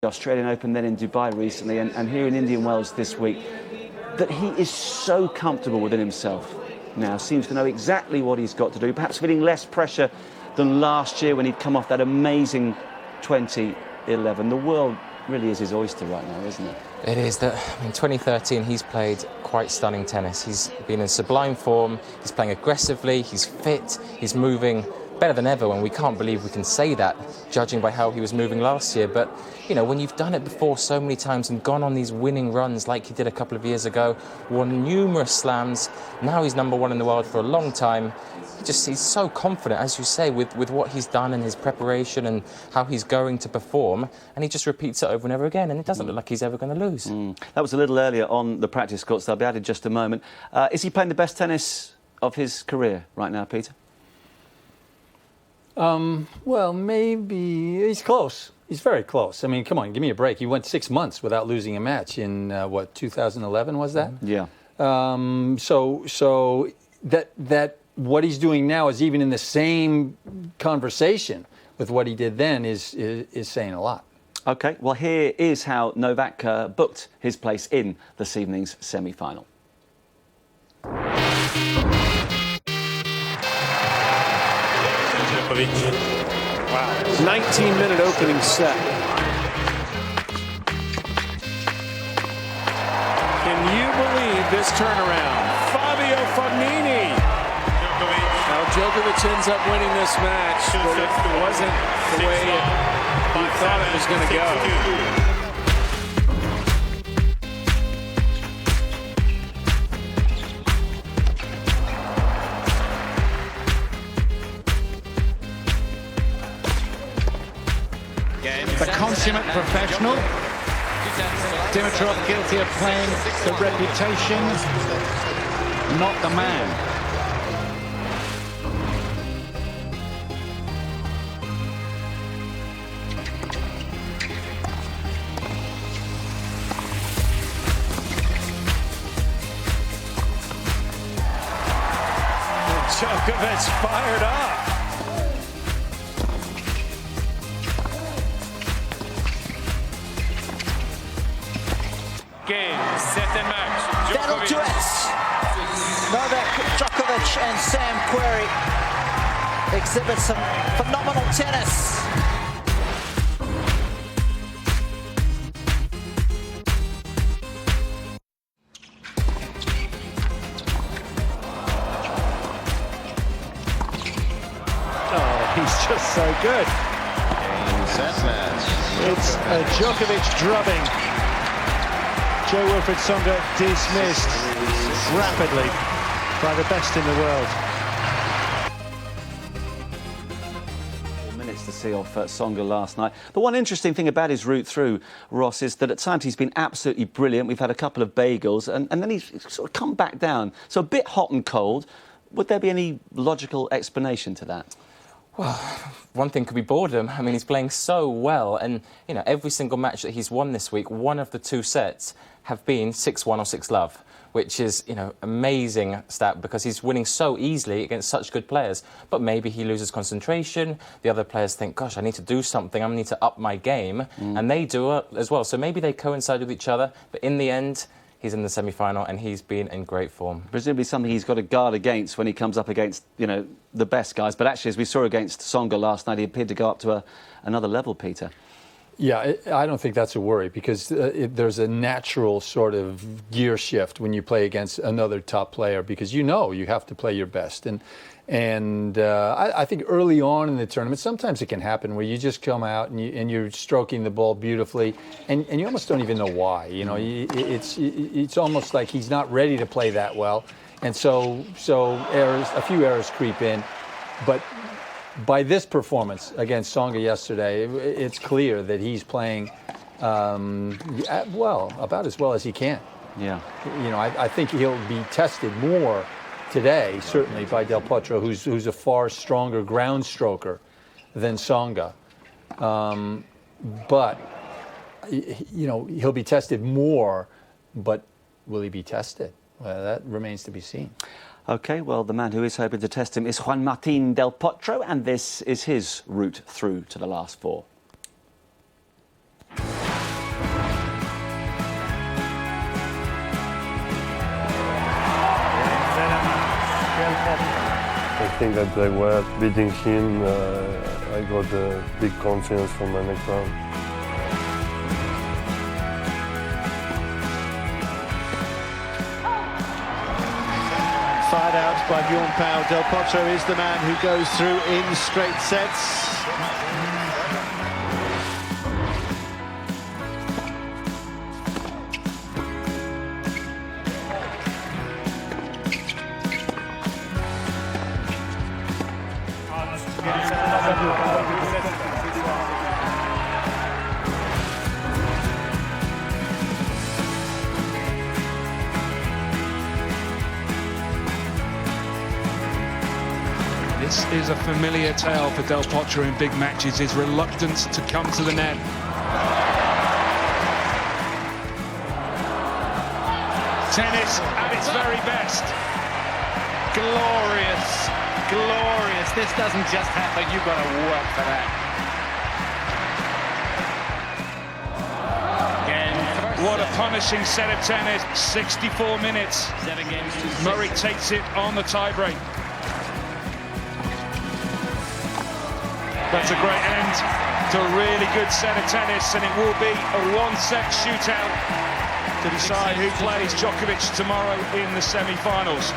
Australian Open, then in Dubai recently, and here in Indian Wells this week, that he is so comfortable within himself now, seems to know exactly what he's got to do, perhaps feeling less pressure than last year when he'd come off that amazing 2011. The world really is his oyster right now, isn't it? It is. In 2013, he's played quite stunning tennis. He's been in sublime form, he's playing aggressively, he's fit, he's moving better than ever, and we can't believe we can say that, judging by how he was moving last year. But, you know, when you've done it before so many times and gone on these winning runs like he did a couple of years ago, won numerous slams, now he's #1 in the world for a long time, he's so confident, as you say, with what he's done and his preparation and how he's going to perform, and he just repeats it over and over again, and it doesn't look like he's ever going to lose. That was a little earlier on the practice courts. They'll be added in just a moment. Is he playing the best tennis of his career right now, Peter? Well, maybe he's close. He's very close. I mean, come on, give me a break. He went 6 months without losing a match in, 2011 was that? Yeah. So that what he's doing now is even in the same conversation with what he did then is saying a lot. OK, well, here is how Novak booked his place in this evening's semi-final. Wow. 19-minute opening set. Can you believe this turnaround? Fabio Fognini. Now Djokovic ends up winning this match, but it wasn't the way he thought it was going to go. The consummate professional. Dimitrov guilty of playing the reputation, not the man. Djokovic fired up. Game, set and match. That'll do it. Novak Djokovic and Sam Querrey exhibit some phenomenal tennis. Oh, he's just so good. Game, set, match. It's a Djokovic drubbing. Joe Wilfried Tsonga dismissed rapidly by the best in the world. 4 minutes to see off Tsonga last night. The one interesting thing about his route through, Ross, is that at times he's been absolutely brilliant. We've had a couple of bagels, and then he's sort of come back down. So a bit hot and cold. Would there be any logical explanation to that? Well, one thing could be boredom. I mean, he's playing so well, and, you know, every single match that he's won this week, one of the two sets have been 6-1 or 6-love, which is, you know, amazing stat because he's winning so easily against such good players. But maybe he loses concentration. The other players think, gosh, I need to do something. I need to up my game. And they do it as well. So maybe they coincide with each other. But in the end, he's in the semi-final and he's been in great form. Presumably something he's got to guard against when he comes up against, you know, the best guys. But actually, as we saw against Tsonga last night, he appeared to go up to another level, Peter. Yeah, I don't think that's a worry because there's a natural sort of gear shift when you play against another top player because you have to play your best. And I think early on in the tournament, sometimes it can happen where you just come out and you're stroking the ball beautifully and you almost don't even know why. You know, it's almost like he's not ready to play that well. And so a few errors creep in. But by this performance against Tsonga yesterday, it's clear that he's playing well, about as well as he can. Yeah. You know, I think he'll be tested more today, certainly, by Del Potro, who's a far stronger ground stroker than Tsonga. But, you know, he'll be tested more, but will he be tested? Well, that remains to be seen. OK, well, the man who is hoping to test him is Juan Martín Del Potro, and this is his route through to the last four. think that they were beating him. I got a big confidence for my next round. Fired out by Juan. Del Potro is the man who goes through in straight sets. This is a familiar tale for Del Potro in big matches, his reluctance to come to the net. Tennis at its very best. Glorious, glorious. This doesn't just happen, you've got to work for that. What a punishing set of tennis, 64 minutes. Murray takes it on the tiebreak. That's a great end to a really good set of tennis, and it will be a one-set shootout to decide who plays Djokovic tomorrow in the semi-finals.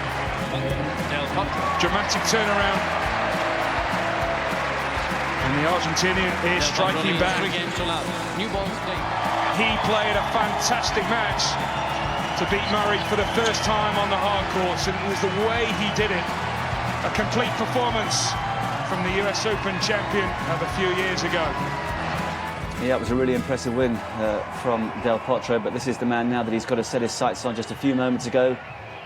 Dramatic turnaround, and the Argentinian is striking back. He played a fantastic match to beat Murray for the first time on the hard courts, and it was the way he did it. A complete performance from the US Open champion of a few years ago. Yeah, it was a really impressive win from Del Potro, but this is the man now that he's got to set his sights on. Just a few moments ago,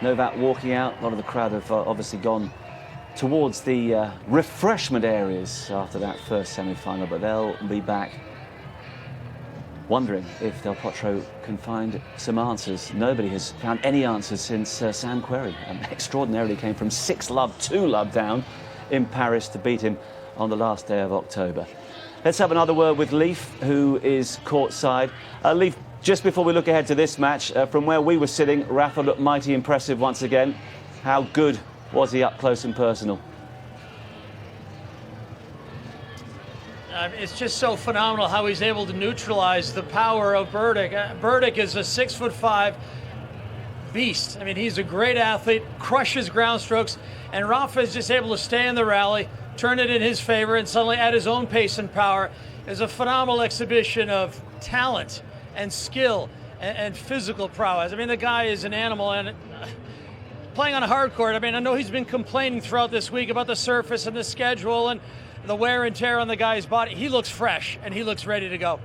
Novak walking out. A lot of the crowd have obviously gone towards the refreshment areas after that first semi-final, but they'll be back wondering if Del Potro can find some answers. Nobody has found any answers since Sam Querrey extraordinarily came from 6-love, 2-love down in Paris to beat him on the last day of October. Let's have another word with Leif, who is courtside. Leif, just before we look ahead to this match, from where we were sitting, Rafa looked mighty impressive once again. How good was he up close and personal? It's just so phenomenal how he's able to neutralize the power of Berdych. Berdych is a 6'5" beast. I mean, he's a great athlete, crushes ground strokes, and Rafa is just able to stay in the rally, turn it in his favor, and suddenly at his own pace and power is a phenomenal exhibition of talent and skill and physical prowess. I mean, the guy is an animal, and playing on a hard court, I mean, I know he's been complaining throughout this week about the surface and the schedule and the wear and tear on the guy's body. He looks fresh and he looks ready to go.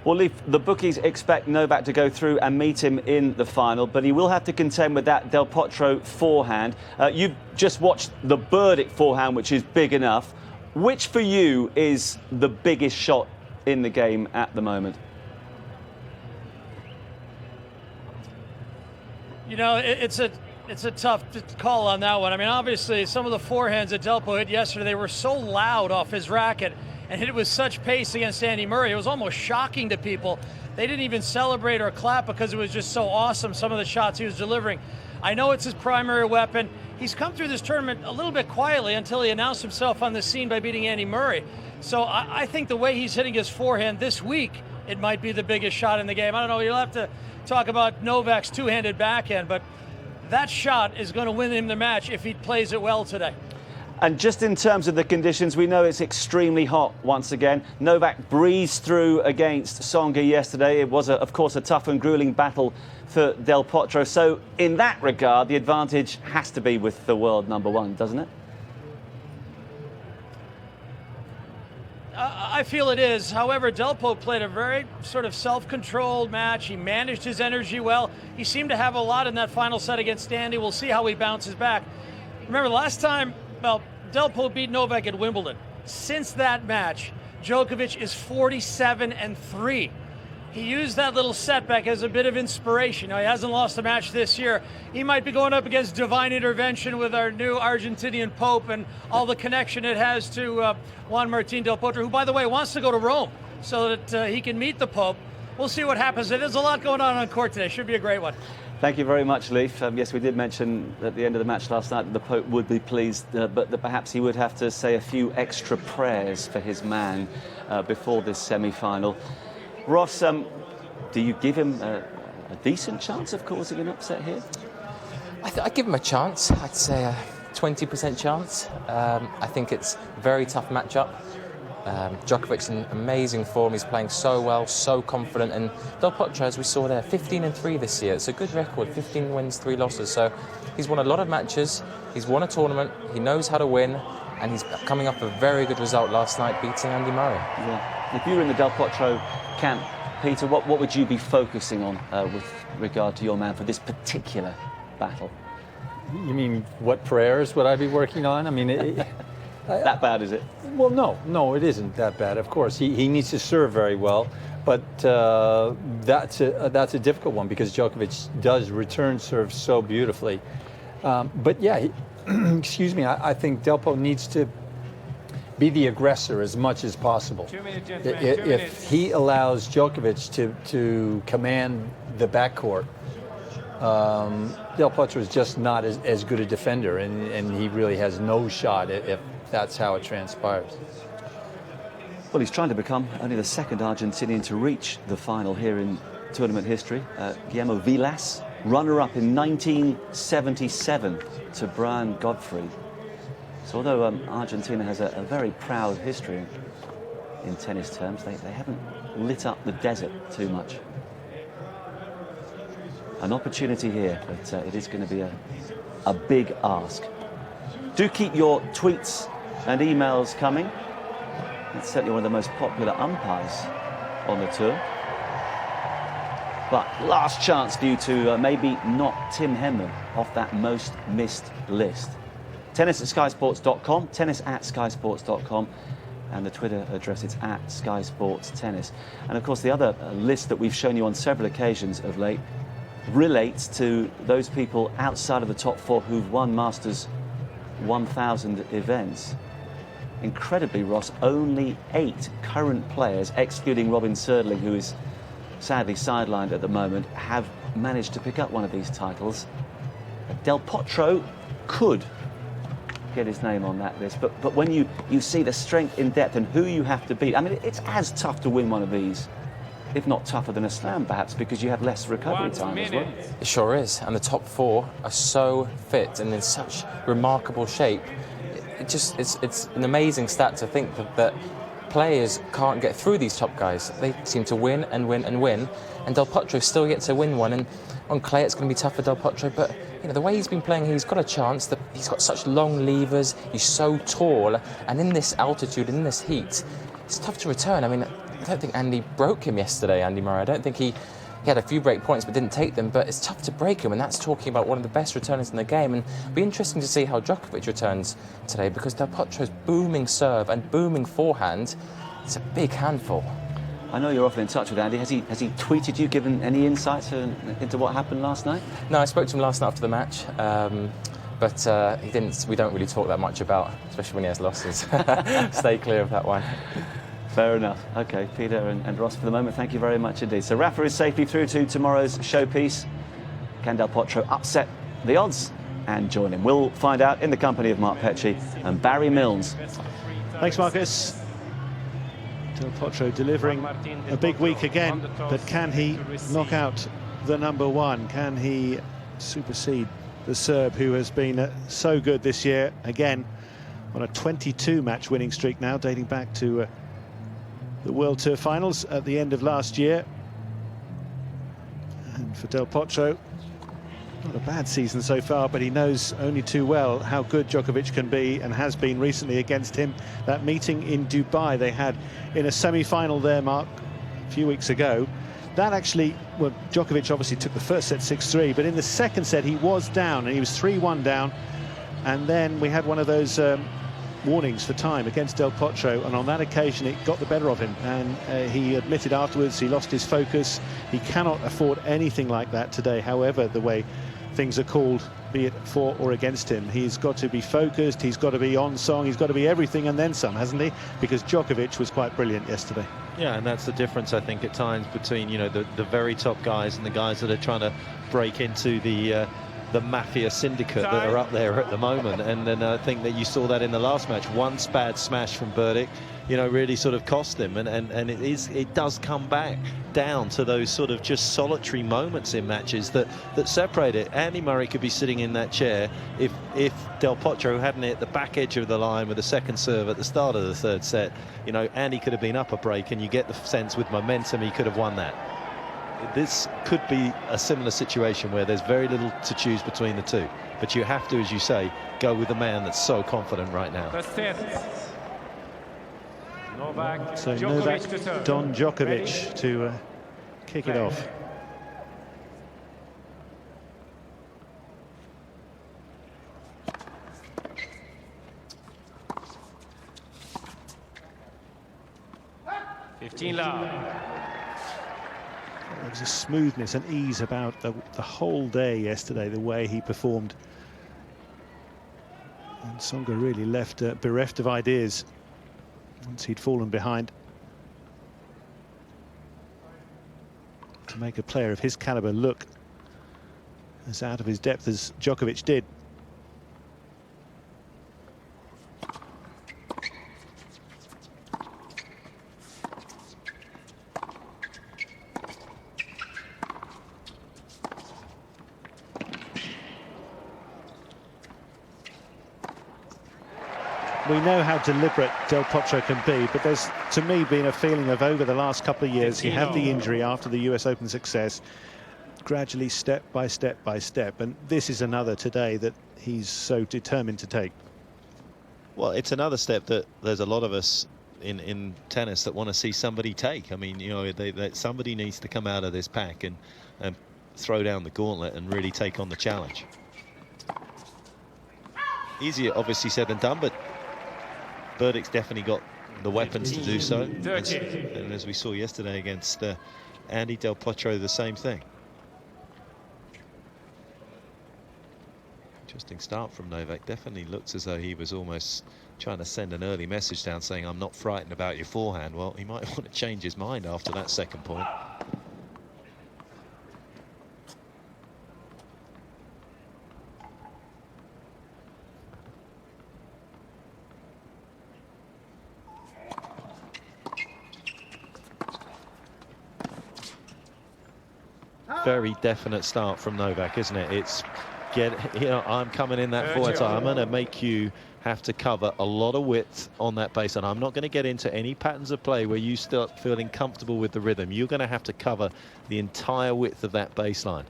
Well, Leif, the bookies expect Novak to go through and meet him in the final, but he will have to contend with that Del Potro forehand. You've just watched the Berdych forehand, which is big enough. Which for you is the biggest shot in the game at the moment? You know, it's a tough call on that one. I mean, obviously, some of the forehands that Delpo hit yesterday, they were so loud off his racket and hit it with such pace against Andy Murray. It was almost shocking to people. They didn't even celebrate or clap because it was just so awesome, some of the shots he was delivering. I know it's his primary weapon. He's come through this tournament a little bit quietly until he announced himself on the scene by beating Andy Murray. So I think the way he's hitting his forehand this week, it might be the biggest shot in the game. I don't know, you'll have to talk about Novak's two-handed backhand, but that shot is going to win him the match if he plays it well today. And just in terms of the conditions, we know it's extremely hot once again. Novak breezed through against Tsonga yesterday. It was, of course, a tough and grueling battle for Del Potro. So in that regard, the advantage has to be with the world number one, doesn't it? I feel it is. However, Delpo played a very sort of self-controlled match. He managed his energy well. He seemed to have a lot in that final set against Andy. We'll see how he bounces back. Remember, last time, well, Delpo beat Novak at Wimbledon. Since that match, Djokovic is 47-3. He used that little setback as a bit of inspiration. Now, he hasn't lost a match this year. He might be going up against divine intervention with our new Argentinian Pope and all the connection it has to Juan Martín del Potro, who, by the way, wants to go to Rome so that he can meet the Pope. We'll see what happens. There's a lot going on court today. Should be a great one. Thank you very much, Leif. Yes, we did mention at the end of the match last night that the Pope would be pleased, but that perhaps he would have to say a few extra prayers for his man before this semi-final. Ross, do you give him a decent chance of causing an upset here? I'd give him a chance. I'd say a 20% chance. I think it's a very tough matchup. Djokovic in amazing form. He's playing so well, so confident. And Del Potro, as we saw there, 15-3 this year. It's a good record, 15 wins, 3 losses. So he's won a lot of matches. He's won a tournament. He knows how to win. And he's coming off a very good result last night, beating Andy Murray. Yeah. If you were in the Del Potro camp, Peter, what would you be focusing on with regard to your man for this particular battle? You mean what prayers would I be working on? I mean... That bad, is it? Well, no, it isn't that bad. Of course, he needs to serve very well, but that's a difficult one because Djokovic does return serve so beautifully. But yeah, excuse me, I think Delpo needs to be the aggressor as much as possible. 2 minutes, gentlemen, 2 If minutes. he allows Djokovic to command the backcourt, Del Potro is just not as good a defender, and he really has no shot if that's how it transpires. Well, he's trying to become only the second Argentinian to reach the final here in tournament history. Guillermo Vilas, runner-up in 1977 to Brian Godfrey. So although Argentina has a very proud history in tennis terms, they haven't lit up the desert too much. An opportunity here, but it is going to be a big ask. Do keep your tweets and emails coming. It's certainly one of the most popular umpires on the tour. But last chance for you to maybe knock Tim Henman off that most missed list. Tennis@skysports.com, tennis@skysports.com, and the Twitter address is @SkySportsTennis. And of course, the other list that we've shown you on several occasions of late relates to those people outside of the top 4 who've won Masters 1000 events. Incredibly, Ross, only 8 current players, excluding Robin Söderling, who is sadly sidelined at the moment, have managed to pick up one of these titles. Del Potro could get his name on that list, but when you see the strength in depth and who you have to beat, I mean, it's as tough to win one of these, if not tougher than a slam, perhaps, because you have less recovery time as well. It sure is, and the top 4 are so fit and in such remarkable shape. It's an amazing stat to think that players can't get through these top guys. They seem to win and win and win, and Del Potro still yet to win one. And on clay, it's going to be tough for Del Potro, but you know the way he's been playing, he's got a chance. That he's got such long levers. He's so tall, and in this altitude, in this heat, it's tough to return. I mean, I don't think Andy broke him yesterday, Andy Murray. I don't think he had a few break points but didn't take them, but it's tough to break him, and that's talking about one of the best returners in the game. And it'll be interesting to see how Djokovic returns today, because Del Potro's booming serve and booming forehand, it's a big handful. I know you're often in touch with Andy. Has he tweeted you, given any insights into what happened last night? No, I spoke to him last night after the match, but he didn't. We don't really talk that much about, especially when he has losses. Stay clear of that one. Fair enough. OK, Peter and Ross, for the moment, thank you very much indeed. So Rafa is safely through to tomorrow's showpiece. Can Del Potro upset the odds and join him? We'll find out in the company of Mark Petchey and Barry Milnes. Thanks, Marcus. Del Potro delivering a big week again, but can he knock out the number 1? Can he supersede the Serb, who has been so good this year, again on a 22-match winning streak now, dating back to the World Tour finals at the end of last year. And for Del Potro, not a bad season so far, but he knows only too well how good Djokovic can be, and has been recently against him. That meeting in Dubai they had in a semi-final there, Mark, a few weeks ago. That actually, well, Djokovic obviously took the first set 6-3, but in the second set he was down, and he was 3-1 down. And then we had one of those warnings for time against Del Potro, and on that occasion it got the better of him, and he admitted afterwards he lost his focus. He cannot afford anything like that today, however the way things are called, be it for or against him. He's got to be focused, he's got to be on song, he's got to be everything and then some, hasn't he? Because Djokovic was quite brilliant yesterday. Yeah, and that's the difference, I think, at times between, you know, the very top guys and the guys that are trying to break into the mafia syndicate that are up there at the moment. And then I think that you saw that in the last match. One bad smash from Burdick, you know, really sort of cost him. And it does come back down to those sort of just solitary moments in matches that separate it. Andy Murray could be sitting in that chair if Del Potro hadn't hit the back edge of the line with a second serve at the start of the third set. You know, Andy could have been up a break, and you get the sense with momentum he could have won that. This could be a similar situation where there's very little to choose between the two, but you have to, as you say, go with the man that's so confident right now. Novak, So Novak, Don Djokovic to kick it off. There was a smoothness and ease about the whole day yesterday, the way he performed. And Tsonga really left bereft of ideas once he'd fallen behind. To make a player of his caliber look as out of his depth as Djokovic did. We know how deliberate Del Potro can be, but there's, to me, been a feeling of over the last couple of years, he had the injury after the US Open success, gradually step by step by step, and this is another today that he's so determined to take. Well, it's another step that there's a lot of us in tennis that want to see somebody take. I mean, you know, somebody needs to come out of this pack and throw down the gauntlet and really take on the challenge. Easier, obviously, said than done, but Burdick's definitely got the weapons to do so. And as we saw yesterday against Andy, Del Potro, the same thing. Interesting start from Novak. Definitely looks as though he was almost trying to send an early message down saying, I'm not frightened about your forehand. Well, he might want to change his mind after that second point. Very definite start from Novak, isn't it? It's I'm coming in that forward side. I'm going to make you have to cover a lot of width on that baseline. I'm not going to get into any patterns of play where you start feeling comfortable with the rhythm. You're going to have to cover the entire width of that baseline.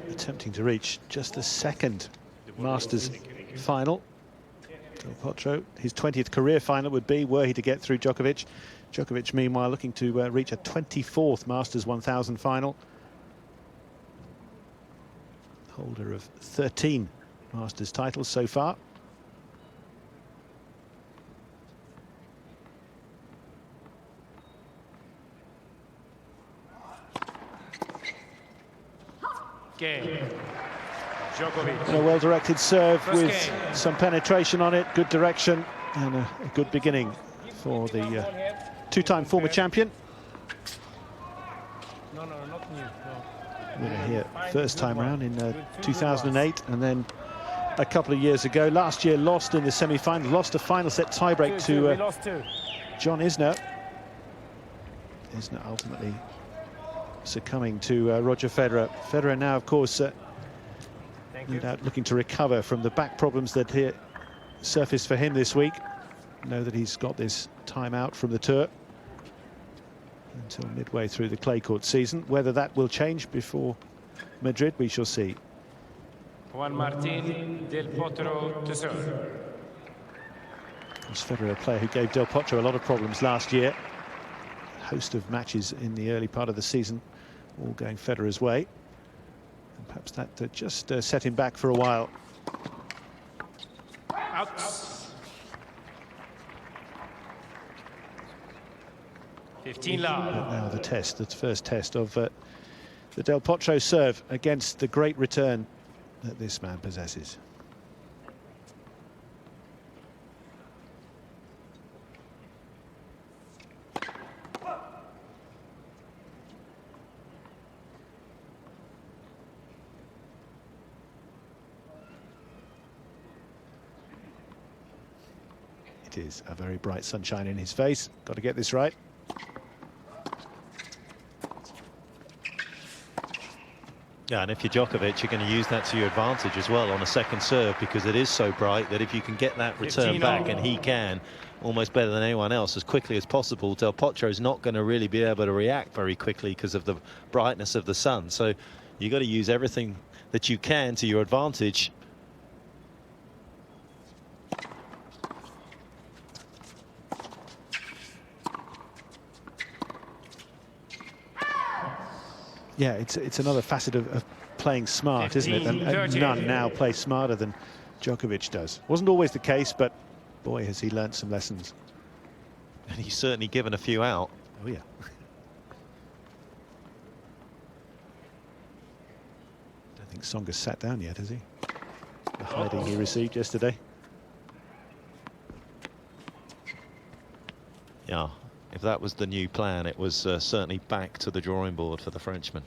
Attempting to reach just the second Masters final. Del Potro, his 20th career final would be, were he to get through Djokovic. Djokovic, meanwhile, looking to reach a 24th Masters 1000 final. Holder of 13 Masters titles so far. Djokovic. A well-directed serve with some penetration on it, good direction, and a good beginning for the two-time former champion. Winner here first time round in 2008, and then a couple of years ago. Last year lost in the semi-final, lost a final set tiebreak to John Isner. Isner ultimately succumbing to Roger Federer. Federer now, of course, no doubt looking to recover from the back problems that surfaced for him this week. Know that he's got this time out from the tour until midway through the clay court season. Whether that will change before Madrid, we shall see. Juan Martín Del Potro to serve. Was Federer a player who gave Del Potro a lot of problems last year? host of matches in the early part of the season, all going Federer's way. And perhaps that just set him back for a while. Out. 15 love. But now the test, the first test of the Del Potro serve against the great return that this man possesses. It is a very bright sunshine in his face. Got to get this right. Yeah, and if you're Djokovic, you're going to use that to your advantage as well on a second serve, because it is so bright that if you can get that return back, and he can, almost better than anyone else, as quickly as possible, Del Potro is not going to really be able to react very quickly because of the brightness of the sun. So you've got to use everything that you can to your advantage. Yeah, it's another facet of playing smart, isn't it? And none now play smarter than Djokovic does. Wasn't always the case, but boy, has he learnt some lessons. And he's certainly given a few out. Oh, yeah. Don't think Tsonga's sat down yet, has he? The hiding he received yesterday. Yeah. If that was the new plan, it was certainly back to the drawing board for the Frenchman.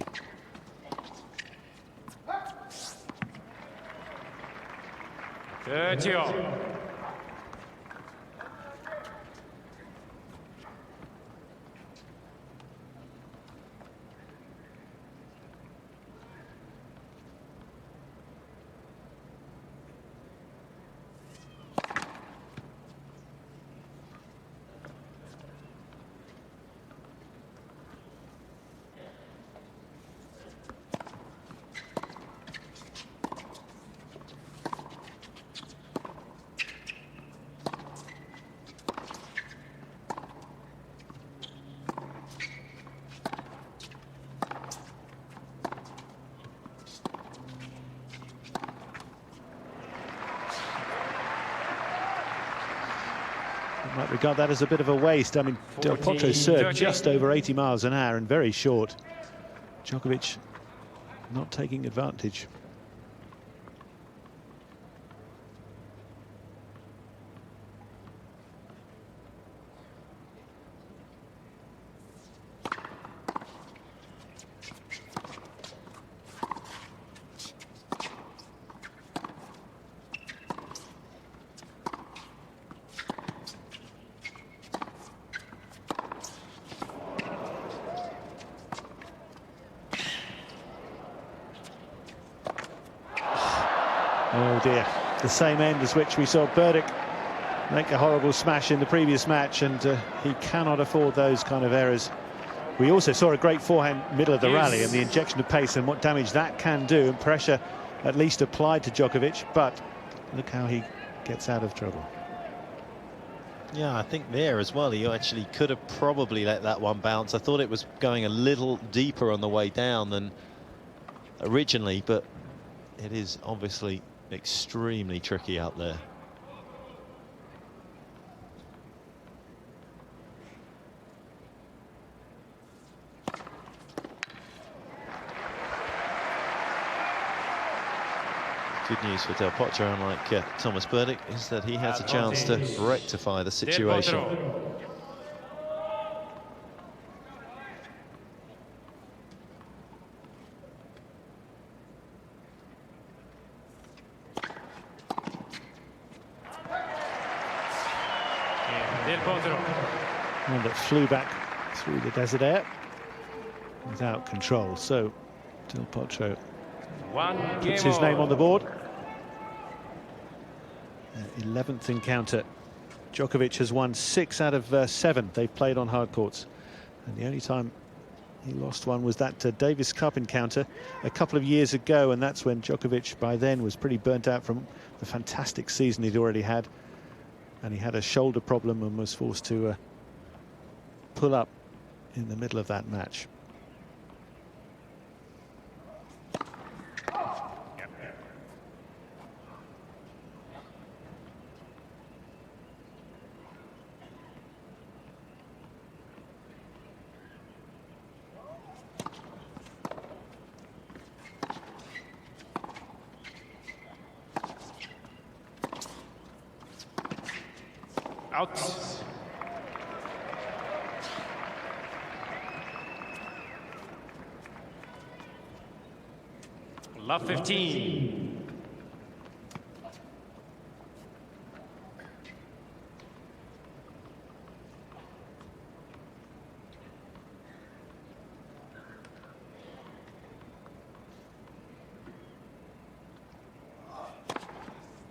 Might regard that as a bit of a waste. I mean, Del Potro served just over 80 miles an hour and very short. Djokovic not taking advantage. Oh dear, the same end as which we saw Burdick make a horrible smash in the previous match, and he cannot afford those kind of errors. We also saw a great forehand middle of the rally and the injection of pace and what damage that can do, and pressure at least applied to Djokovic, but look how he gets out of trouble. Yeah, I think there as well, he actually could have probably let that one bounce. I thought it was going a little deeper on the way down than originally, but it is obviously extremely tricky out there. Good news for Del Potro, unlike Thomas Burdick, is that he has a chance to rectify the situation. One that flew back through the desert air without control. So Del Potro puts his name on the board. 11th encounter. Djokovic has won 6 out of 7 they've played on hard courts, and the only time he lost one was that Davis Cup encounter a couple of years ago, and that's when Djokovic by then was pretty burnt out from the fantastic season he'd already had, and he had a shoulder problem and was forced to pull up in the middle of that match. Out. Love 15.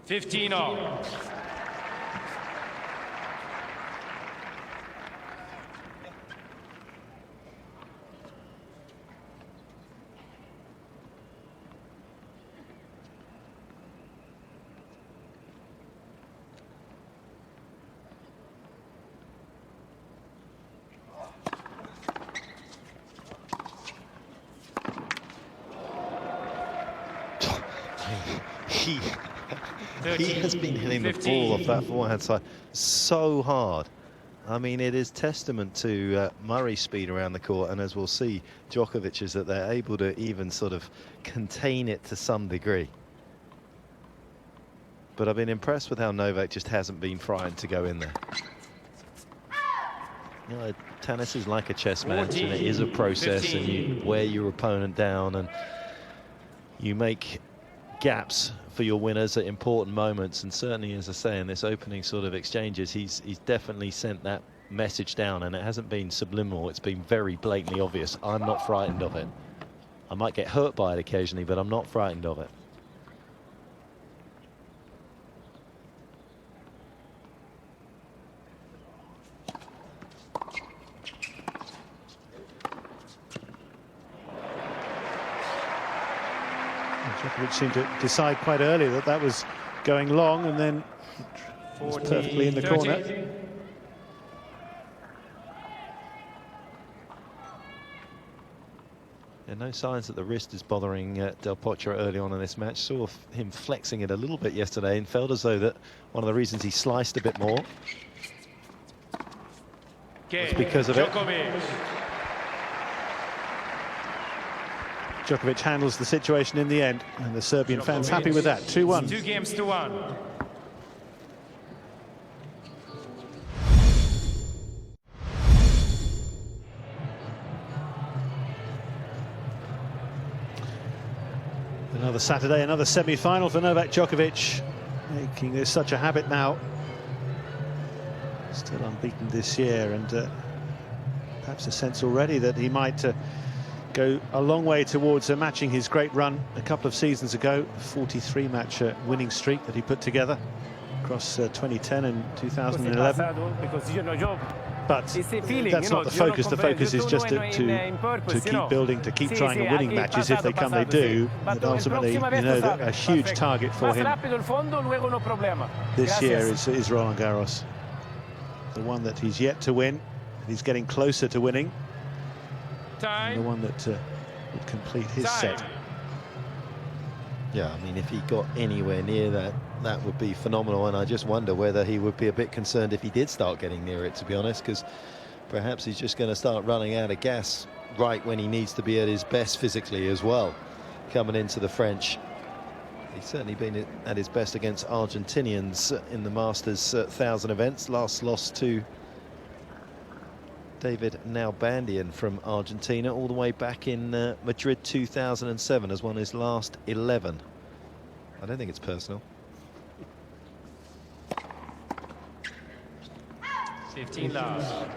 $15 all. He has been hitting the ball off that forehand side so hard. I mean, it is testament to Murray's speed around the court, and as we'll see, Djokovic is that they're able to even sort of contain it to some degree. But I've been impressed with how Novak just hasn't been frightened to go in there. You know, tennis is like a chess match, and it is a process, and you wear your opponent down, and you make gaps for your winners at important moments. And certainly, as I say, in this opening sort of exchanges, he's definitely sent that message down, and it hasn't been subliminal. It's been very blatantly obvious. I'm not frightened of it. I might get hurt by it occasionally, but I'm not frightened of it. Djokovic seemed to decide quite early that that was going long, and then it was perfectly in the corner. Yeah, no signs that the wrist is bothering Del Potro early on in this match. Saw him flexing it a little bit yesterday and felt as though that one of the reasons he sliced a bit more was because of it. Djokovic handles the situation in the end, and the Serbian fans happy with that. 2-1. 2 games to 1. Another Saturday, another semi-final for Novak Djokovic, making this such a habit now. Still unbeaten this year, and perhaps a sense already that he might go a long way towards matching his great run a couple of seasons ago, 43-match winning streak that he put together across 2010 and 2011. But that's not the focus. The focus is just to keep building, to keep trying and winning matches. If they come, they do. But ultimately, you know that a huge target for him this year is Roland Garros. The one that he's yet to win, he's getting closer to winning. The one that would complete his set. Yeah, I mean, if he got anywhere near that, that would be phenomenal. And I just wonder whether he would be a bit concerned if he did start getting near it, to be honest, because perhaps he's just going to start running out of gas right when he needs to be at his best physically as well, coming into the French. He's certainly been at his best against Argentinians in the Masters 1000 events. Last loss to David Nalbandian from Argentina, all the way back in Madrid 2007, has won his last 11. I don't think it's personal. 15 love.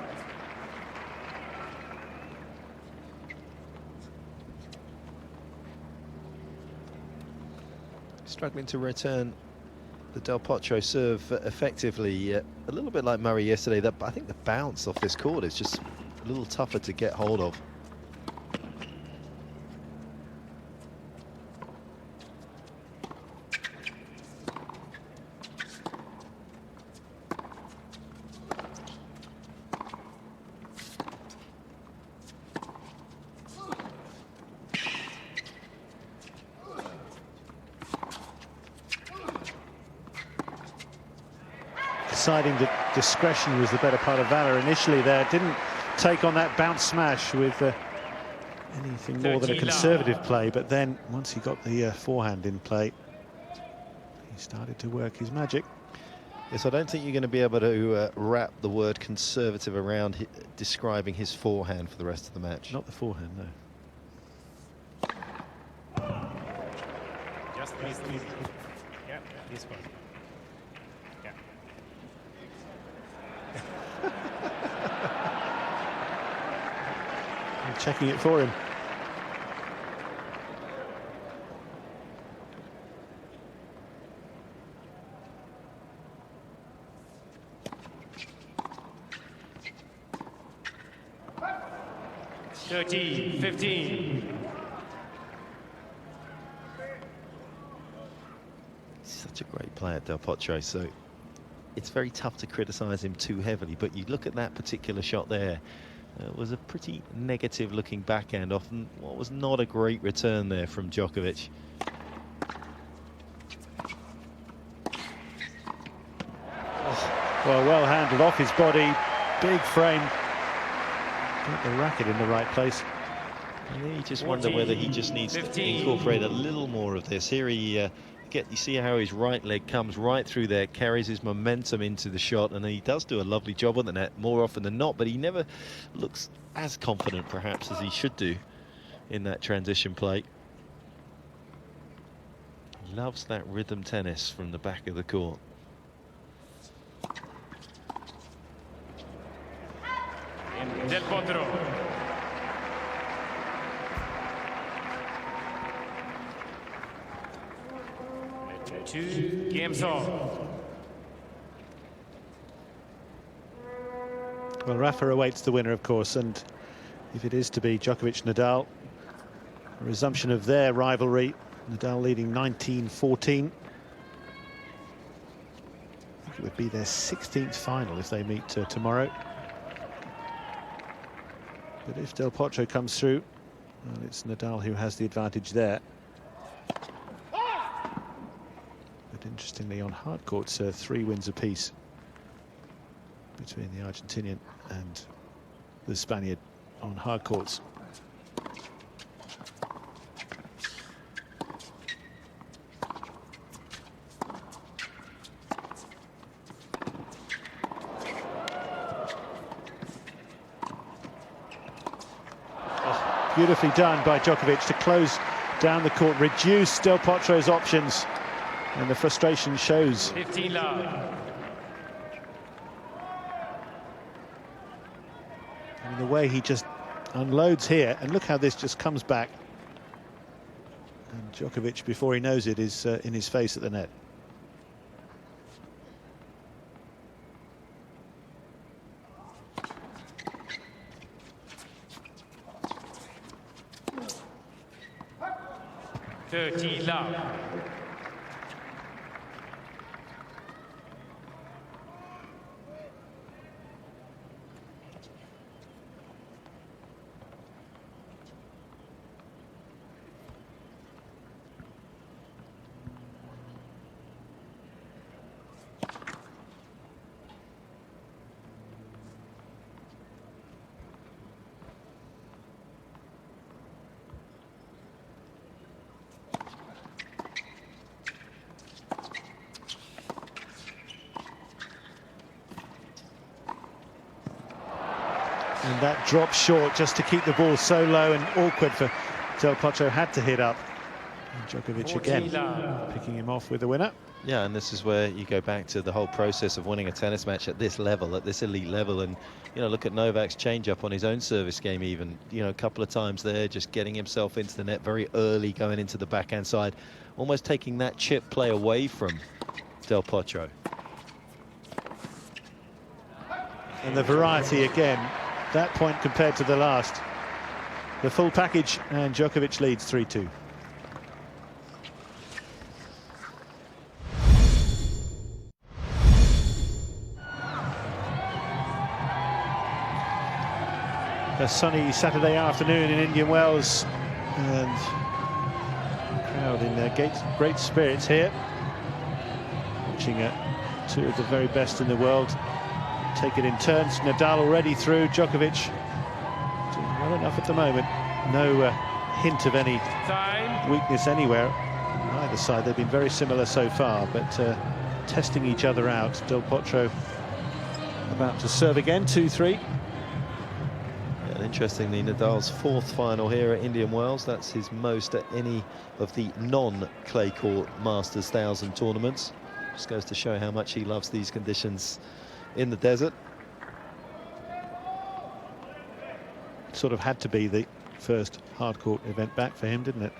Struggling to return the Del Potro serve effectively, a little bit like Murray yesterday. I think the bounce off this court is just a little tougher to get hold of. deciding that discretion was the better part of valor initially there. Didn't take on that bounce smash with anything more than a conservative play, but then once he got the forehand in play, he started to work his magic. Yes, I don't think you're going to be able to wrap the word conservative around describing his forehand for the rest of the match. Not the forehand, no. Just this. Yeah, this one. Yeah. I'm checking it for him. Thirteen, 15. Such a great player, Del Potro, so it's very tough to criticise him too heavily, but you look at that particular shot there, it was a pretty negative looking backhand off what was not a great return there from Djokovic. Well handled off his body, big frame. Got the racket in the right place. And you just wonder whether he just needs to incorporate a little more of this. Here you see how his right leg comes right through there, carries his momentum into the shot, and he does do a lovely job on the net more often than not, but he never looks as confident perhaps as he should do in that transition play. Loves that rhythm tennis from the back of the court. Del Potro. Two games off. Well, Rafa awaits the winner, of course, and if it is to be Djokovic-Nadal, a resumption of their rivalry, Nadal leading 19-14. I think it would be their 16th final if they meet tomorrow. But if Del Potro comes through, well, it's Nadal who has the advantage there. But interestingly, on hard courts, 3 wins apiece between the Argentinian and the Spaniard on hard courts. Beautifully done by Djokovic to close down the court, reduce Del Potro's options, and the frustration shows. 15 love. And the way he just unloads here, and look how this just comes back. And Djokovic, before he knows it, is in his face at the net. Love. And that drop short just to keep the ball so low and awkward for Del Potro, had to hit up. And Djokovic again picking him off with the winner. Yeah, and this is where you go back to the whole process of winning a tennis match at this level, at this elite level. And, you know, look at Novak's change-up on his own service game even. You know, a couple of times there, just getting himself into the net very early, going into the backhand side, almost taking that chip play away from Del Potro. And the variety again, that point compared to the last. The full package, and Djokovic leads 3-2. A sunny Saturday afternoon in Indian Wells, and the crowd in their great spirits here, watching Two of the very best in the world. Take it in turns. Nadal already through. Djokovic doing well enough at the moment. No hint of any weakness anywhere on either side. They've been very similar so far, but testing each other out. Del Potro about to serve again, 2-3. And interestingly, Nadal's fourth final here at Indian Wells. That's his most at any of the non-clay court Masters 1000 tournaments. Just goes to show how much he loves these conditions in the desert. Sort of had to be the first hard court event back for him, didn't it?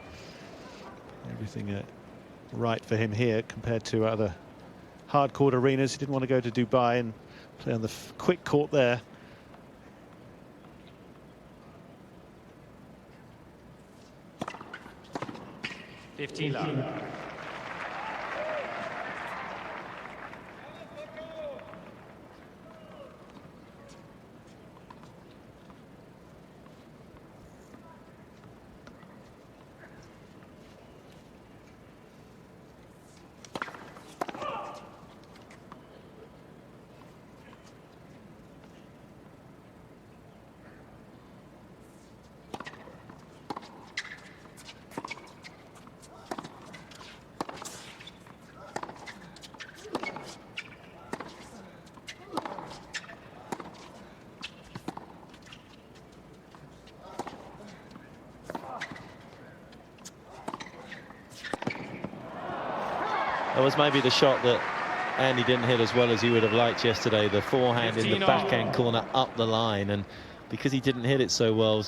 Everything right for him here compared to other hard court arenas. He didn't want to go to Dubai and play on the quick court there. That was maybe the shot that Andy didn't hit as well as he would have liked yesterday. The forehand in the backhand corner up the line, and because he didn't hit it so well,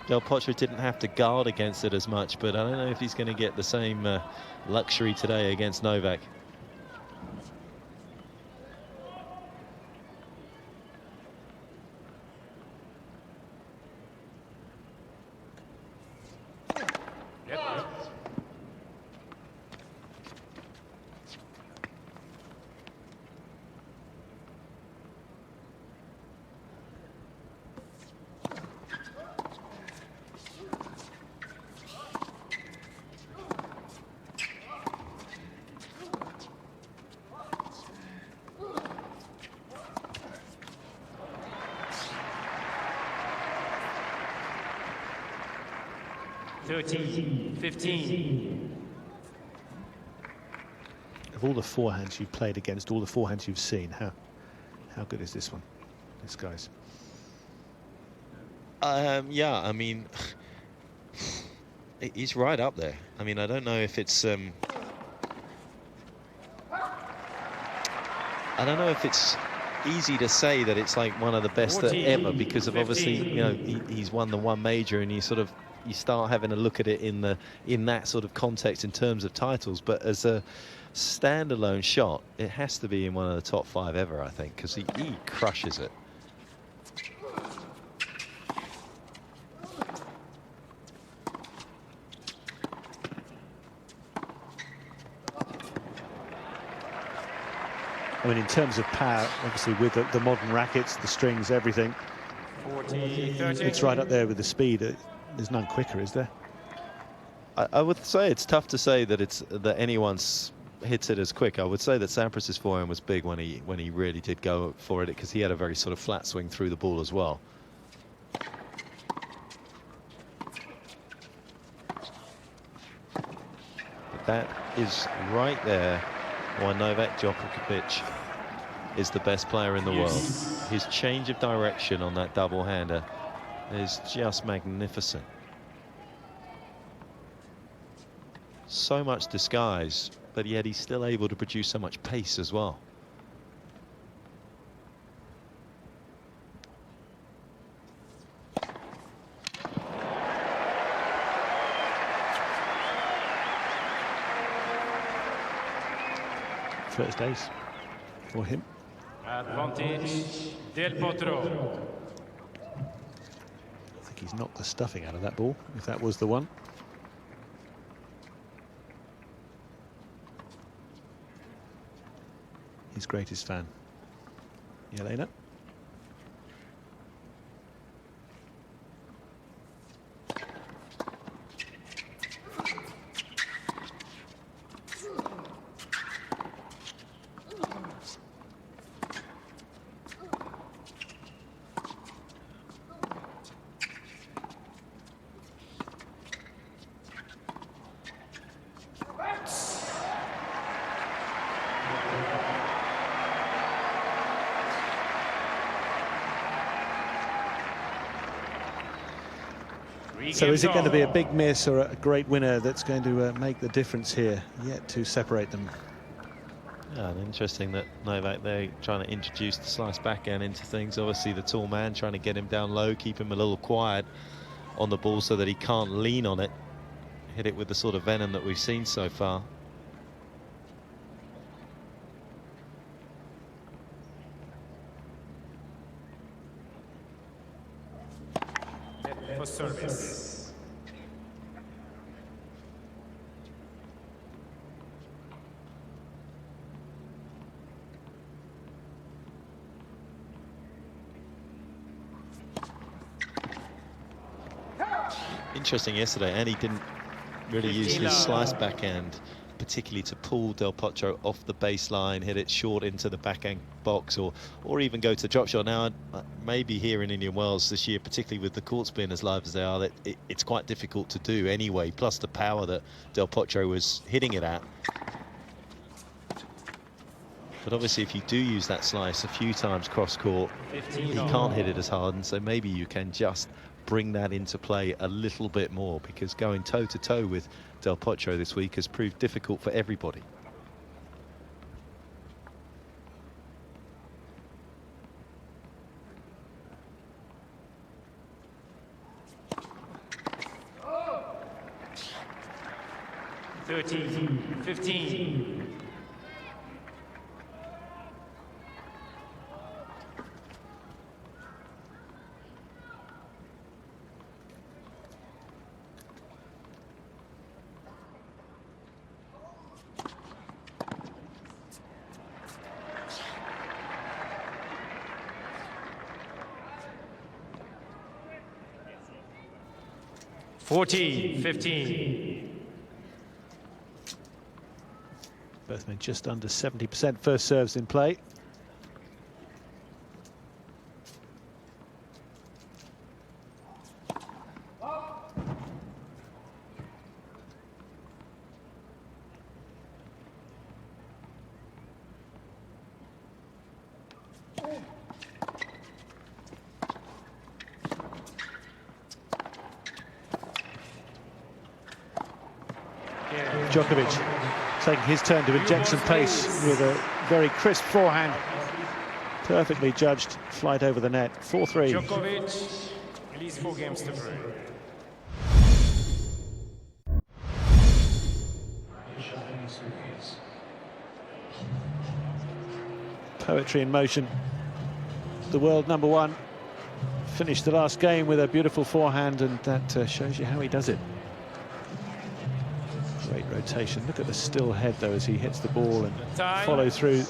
Del Potro didn't have to guard against it as much, but I don't know if he's going to get the same luxury today against Novak. Of all the forehands you've played against, all the forehands you've seen, how good is this one, this guy's? Yeah, I mean, he's right up there. I mean, I don't know if it's I don't know if it's easy to say that it's like one of the best ever, because of obviously, you know, he's won the one major, and you start having a look at it in that sort of context in terms of titles. But as a standalone shot, it has to be in one of the top 5 ever, I think, because he crushes it. I mean, in terms of power, obviously with the modern rackets, the strings, everything, it's right up there with the speed. There's none quicker, is there? I would say it's tough to say that anyone's hits it as quick. I would say that Sampras's forehand was big when he really did go for it, because he had a very sort of flat swing through the ball as well. But that is right there why Novak Djokovic is the best player in the world. His change of direction on that double-hander is just magnificent. So much disguise, but yet he's still able to produce so much pace as well. First ace for him. Advantage Del Potro. I think he's knocked the stuffing out of that ball, if that was the one. His greatest fan, Yelena. So is it going to be a big miss or a great winner that's going to make the difference here? Yet to separate them. Yeah, and interesting that Novak there trying to introduce the slice backhand into things. Obviously the tall man trying to get him down low, keep him a little quiet on the ball so that he can't lean on it. Hit it with the sort of venom that we've seen so far. For service. Interesting yesterday, and he didn't really use his slice backhand particularly to pull Del Potro off the baseline, hit it short into the backhand box, or even go to drop shot. Now, maybe here in Indian Wells this year, particularly with the courts being as live as they are, that it's quite difficult to do anyway, plus the power that Del Potro was hitting it at. But obviously, if you do use that slice a few times cross-court, he can't hit it as hard, and so maybe you can just bring that into play a little bit more, because going toe-to-toe with Del Potro this week has proved difficult for everybody. Oh. 13-15. 14-15. Both men just under 70% first serves in play. Djokovic taking his turn to inject some pace with a very crisp forehand. Perfectly judged flight over the net. 4-3. Djokovic leads 4 games to 3. Poetry in motion. The world #1 finished the last game with a beautiful forehand, and that shows you how he does it. Great rotation. Look at the still head though as he hits the ball and follow through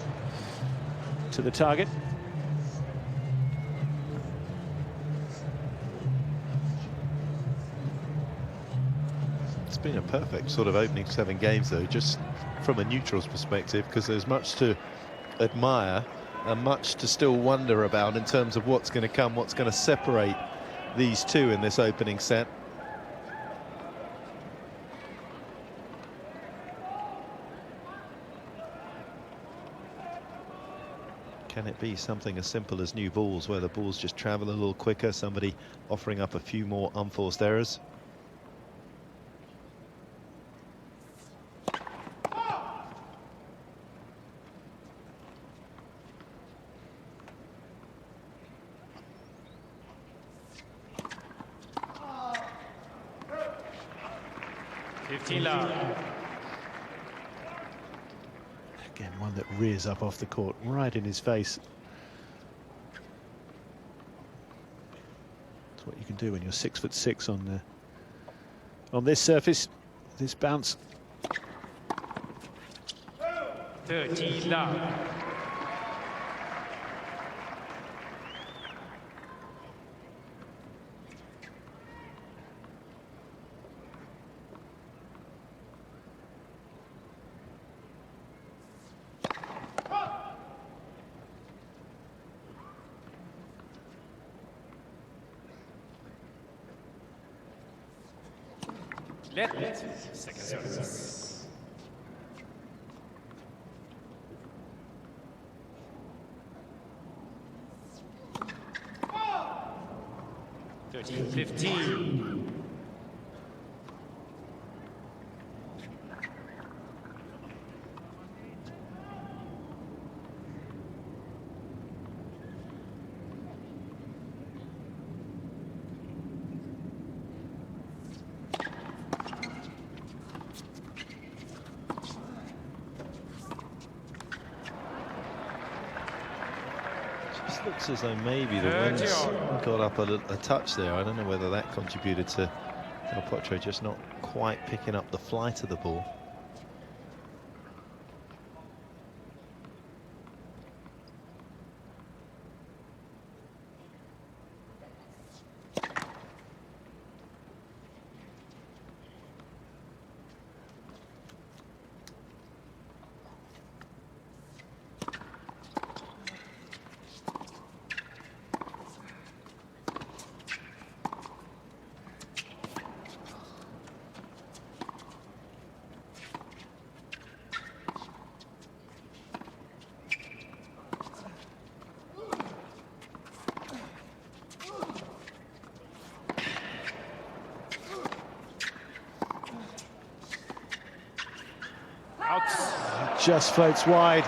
to the target. It's been a perfect sort of opening 7 games though, just from a neutral's perspective, because there's much to admire and much to still wonder about in terms of what's going to come, what's going to separate these two in this opening set. Can it be something as simple as new balls, where the balls just travel a little quicker, somebody offering up a few more unforced errors? Again, one that rears up off the court, right in his face. That's what you can do when you're 6'6" on this surface, this bounce. 13 love. Second service. Oh. 13-15. Looks as though maybe the wind's got up a touch there. I don't know whether that contributed to Del Potro just not quite picking up the flight of the ball. Just floats wide,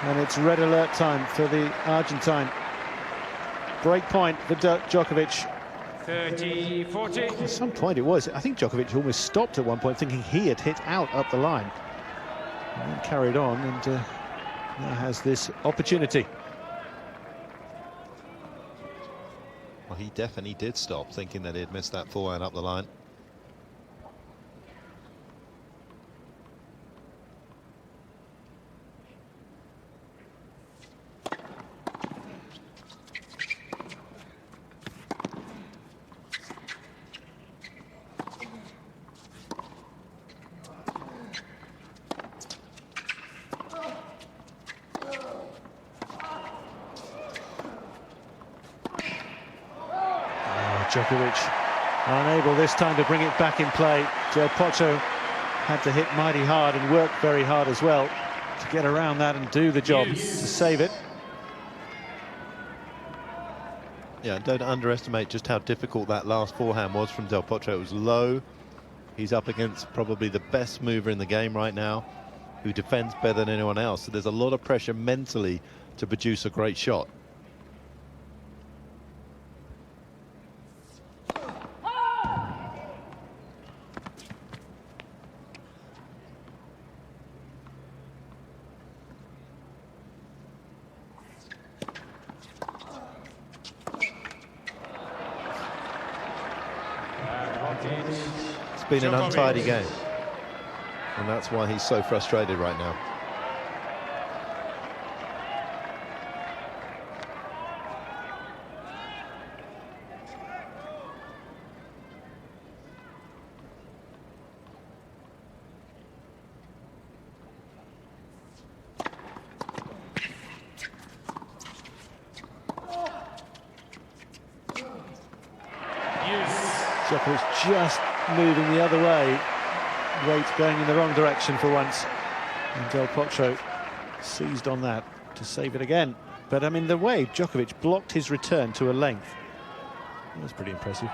and it's red alert time for the Argentine. Break point for Djokovic. 30-40. At some point it was. I think Djokovic almost stopped at one point, thinking he had hit out up the line, and then carried on, and now has this opportunity. Well, he definitely did stop, thinking that he'd missed that forehand up the line. Djokovic unable this time to bring it back in play. Del Potro had to hit mighty hard and work very hard as well to get around that and do the job to save it. Yeah, don't underestimate just how difficult that last forehand was from Del Potro. It was low. He's up against probably the best mover in the game right now, who defends better than anyone else. So there's a lot of pressure mentally to produce a great shot. It's been an untidy game, and that's why he's so frustrated right now. Djokovic just moving the other way. Weight going in the wrong direction for once. And Del Potro seized on that to save it again. But I mean, the way Djokovic blocked his return to a length, that was pretty impressive.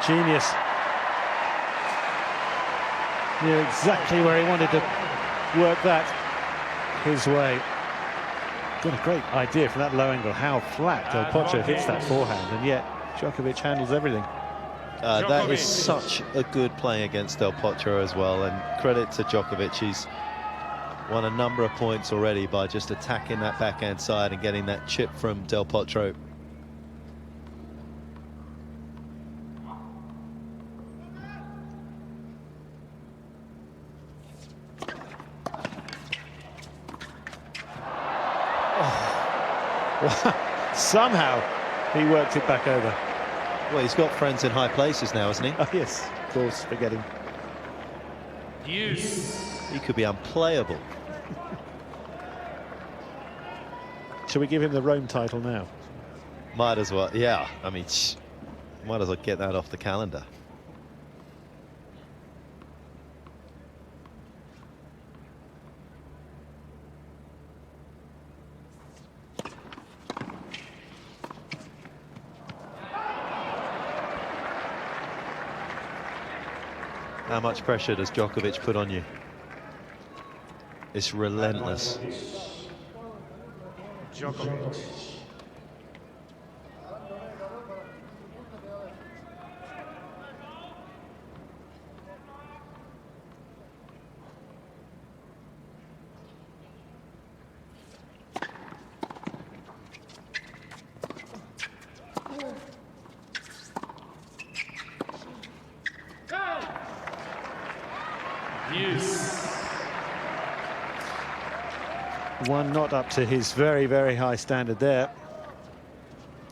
Genius. Knew exactly where he wanted to work that his way. Got a great idea from that low angle how flat Del Potro hits that forehand, and yet Djokovic handles everything. That is such a good play against Del Potro as well, and credit to Djokovic. He's won a number of points already by just attacking that backhand side and getting that chip from Del Potro. Somehow he worked it back over. Well, he's got friends in high places now, hasn't he? Oh, yes, of course, forget him. He could be unplayable. Shall we give him the Rome title now? Might as well, yeah. I mean, might as well get that off the calendar. How much pressure does Djokovic put on you? It's relentless. Djokovic. One not up to his very, very high standard there.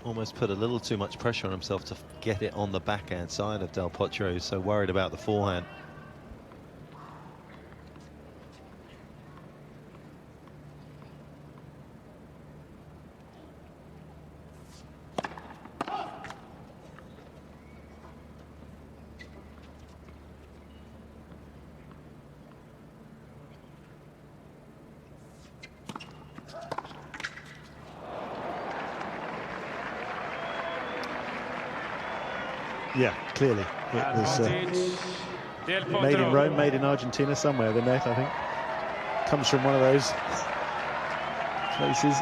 Almost put a little too much pressure on himself to get it on the backhand side of Del Potro, who's so worried about the forehand. Yeah, clearly. It was made in Rome, made in Argentina, somewhere, the net, I think. Comes from one of those places.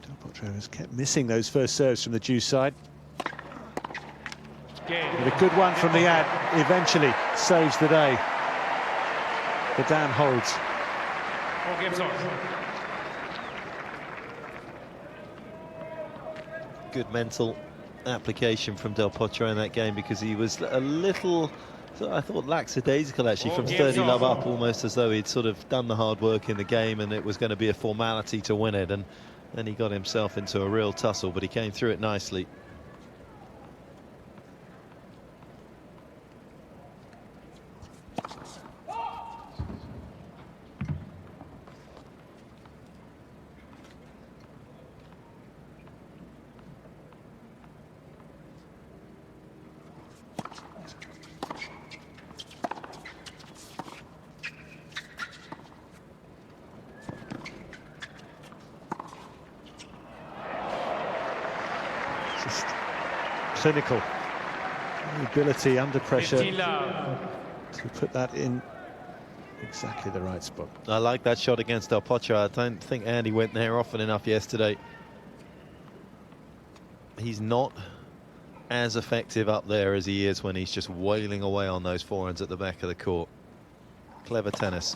Del Potro has kept missing those first serves from the Jew side. With a good one from the ad, eventually saves the day. The dam holds. 4 games on. Good mental application from Del Potro in that game, because he was a little, I thought, lackadaisical actually from 30 love up, almost as though he'd sort of done the hard work in the game and it was going to be a formality to win it, and then he got himself into a real tussle, but he came through it nicely. Just clinical. The ability under pressure to put that in exactly the right spot. I like that shot against Del Potro. I don't think Andy went there often enough yesterday. He's not as effective up there as he is when he's just wailing away on those forehands at the back of the court. Clever tennis.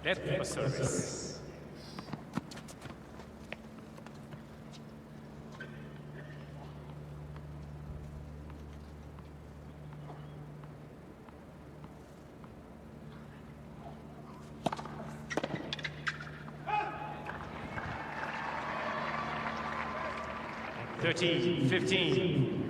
Net service. Thirteen, 15.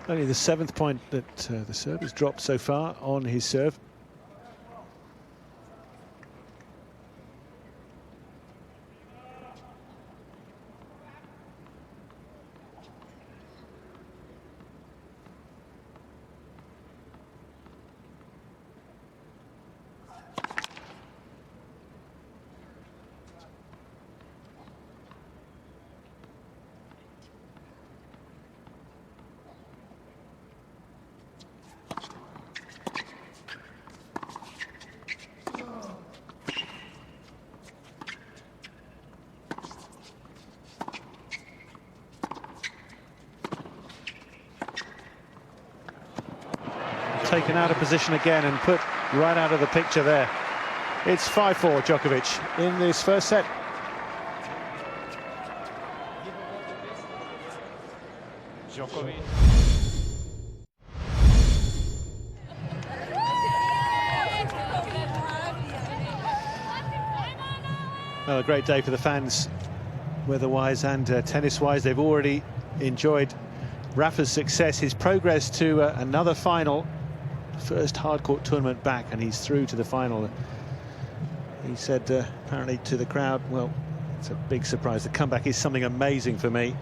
Only the 7th point that the serve has dropped so far on his serve. taken out of position again and put right out of the picture there. It's 5-4 Djokovic in this first set. Djokovic. Well, a great day for the fans, weather-wise and tennis-wise. They've already enjoyed Rafa's success, his progress to another final. First hard-court tournament back, and he's through to the final. He said apparently to the crowd, well, it's a big surprise. The comeback is something amazing for me.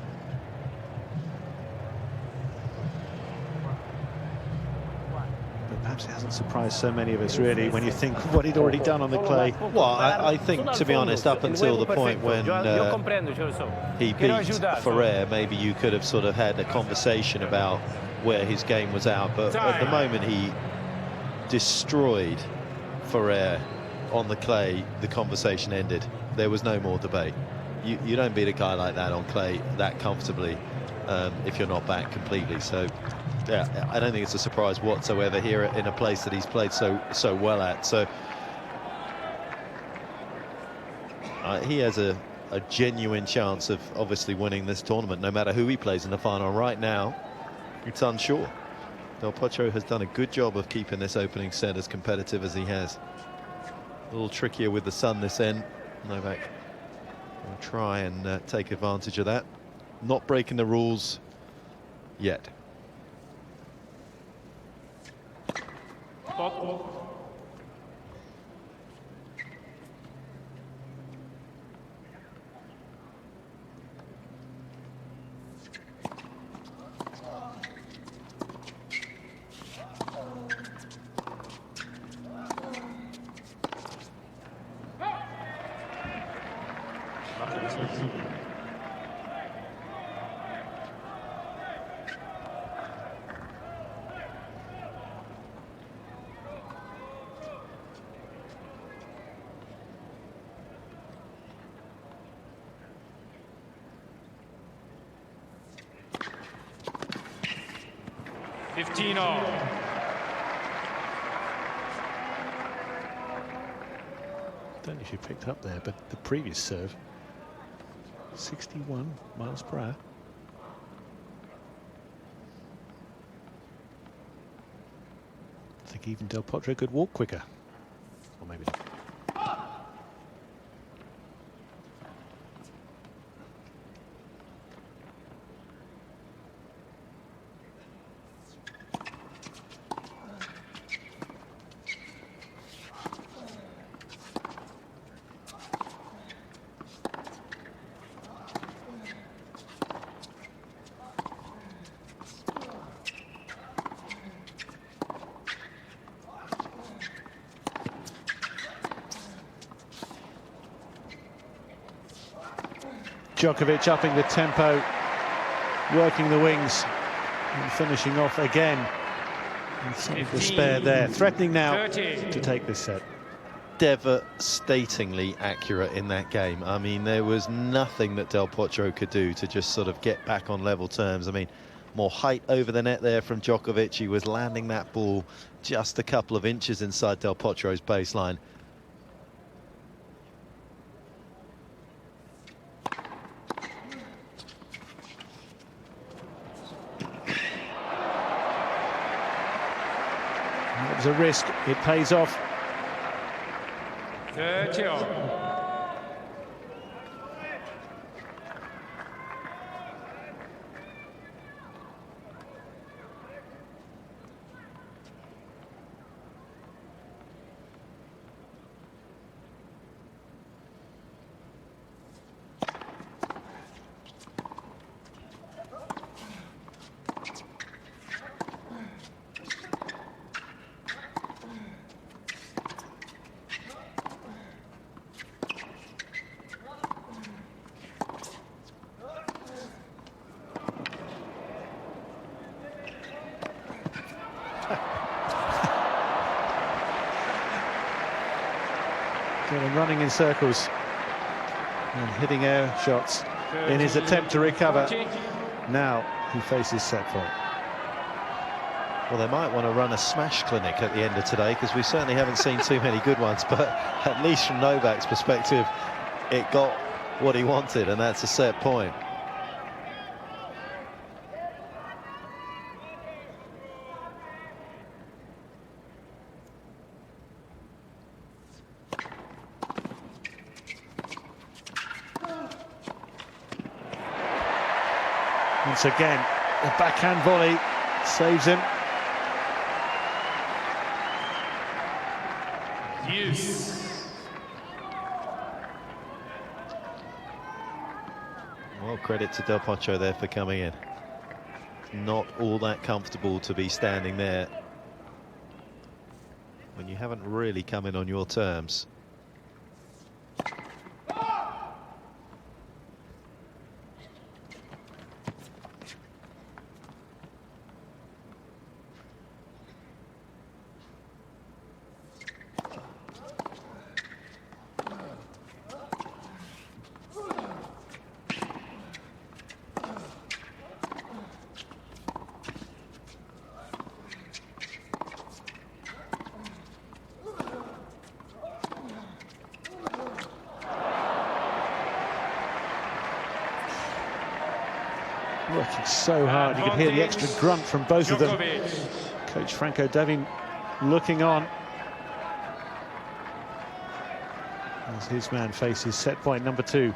But perhaps it hasn't surprised so many of us, really, when you think what he'd already done on the clay. Well, I think, to be honest, up until the point when he beat Ferrer, maybe you could have sort of had a conversation about where his game was out. But at the moment he destroyed Ferrer on the clay, the conversation ended. There was no more debate. You don't beat a guy like that on clay that comfortably if you're not back completely. So yeah, I don't think it's a surprise whatsoever here in a place that he's played so well at. So he has a genuine chance of obviously winning this tournament, no matter who he plays in the final. Right now, it's unsure. Del Potro has done a good job of keeping this opening set as competitive as he has. A little trickier with the sun this end. Novak will try and take advantage of that. Not breaking the rules yet. Potro. Don't know if you picked up there, but the previous serve, 61 miles per hour. I think even Del Potro could walk quicker, or maybe not. Djokovic upping the tempo, working the wings and finishing off again. And something to spare there. Threatening now to take this set. Devastatingly accurate in that game. I mean, there was nothing that Del Potro could do to just sort of get back on level terms. I mean, more height over the net there from Djokovic. He was landing that ball just a couple of inches inside Del Potro's baseline. It was a risk, it pays off. 30. Running in circles and hitting air shots in his attempt to recover. Now he faces set point. Well, they might want to run a smash clinic at the end of today, because we certainly haven't seen too many good ones, but at least from Novak's perspective, it got what he wanted, and that's a set point. Once again, the backhand volley saves him. Well, credit to Del Potro there for coming in. Not all that comfortable to be standing there when you haven't really come in on your terms. Working so hard, you could hear the extra grunt from both of them. Coach Franco Devin looking on as his man faces set point number 2.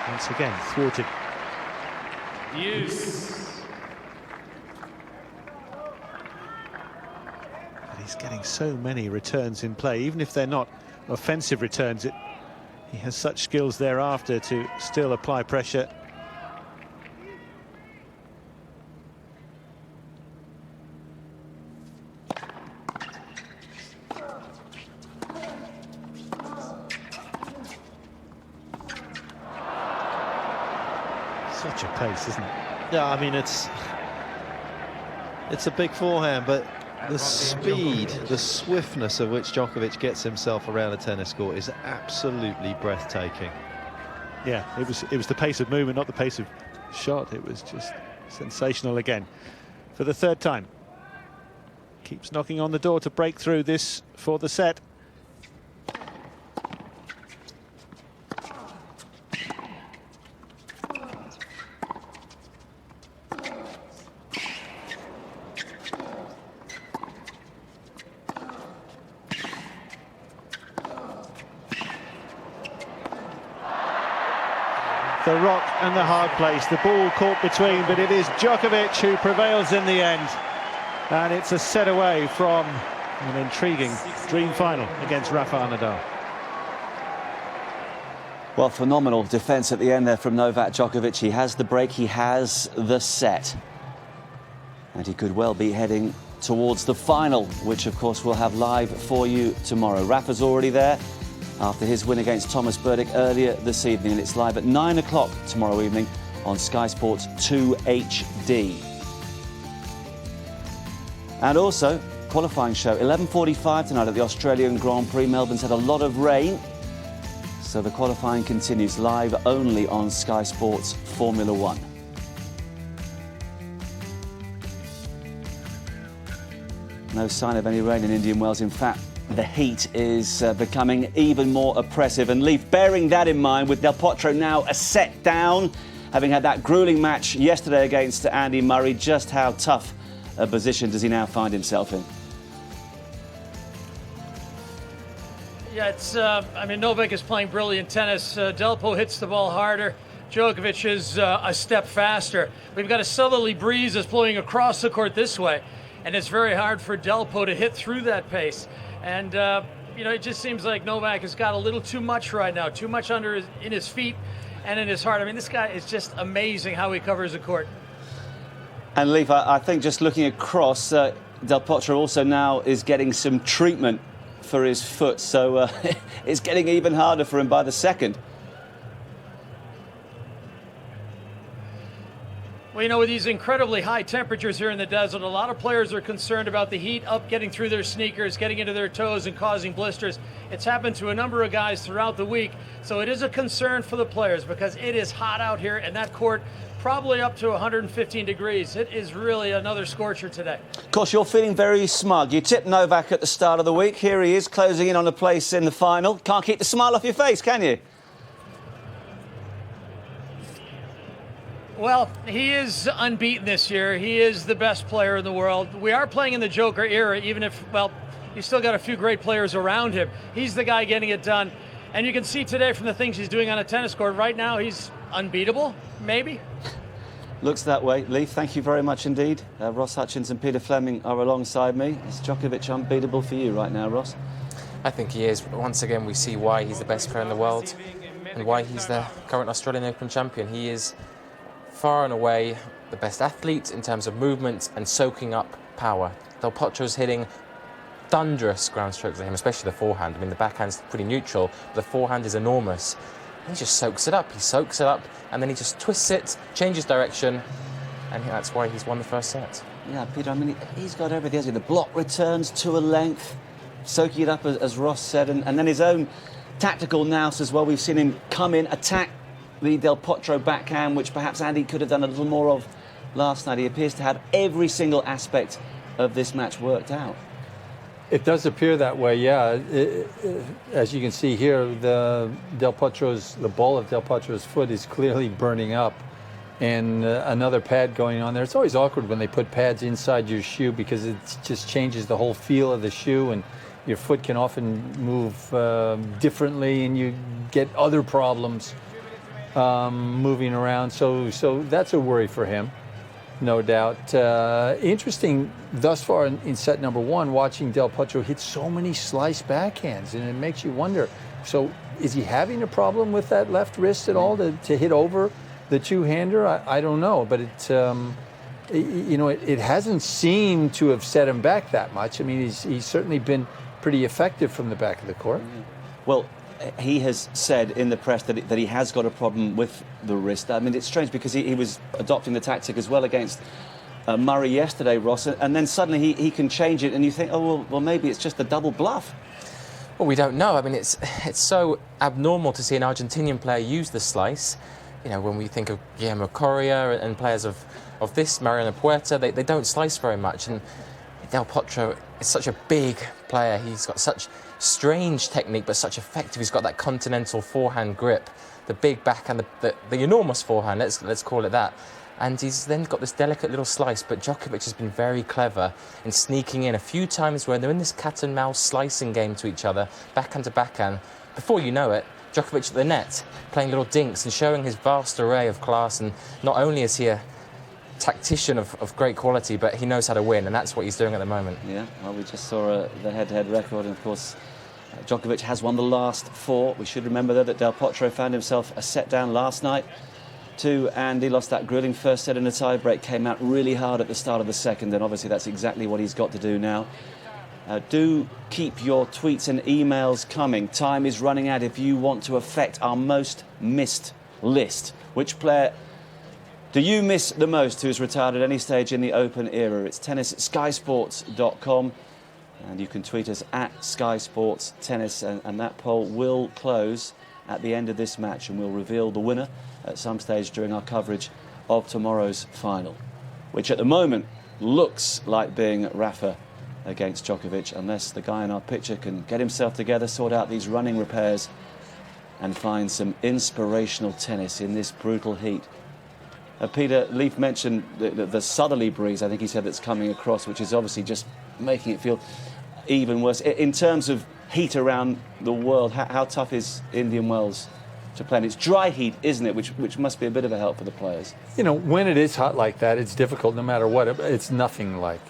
Once again, thwarted. But he's getting so many returns in play, even if they're not offensive returns. He has such skills thereafter to still apply pressure. Such a pace, isn't it? Yeah, I mean, it's a big forehand, but the speed, the swiftness of which Djokovic gets himself around a tennis court is absolutely breathtaking. Yeah, it was the pace of movement, not the pace of shot. It was just sensational again for the third time. Keeps knocking on the door to break through this for the set. The rock and the hard place, the ball caught between, but it is Djokovic who prevails in the end. And it's a set away from an intriguing dream final against Rafael Nadal. Well, phenomenal defence at the end there from Novak Djokovic. He has the break, he has the set. And he could well be heading towards the final, which of course we'll have live for you tomorrow. Rafa's already there after his win against Thomas Berdych earlier this evening, and it's live at 9 o'clock tomorrow evening on Sky Sports 2 HD. And also, qualifying show, 11:45 tonight at the Australian Grand Prix. Melbourne's had a lot of rain, so the qualifying continues live only on Sky Sports Formula 1. No sign of any rain in Indian Wells. In fact, the heat is becoming even more oppressive. And Leaf, bearing that in mind, with Del Potro now a set down, having had that grueling match yesterday against Andy Murray, just how tough a position does he now find himself in? Yeah, it's, I mean, Novak is playing brilliant tennis. Delpo hits the ball harder. Djokovic is a step faster. We've got a southerly breeze that's blowing across the court this way, and it's very hard for Delpo to hit through that pace. And, you know, it just seems like Novak has got a little too much right now, too much in his feet and in his heart. I mean, this guy is just amazing how he covers the court. And Leaf, I think just looking across, Del Potro also now is getting some treatment for his foot, so it's getting even harder for him by the second. Well, you know, with these incredibly high temperatures here in the desert, a lot of players are concerned about the heat up getting through their sneakers, getting into their toes and causing blisters. It's happened to a number of guys throughout the week, so it is a concern for the players because it is hot out here, and that court probably up to 115 degrees. It is really another scorcher today. Of course, you're feeling very smug. You tipped Novak at the start of the week. Here he is, closing in on a place in the final. Can't keep the smile off your face, can you? Well, he is unbeaten this year. He is the best player in the world. We are playing in the Joker era, even if, well, he's still got a few great players around him. He's the guy getting it done. And you can see today from the things he's doing on a tennis court, right now he's unbeatable, maybe. Looks that way. Leif, thank you very much indeed. Ross Hutchins and Peter Fleming are alongside me. Is Djokovic unbeatable for you right now, Ross? I think he is. Once again, we see why he's the best player in the world and why he's the current Australian Open champion. He is far and away the best athlete in terms of movement and soaking up power. Del Potro's hitting thunderous ground strokes at him, especially the forehand. I mean, the backhand's pretty neutral, but the forehand is enormous. He just soaks it up. He soaks it up, and then he just twists it, changes direction, and that's why he's won the first set. Yeah, Peter, I mean, he's got everything, hasn't he? The block returns to a length, soaking it up, as Ross said, and then his own tactical nous as well. We've seen him come in, attack the Del Potro backhand, which perhaps Andy could have done a little more of last night. He appears to have every single aspect of this match worked out. It does appear that way, yeah. As you can see here, the ball of Del Potro's foot is clearly burning up, and another pad going on there. It's always awkward when they put pads inside your shoe because it just changes the whole feel of the shoe, and your foot can often move differently, and you get other problems moving around. So that's a worry for him, no doubt. Interesting thus far in set number one, watching Del Potro hit so many slice backhands, and it makes you wonder, so is he having a problem with that left wrist at all to hit over the two-hander? I don't know, but it hasn't seemed to have set him back that much. I mean, he's certainly been pretty effective from the back of the court. Well, he has said in the press that he has got a problem with the wrist. I mean, it's strange because he was adopting the tactic as well against Murray yesterday, Ross, and then suddenly he can change it, and you think, oh, well, maybe it's just a double bluff. Well, we don't know. I mean, it's so abnormal to see an Argentinian player use the slice. You know, when we think of Guillermo Correa and players of this, Mariano Puerta, they don't slice very much. And Del Potro is such a big player. He's got such strange technique, but such effective. He's got that continental forehand grip, the big backhand, the enormous forehand, let's call it that. And he's then got this delicate little slice, but Djokovic has been very clever in sneaking in a few times where they're in this cat and mouse slicing game to each other, backhand to backhand. Before you know it, Djokovic at the net, playing little dinks and showing his vast array of class. And not only is he a tactician of great quality, but he knows how to win, and that's what he's doing at the moment. Yeah, well, we just saw the head-to-head record, and of course Djokovic has won the last four. We should remember, though, that Del Potro found himself a set down last night to Andy, lost that grueling first set in a tie-break, came out really hard at the start of the second, and obviously that's exactly what he's got to do now. Do keep your tweets and emails coming. Time is running out. If you want to affect our most missed list, which player do you miss the most who's retired at any stage in the Open era? It's tennis@skysports.com, and you can tweet us at Sky Sports Tennis, and that poll will close at the end of this match, and we'll reveal the winner at some stage during our coverage of tomorrow's final, which at the moment looks like being Rafa against Djokovic, unless the guy in our picture can get himself together, sort out these running repairs, and find some inspirational tennis in this brutal heat. Peter, Leif mentioned the southerly breeze, I think he said, that's coming across, which is obviously just making it feel even worse. In terms of heat around the world, how tough is Indian Wells to play? And it's dry heat, isn't it, which must be a bit of a help for the players. You know, when it is hot like that, it's difficult no matter what. It's nothing like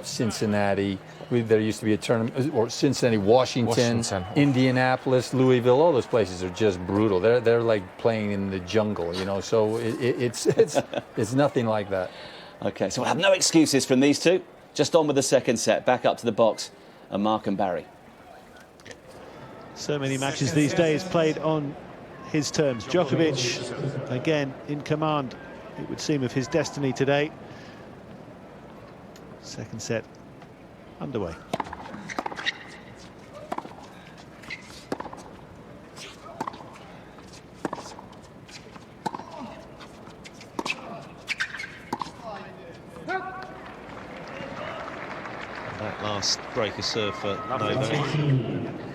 Cincinnati. There used to be a tournament, or Cincinnati, Washington, Indianapolis, Louisville. All those places are just brutal. They're like playing in the jungle, you know. So it's nothing like that. Okay, so we'll have no excuses from these two. Just on with the second set. Back up to the box, and Mark and Barry. So many matches these days played on his terms. Djokovic, again, in command, it would seem, of his destiny today. Second set underway. That last break of serve for Novak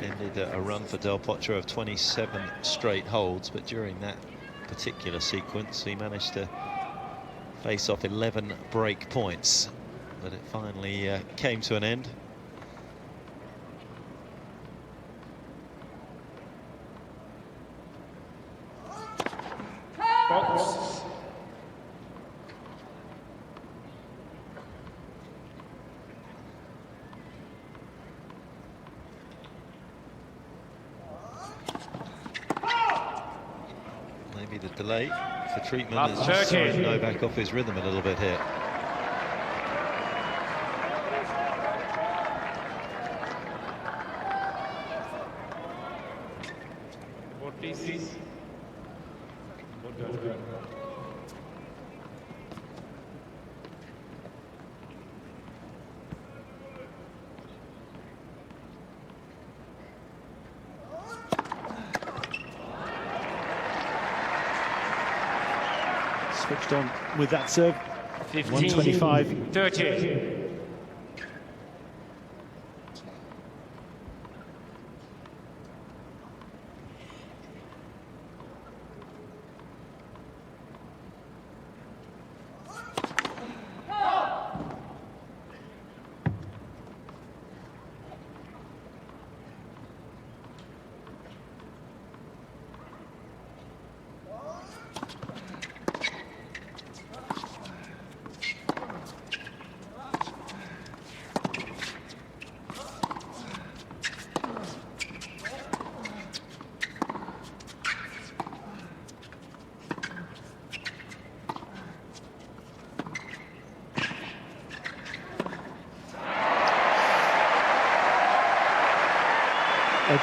ended a run for Del Potro of 27 straight holds, but during that particular sequence he managed to face off 11 break points, but it finally came to an end. Maybe the delay for treatment has just thrown Novak off his rhythm a little bit here. Switched on with that serve. 125. 30.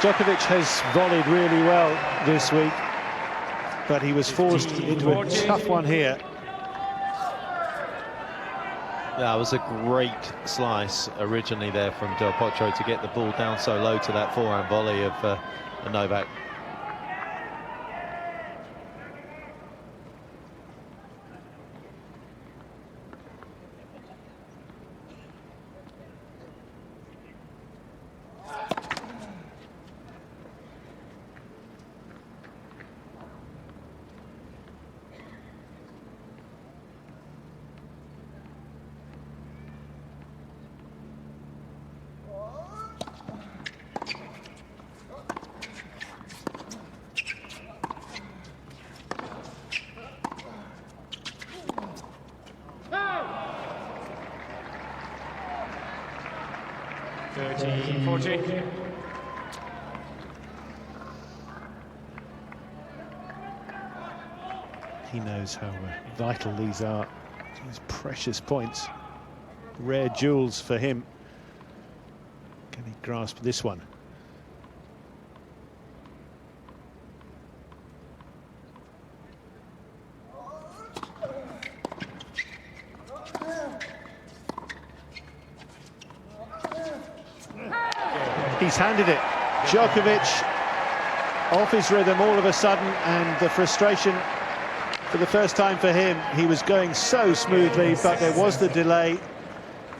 Djokovic has volleyed really well this week, but he was forced into a tough one here. Yeah, it was a great slice originally there from Del Potro to get the ball down so low to that forehand volley of Novak. He knows how vital these are, these precious points, rare jewels for him. Can he grasp this one? He's handed it. Djokovic off his rhythm all of a sudden, and the frustration for the first time for him. He was going so smoothly, but there was the delay.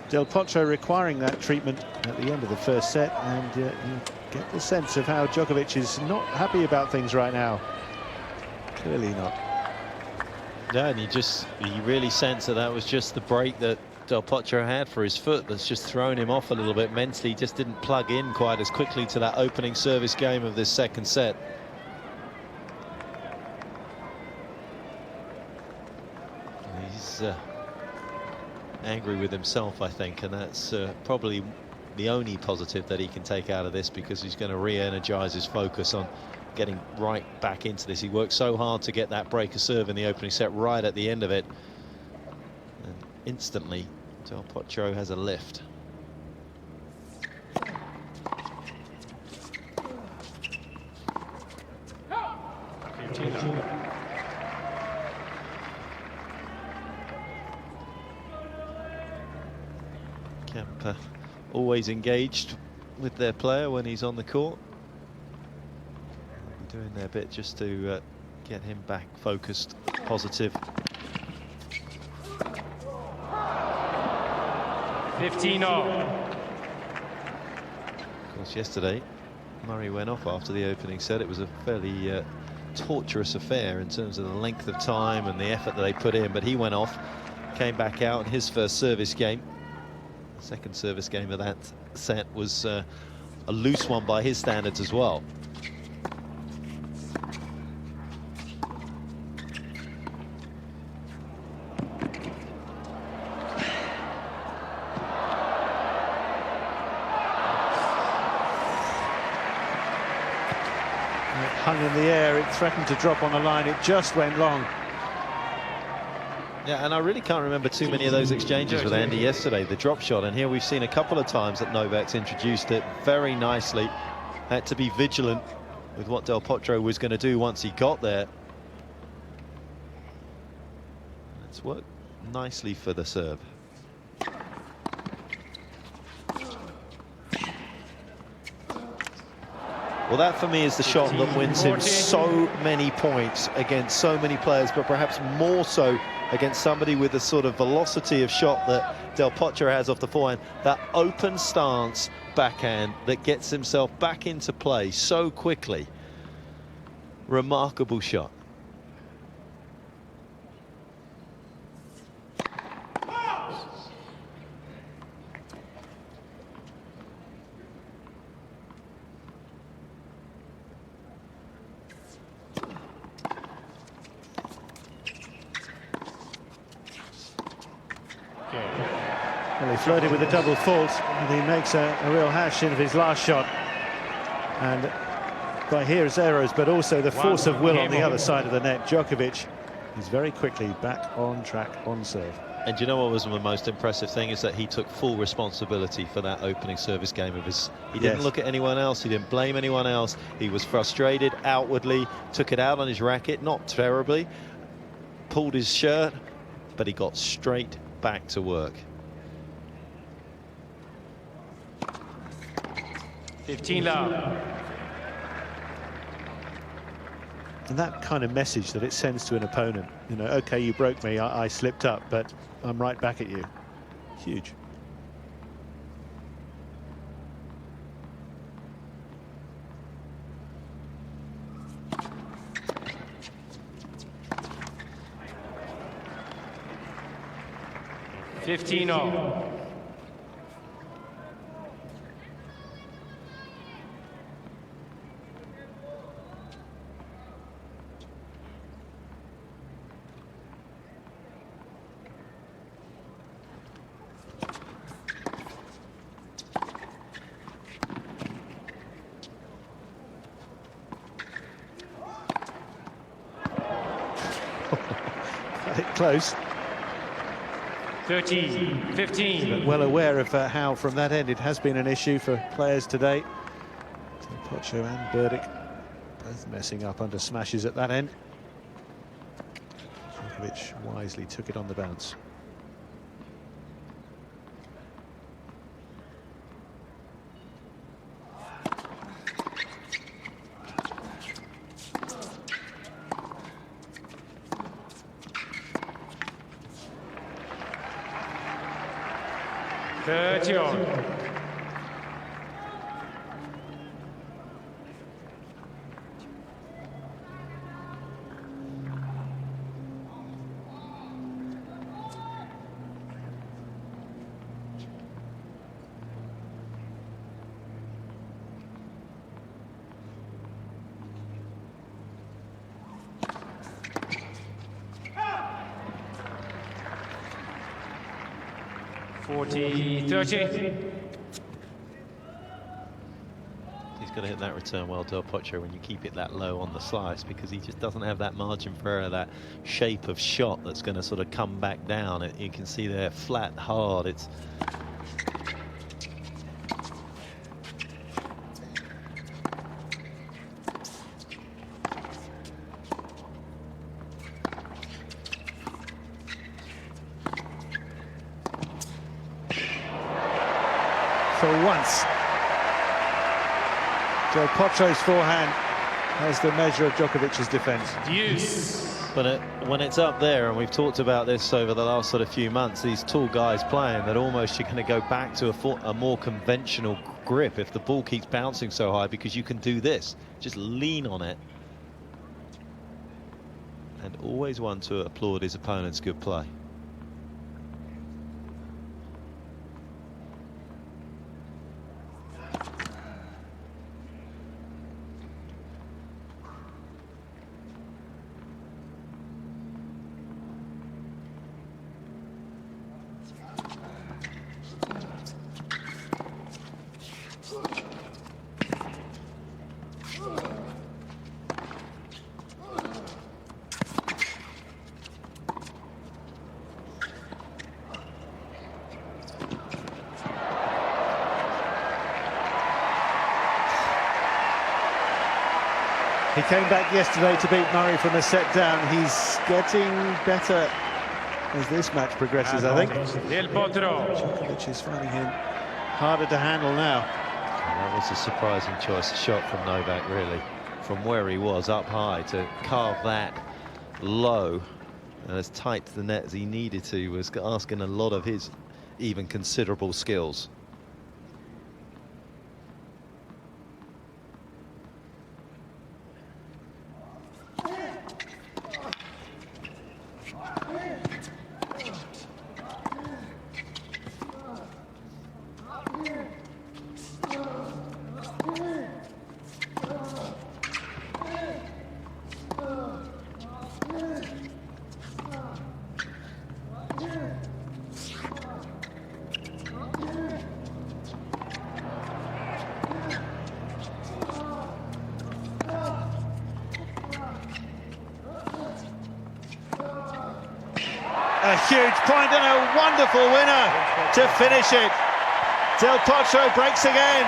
Del Potro requiring that treatment at the end of the first set, and you get the sense of how Djokovic is not happy about things right now. Clearly not. Yeah, and you really sense that that was just the break that Del Potro had for his foot that's just thrown him off a little bit mentally. He just didn't plug in quite as quickly to that opening service game of this second set. He's angry with himself, I think, and that's probably the only positive that he can take out of this, because he's going to re-energize his focus on getting right back into this. He worked so hard to get that breaker serve in the opening set right at the end of it, and instantly Del Potro has a lift. Camp always engaged with their player when he's on the court. Doing their bit just to get him back focused, positive. 15-0. Of course, yesterday Murray went off after the opening set. It was a fairly torturous affair in terms of the length of time and the effort that they put in, but he went off, came back out in his first service game. The second service game of that set was a loose one by his standards as well. Hung in the air, it threatened to drop on the line, it just went long. Yeah, and I really can't remember too many of those exchanges with Andy yesterday, the drop shot, and here we've seen a couple of times that Novak's introduced it very nicely. Had to be vigilant with what Del Potro was going to do once he got there. It's worked nicely for the serve. Well, that for me is the shot that wins him so many points against so many players, but perhaps more so against somebody with the sort of velocity of shot that Del Potro has off the forehand. That open stance backhand that gets himself back into play so quickly. Remarkable shot. Well, he flirted with a double fault, and he makes a real hash of his last shot. And by his arrows, but also the force of will on the other side of the net, Djokovic is very quickly back on track on serve. And do you know what was the most impressive thing is that he took full responsibility for that opening service game of his. He didn't look at anyone else, he didn't blame anyone else. He was frustrated outwardly, took it out on his racket, not terribly, pulled his shirt, but he got straight back to work. 15 love. And that kind of message that it sends to an opponent, you know, okay, you broke me, I slipped up, but I'm right back at you. Huge. $15-0. Close. 13-15. But well aware of how from that end it has been an issue for players today. Potro and Burdick both messing up under smashes at that end. Djokovic wisely took it on the bounce. $40-30. He's going to hit that return well, Del Potro, when you keep it that low on the slice, because he just doesn't have that margin for error, that shape of shot that's going to sort of come back down. You can see there, flat, hard. It's for once. Del Potro's forehand has the measure of Djokovic's defence. But when it's up there, and we've talked about this over the last sort of few months, these tall guys playing, that almost you're going to go back to a more conventional grip if the ball keeps bouncing so high, because you can do this, just lean on it. And always one to applaud his opponent's good play. He came back yesterday to beat Murray from a set down. He's getting better as this match progresses, I think. Del Potro. Djokovic is finding him harder to handle now. That was a surprising choice of shot from Novak, really. From where he was, up high, to carve that low and as tight to the net as he needed to, was asking a lot of his even considerable skills. A huge point and a wonderful winner to finish it. Del Potro breaks again.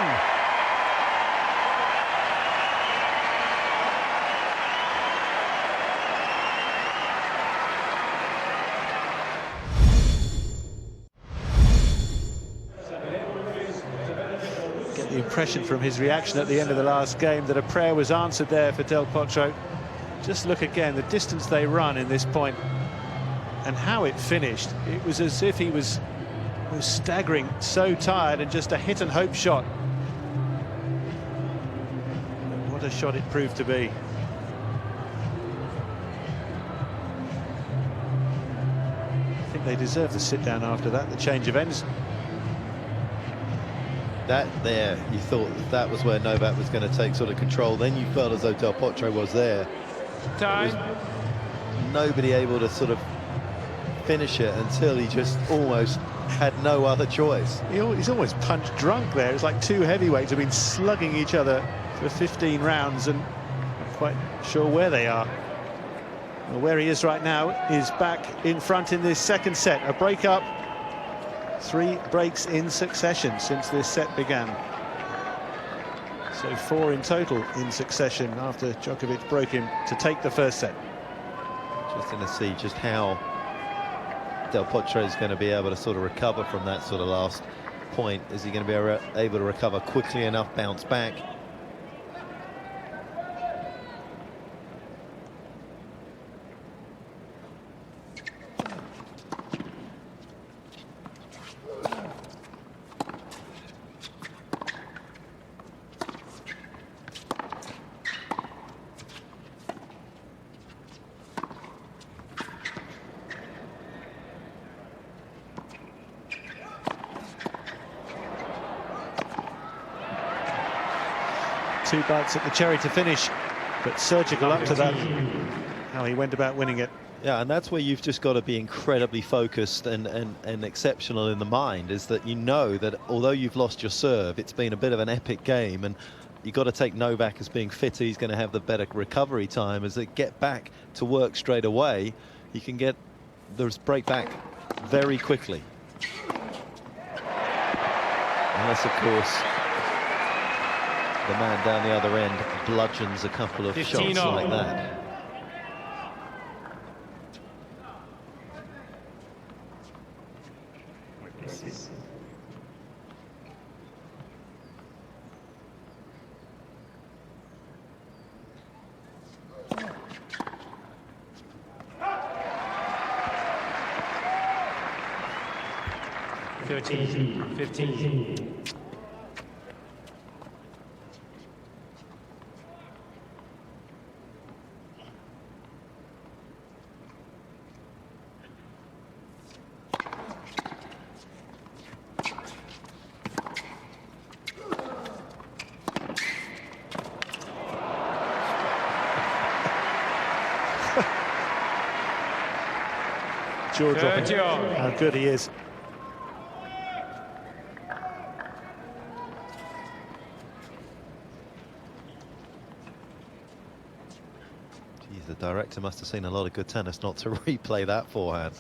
Get the impression from his reaction at the end of the last game that a prayer was answered there for Del Potro. Just look again, the distance they run in this point. And how it finished, it was as if he was staggering, so tired, and just a hit and hope shot. And what a shot it proved to be. I think they deserve the sit down after that, the change of ends. That there, you thought that was where Novak was going to take sort of control. Then you felt as though Del Potro was there. Time. Nobody able to sort of finish it until he just almost had no other choice. He's almost punch drunk there. It's like two heavyweights have been slugging each other for 15 rounds and not quite sure where they are. Well, where he is right now is back in front in this second set. A break up, 3 breaks in succession since this set began. So 4 in total in succession after Djokovic broke him to take the first set. Just going to see just how Del Potro is going to be able to sort of recover from that sort of last point. Is he going to be able to recover quickly enough, bounce back? Two bites at the cherry to finish, but surgical up to that, how he went about winning it. Yeah, and that's where you've just got to be incredibly focused and exceptional in the mind, is that you know that although you've lost your serve, it's been a bit of an epic game, and you've got to take Novak as being fitter. He's going to have the better recovery time. As they get back to work straight away, he can get the break back very quickly. Unless, of course, the man down the other end bludgeons a couple of shots like that. 13-15. Jaw dropping. How good he is. Geez, the director must have seen a lot of good tennis not to replay that forehand.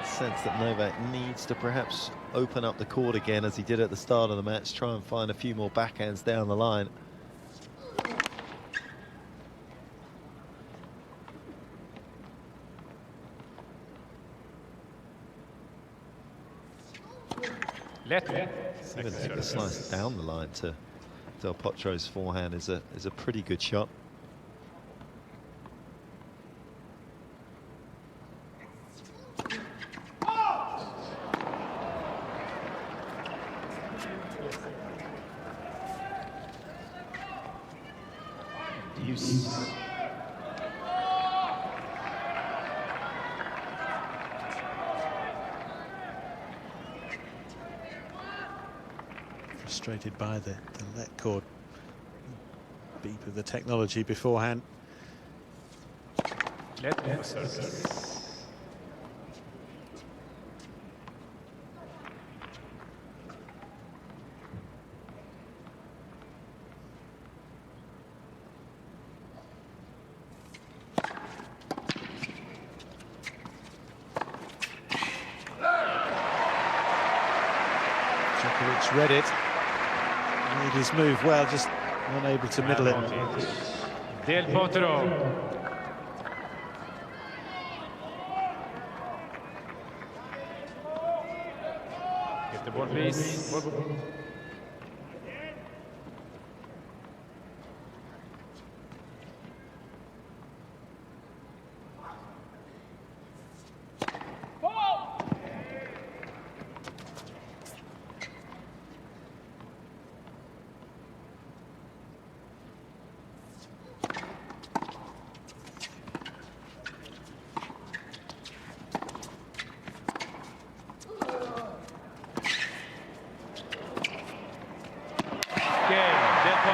Sense that Novak needs to perhaps open up the court again as he did at the start of the match, try and find a few more backhands down the line. Even take the slice down the line to Del Potro's forehand is a pretty good shot. Frustrated by the let cord beep of the technology beforehand. Djokovic read it. Made his move well, just unable to middle it. Del Potro. Get the ball, please.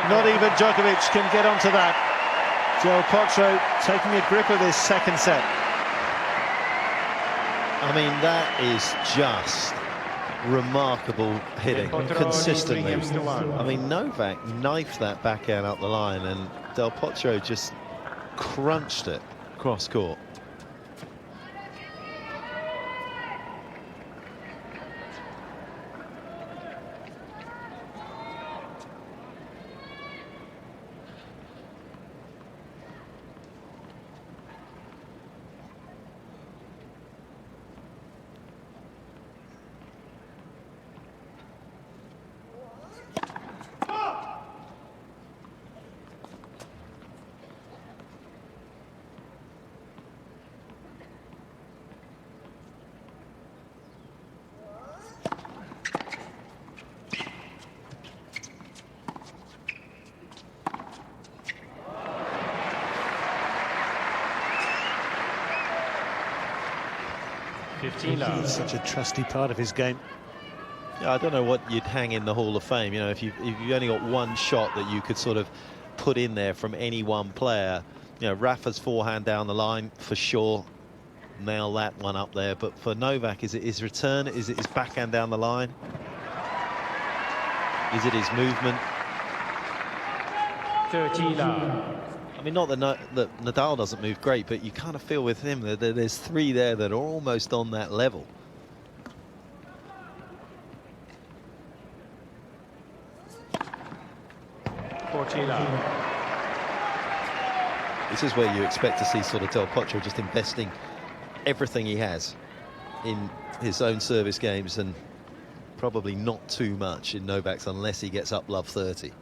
Not even Djokovic can get onto that. Del Potro taking a grip of this second set. I mean, that is just remarkable hitting consistently. I mean, Novak knifed that backhand up the line and Del Potro just crunched it cross court. It's such a trusty part of his game. Yeah, I don't know what you'd hang in the Hall of Fame. You know, if you only got one shot that you could sort of put in there from any one player. You know, Rafa's forehand down the line for sure. Nail that one up there. But for Novak, is it his return? Is it his backhand down the line? Is it his movement? 30 love. I mean, not that Nadal doesn't move great, but you kind of feel with him that there's three there that are almost on that level. This is where you expect to see sort of Del Potro just investing everything he has in his own service games, and probably not too much in Novak's unless he gets up love 30.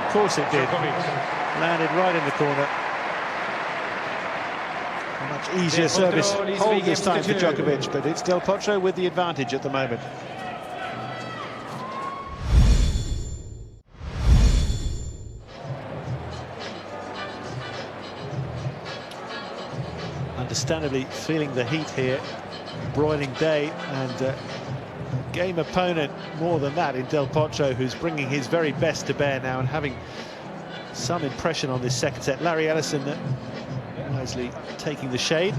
Of course it did. Landed right in the corner. A much easier service hold this time for Djokovic, but it's Del Potro with the advantage at the moment. Understandably feeling the heat here, broiling day, and a game opponent more than that in Del Potro, who's bringing his very best to bear now and having some impression on this second set. Larry Ellison wisely taking the shade.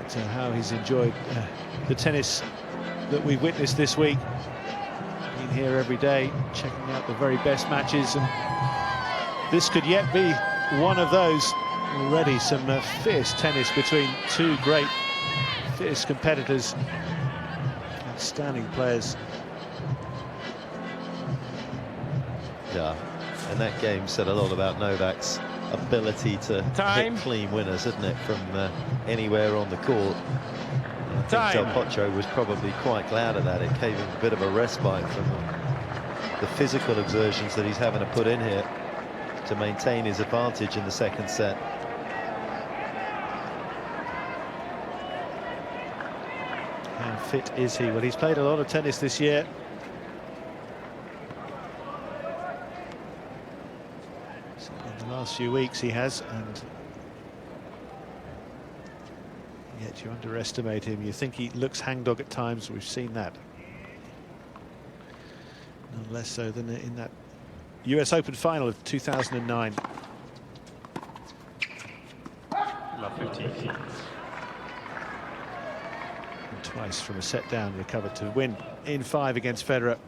But how he's enjoyed the tennis that we've witnessed this week. Been here every day, checking out the very best matches, and this could yet be one of those. Already some fierce tennis between two great, fierce competitors, outstanding players. Yeah, and that game said a lot about Novak's ability to hit clean winners, isn't it, from anywhere on the court. And I think Del Potro was probably quite glad of that. It gave him a bit of a respite from the physical exertions that he's having to put in here to maintain his advantage in the second set. How fit is he? Well, he's played a lot of tennis this year. So in the last few weeks he has, and yet you underestimate him. You think he looks hangdog at times. We've seen that. None less so than in that US Open final of 2009. Love 15. And twice from a set down, recovered to win in 5 against Federer.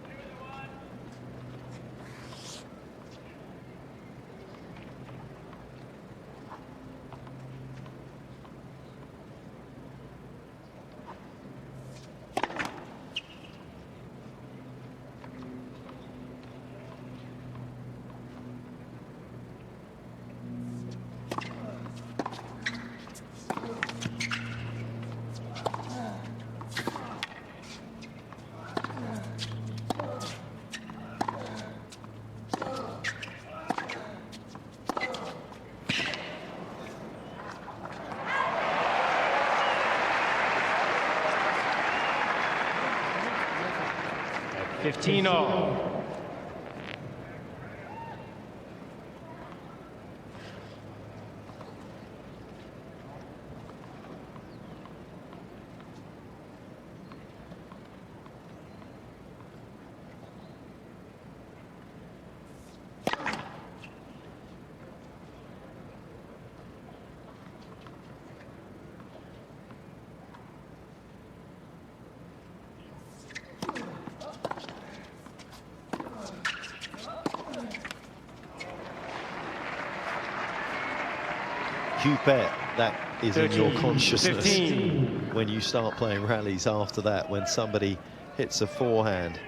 You bet that is 13, in your consciousness 15. When you start playing rallies after that, when somebody hits a forehand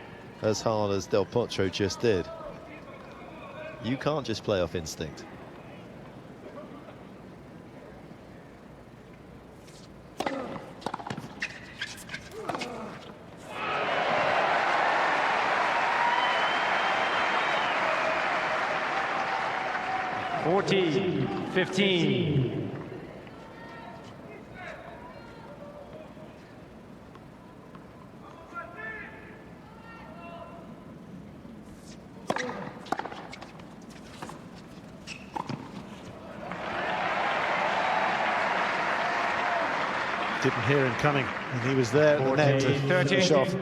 as hard as Del Potro just did. You can't just play off instinct. $14, 15. Didn't hear him coming, and he was there at the net to finish off.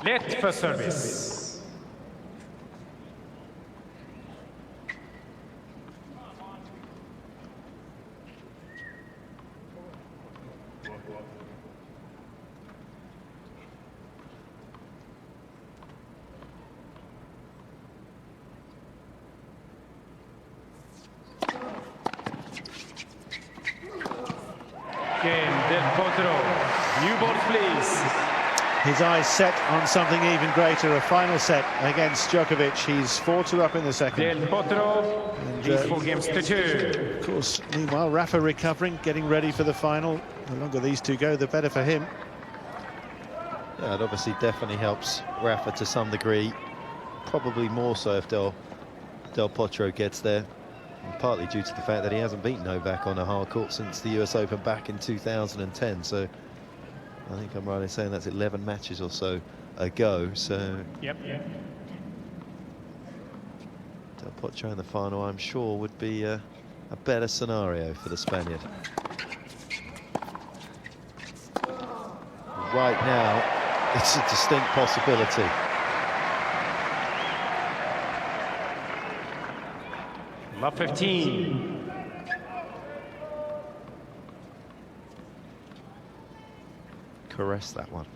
Left for service. Game del Potro. New ball, please. His eyes set on something even greater, a final set against Djokovic. He's 4-2 up in the second. Del Potro, these 4 games to 2. Of course, meanwhile, Rafa recovering, getting ready for the final. The longer these two go, the better for him. Yeah, it obviously definitely helps Rafa to some degree. Probably more so if Del Potro gets there. And partly due to the fact that he hasn't beaten Novak on a hard court since the US Open back in 2010. So I think I'm right in saying that's 11 matches or so ago. So Yep. Del Potro in the final, I'm sure, would be a better scenario for the Spaniard. Right now, it's a distinct possibility. Love 15. Caress that one.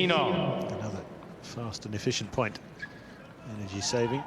Another fast and efficient point. Energy saving.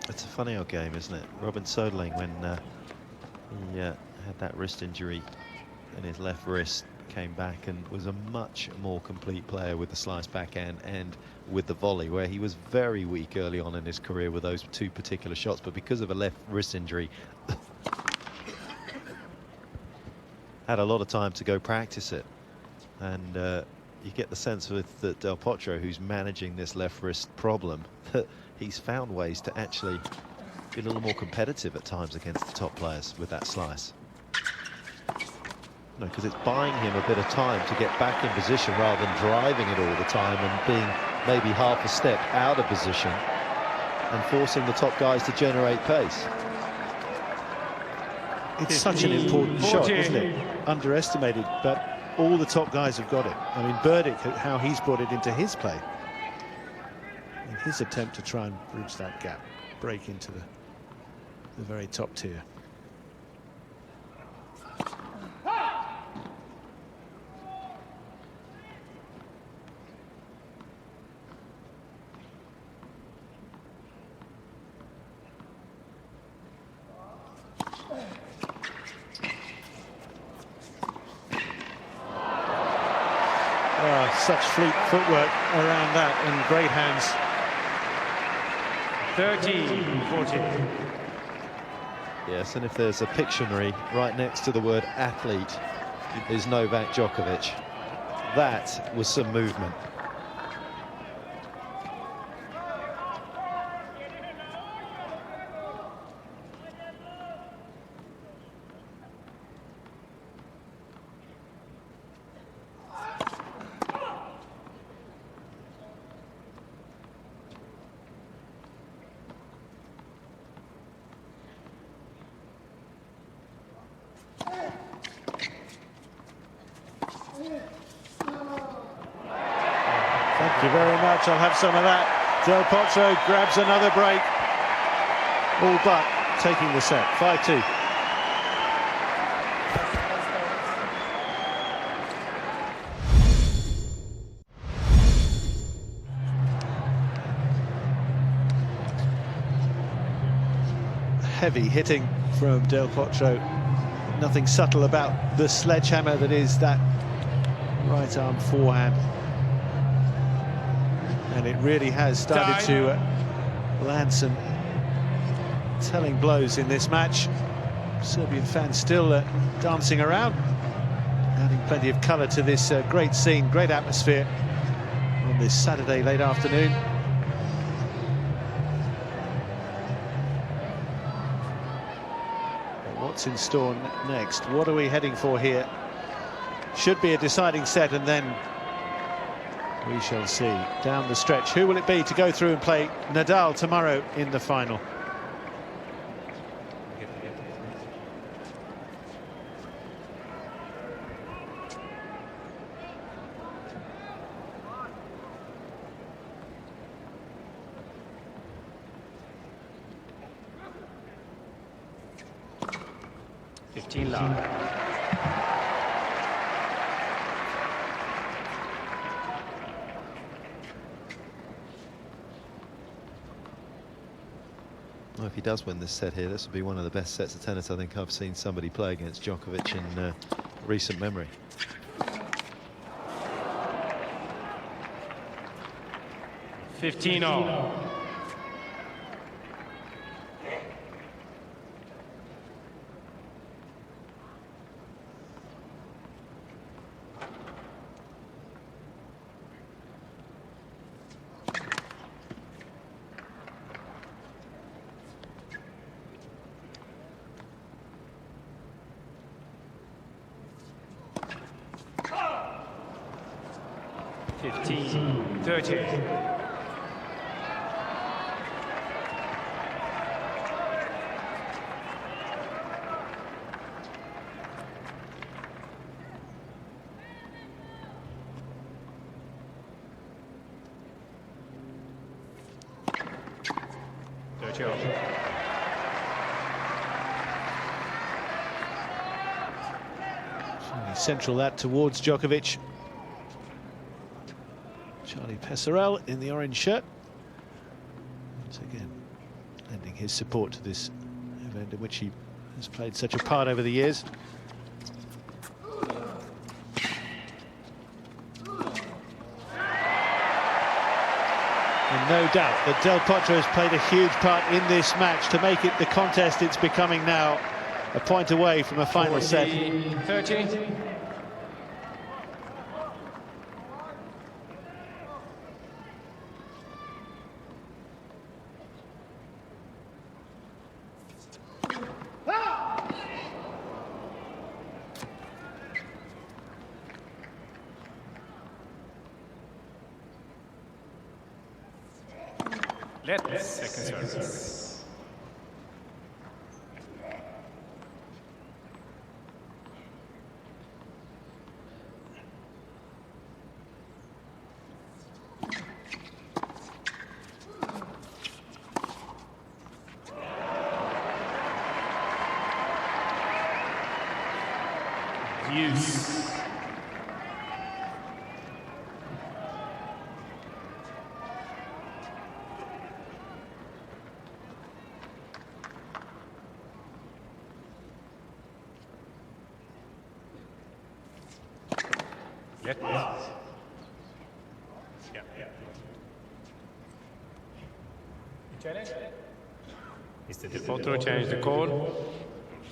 It's a funny old game, isn't it? Robin Soderling, when he had that wrist injury in his left wrist, came back and was a much more complete player with the slice backhand and with the volley, where he was very weak early on in his career with those 2 particular shots, but because of a left wrist injury had a lot of time to go practice it. And you get the sense with Del Potro, who's managing this left wrist problem, that he's found ways to actually be a little more competitive at times against the top players with that slice. No, because it's buying him a bit of time to get back in position rather than driving it all the time and being maybe half a step out of position and forcing the top guys to generate pace. It's such an important shot, isn't it? Underestimated, but all the top guys have got it. I mean, Burdick, how he's brought it into his play. In his attempt to try and bridge that gap, break into the very top tier. Such fleet footwork around that and great hands. 13-14. Yes, and if there's a Pictionary right next to the word athlete is Novak Djokovic. That was some movement. Thank you very much. I'll have some of that. Del Potro grabs another break. All but taking the set. 5-2. heavy hitting from Del Potro. Nothing subtle about the sledgehammer that is that right arm forehand. And it really has started to land some telling blows in this match. Serbian fans still dancing around, adding plenty of colour to this great scene, great atmosphere on this Saturday late afternoon. What's in store next? What are we heading for here? Should be a deciding set, and then we shall see down the stretch. Who will it be to go through and play Nadal tomorrow in the final? Well, if he does win this set here, this will be one of the best sets of tennis I think I've seen somebody play against Djokovic in recent memory. $15-all. Central that towards Djokovic. Charlie Pesarel in the orange shirt. Once again, lending his support to this event in which he has played such a part over the years. And no doubt that Del Potro has played a huge part in this match to make it the contest it's becoming now, a point away from a final set. 30. Let's second service. Use. Mr. Del Potro changed the call.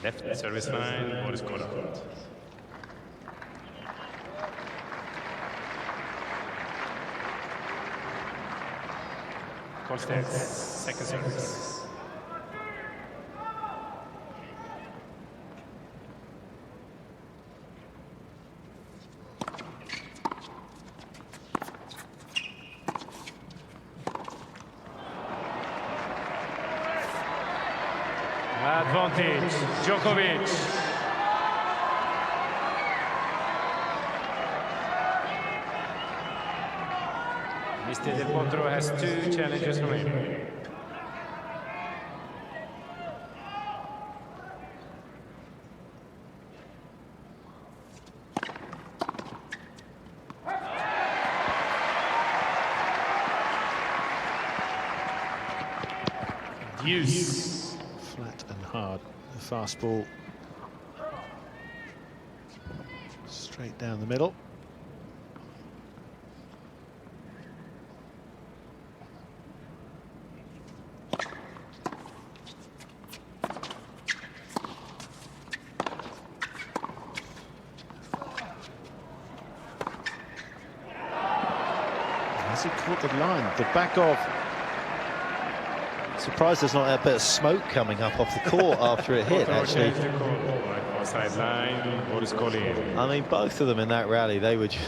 Left service line, or is called out. Call stands, second service. Advantage, Djokovic. Mr. Del Potro has 2 challenges remaining. Deuce. Flat and hard. The fast ball straight down the middle. Has he caught the line? The back of. Surprised there's not a bit of smoke coming up off the court after it hit, actually. I mean, both of them in that rally, they were. It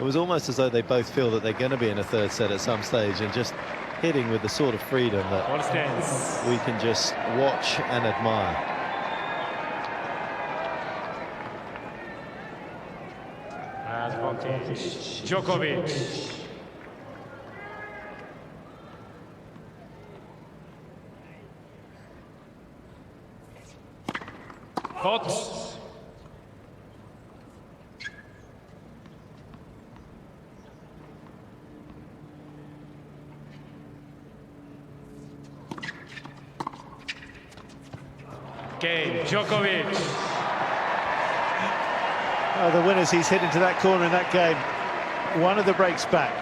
was almost as though they both feel that they're going to be in a third set at some stage, and just hitting with the sort of freedom that we can just watch and admire. Advantage, Djokovic. Potro. Game, Djokovic. Oh, the winners he's hit into that corner in that game. One of the breaks back.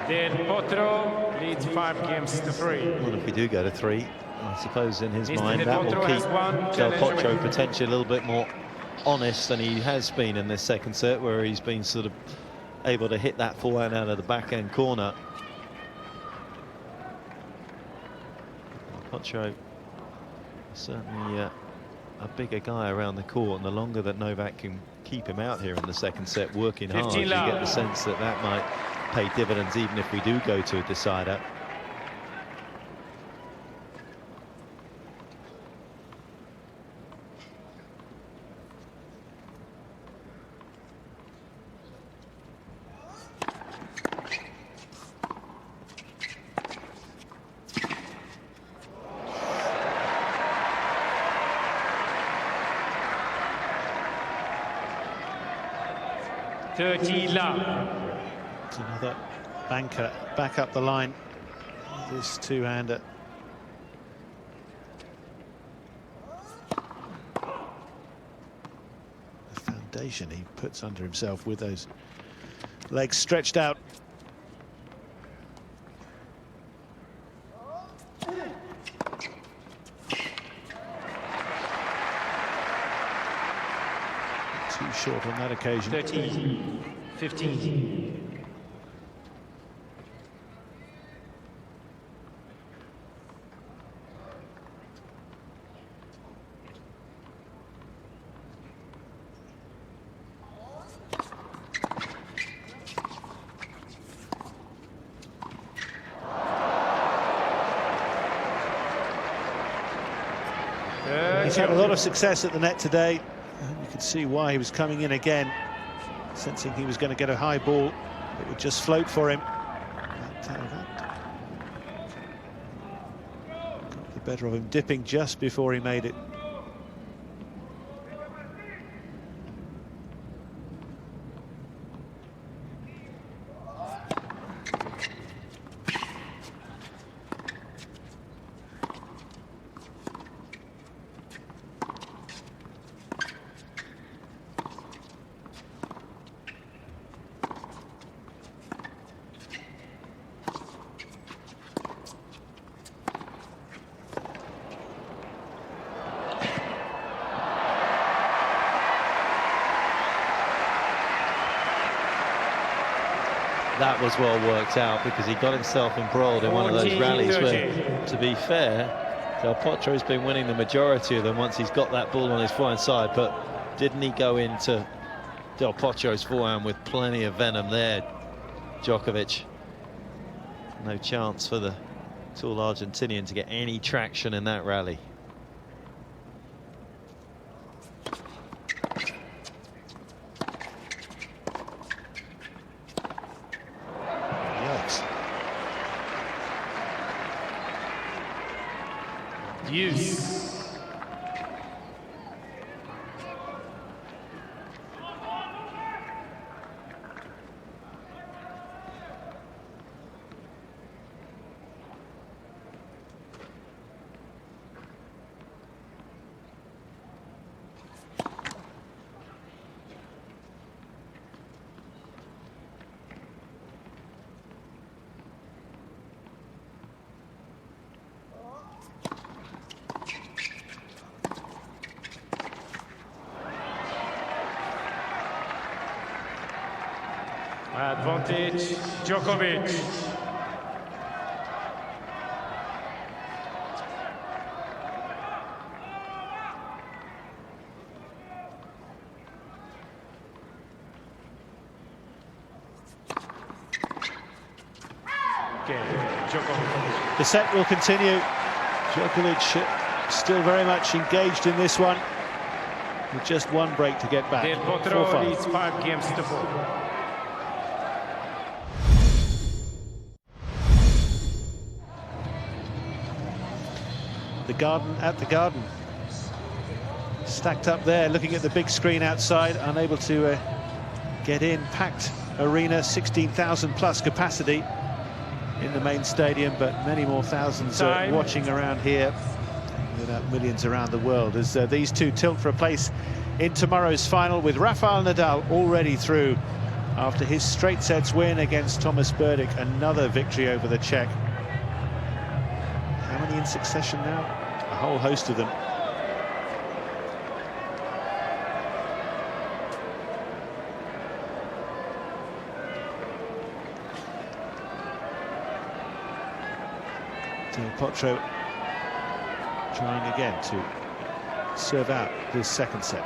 Then Potro leads 5-3. Well, if we do go to 3, I suppose in his Mr. mind that will Potro keep has won Del challenge Potro win. potentially a little bit more honest than he has been in this second set, where he's been sort of able to hit that forehand out of the backhand corner. Potro certainly a bigger guy around the court, and the longer that Novak can keep him out here in the second set working hard, you get the sense that that might pay dividends even if we do go to a decider. It's another banker back up the line. This two-hander. The foundation he puts under himself with those legs stretched out. Too short on that occasion. 13-15. He's had a lot of success at the net today. You could see why he was coming in again, sensing he was going to get a high ball that would just float for him. Got the better of him, dipping just before he made it. That was well worked out, because he got himself embroiled in one of those rallies where, to be fair, Del Potro's been winning the majority of them once he's got that ball on his forehand side, but didn't he go into Del Potro's forehand with plenty of venom there, Djokovic? No chance for the tall Argentinian to get any traction in that rally. Use. Advantage, Djokovic. The set will continue. Djokovic still very much engaged in this one, with just one break to get back. Potro leads 5 games to 4. The Garden at the Garden. Stacked up there, looking at the big screen outside, unable to get in. Packed arena, 16,000 plus capacity in the main stadium, but many more thousands watching around here, without millions around the world, as these two tilt for a place in tomorrow's final, with Rafael Nadal already through after his straight sets win against Thomas Berdych. Another victory over the Czech. How many in succession now? A whole host of them. Del Potro trying again to serve out this second set.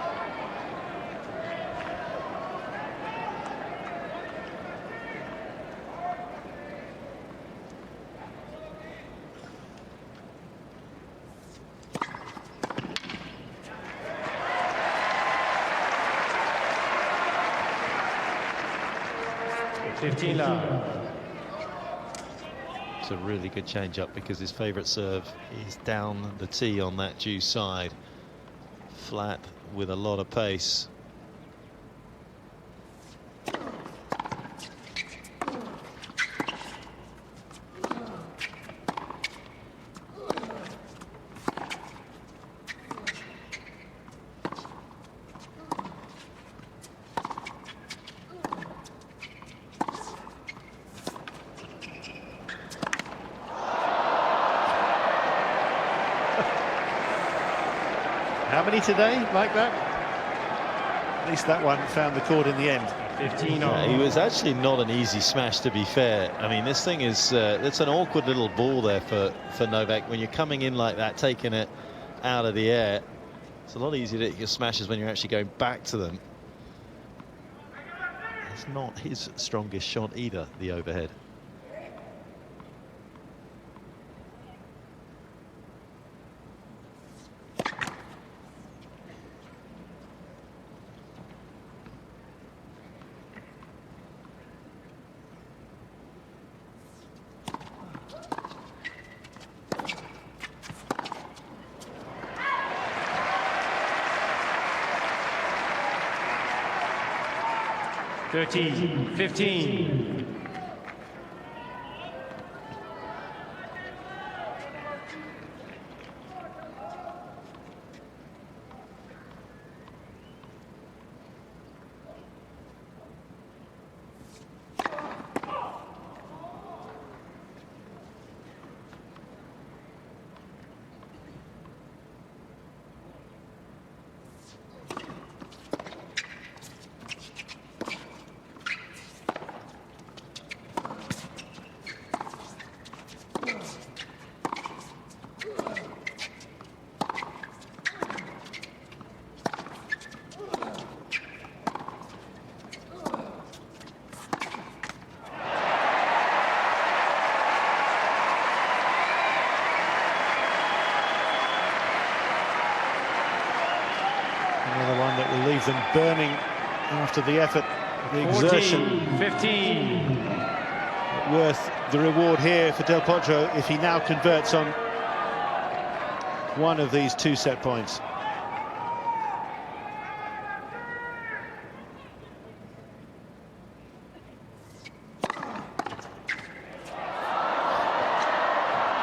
It's a really good change-up because his favourite serve is down the tee on that due side. Flat with a lot of pace. How many today like that? At least that one found the court in the end. 15 Yeah, he was actually not an easy smash, to be fair. I mean, this thing is, it's an awkward little ball there for Novak. When you're coming in like that, taking it out of the air, it's a lot easier to hit your smashes when you're actually going back to them. It's not his strongest shot either, the overhead. $13, 15. Another one that will leave them burning after the effort, the exertion. 14, 15. Worth the reward here for Del Potro if he now converts on one of these two set points.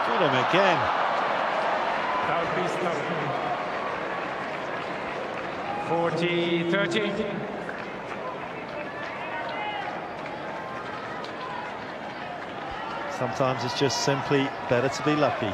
Got him again. 40, 30. Sometimes it's just simply better to be lucky.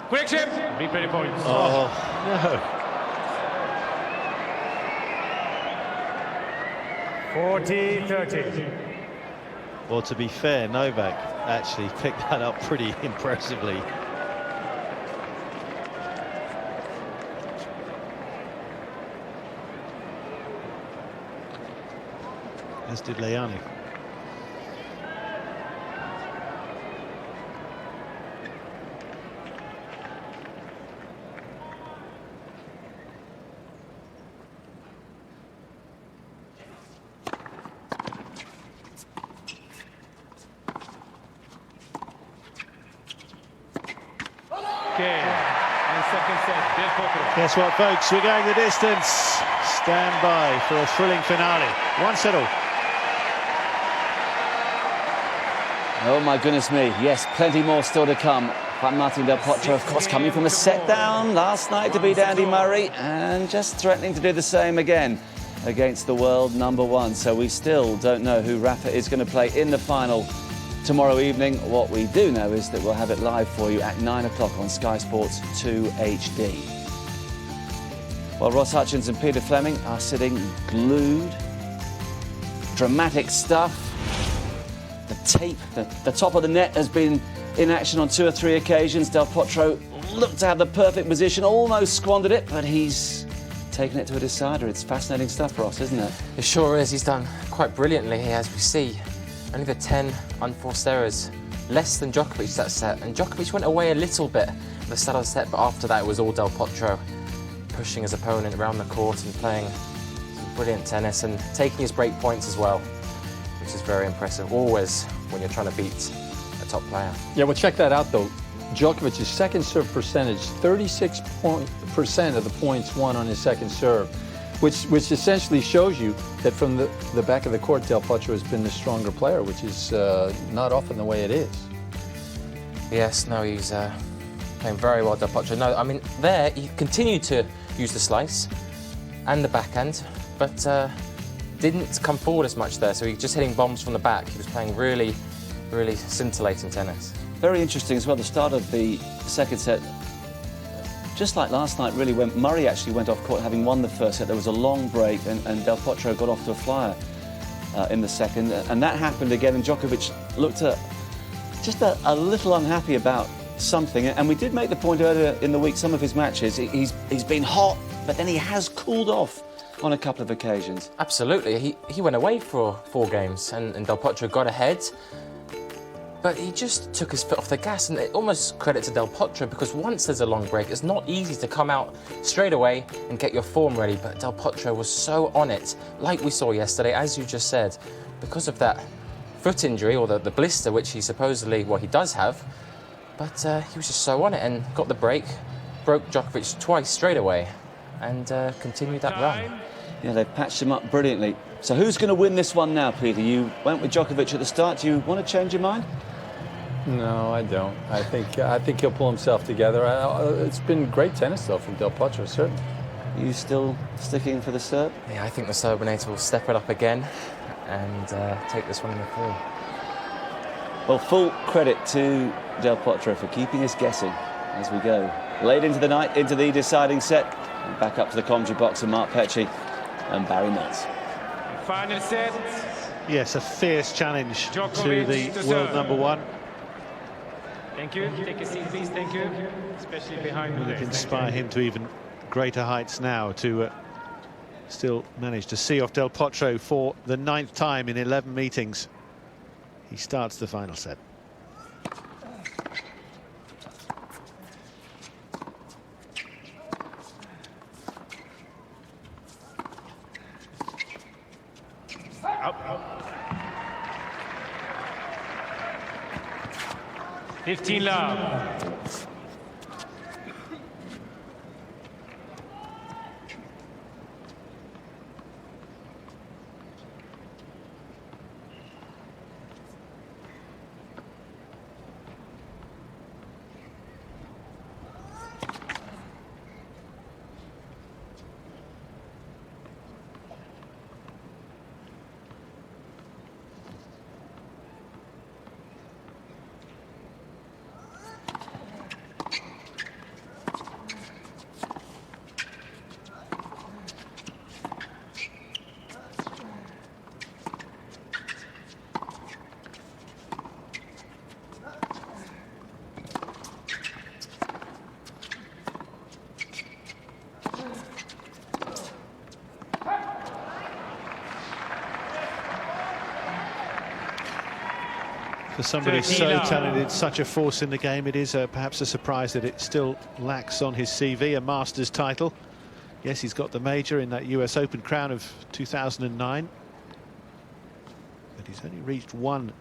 Quick ship. Replay points. Oh, no. 40-30. Well, to be fair, Novak actually picked that up pretty impressively. As did Leani. Okay. And second set, Del Potro. Guess what, folks? We're going the distance. Stand by for a thrilling finale. 1-all. Oh my goodness me, yes, plenty more still to come. Juan Martín del Potro, of course, coming from a set down last night to beat Andy Murray and just threatening to do the same again against the world #1. So we still don't know who Rafa is going to play in the final tomorrow evening. What we do know is that we'll have it live for you at 9 o'clock on Sky Sports 2 HD. While Ross Hutchins and Peter Fleming are sitting glued. Dramatic stuff. The tape, the top of the net has been in action on 2 or 3 occasions. Del Potro looked to have the perfect position, almost squandered it, but he's taken it to a decider. It's fascinating stuff, Ross, isn't it? It sure is. He's done quite brilliantly here, as we see. Only the 10 unforced errors, less than Djokovic that set. And Djokovic went away a little bit at the start of the set, but after that it was all Del Potro pushing his opponent around the court and playing some brilliant tennis and taking his break points as well, which is very impressive, always when you're trying to beat a top player. Yeah, well, check that out, though. Djokovic's second serve percentage, 36% of the points won on his second serve, which essentially shows you that from the back of the court, Del Potro has been the stronger player, which is not often the way it is. Yes, no, he's playing very well, Del Potro. No, I mean, there, he continued to use the slice and the backhand, but didn't come forward as much there, so he was just hitting bombs from the back. He was playing really, really scintillating tennis. Very interesting as well, the start of the second set, just like last night, really, when Murray actually went off court having won the first set, there was a long break and Del Potro got off to a flyer in the second, and that happened again, and Djokovic looked just a little unhappy about something, and we did make the point earlier in the week, some of his matches, he's been hot, but then he has cooled off on a couple of occasions. Absolutely, he went away for 4 games and Del Potro got ahead, but he just took his foot off the gas, and it almost credit to Del Potro, because once there's a long break, it's not easy to come out straight away and get your form ready, but Del Potro was so on it, like we saw yesterday, as you just said, because of that foot injury, or the blister, which he supposedly, well, he does have, but he was just so on it and got the break, broke Djokovic twice straight away, and continued that run. Yeah, they've patched him up brilliantly. So who's going to win this one now, Peter? You went with Djokovic at the start. Do you want to change your mind? No, I don't. I think he'll pull himself together. It's been great tennis, though, from Del Potro, certainly. Are you still sticking for the Serb? Yeah, I think the Serbinator will step it up again and take this one in the 3. Well, full credit to Del Potro for keeping us guessing as we go late into the night, into the deciding set. And back up to the commentary box of Mark Petchey and Barry Mills. Final set. Yes, a fierce challenge Djokovic to the world #1. Thank you. Take a seat, please. Thank you. Especially behind Will the it net. inspire him to even greater heights now to still manage to see off Del Potro for the 9th time in 11 meetings. He starts the final set. Up. 15 love. For somebody so talented, such a force in the game, it is perhaps a surprise that it still lacks on his CV a Masters title. Yes, he's got the major in that US Open crown of 2009. But he's only reached one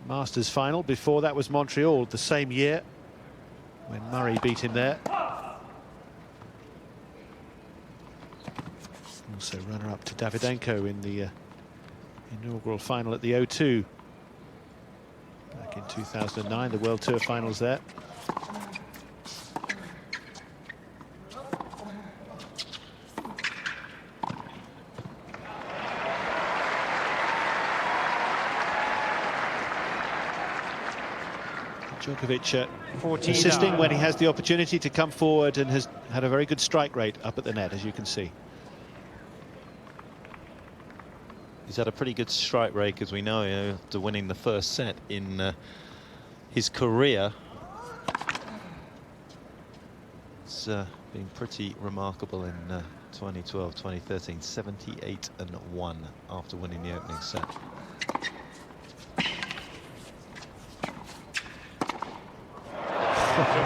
Masters final. Before that was Montreal the same year when Murray beat him there. Also runner-up to Davydenko in the inaugural final at the O2 back in 2009, the World Tour finals there. Djokovic assisting when he has the opportunity to come forward, and has had a very good strike rate up at the net, as you can see. He's had a pretty good strike rate, as we know, after winning the first set in his career. It's been pretty remarkable in 2012, 2013, 78-1 after winning the opening set.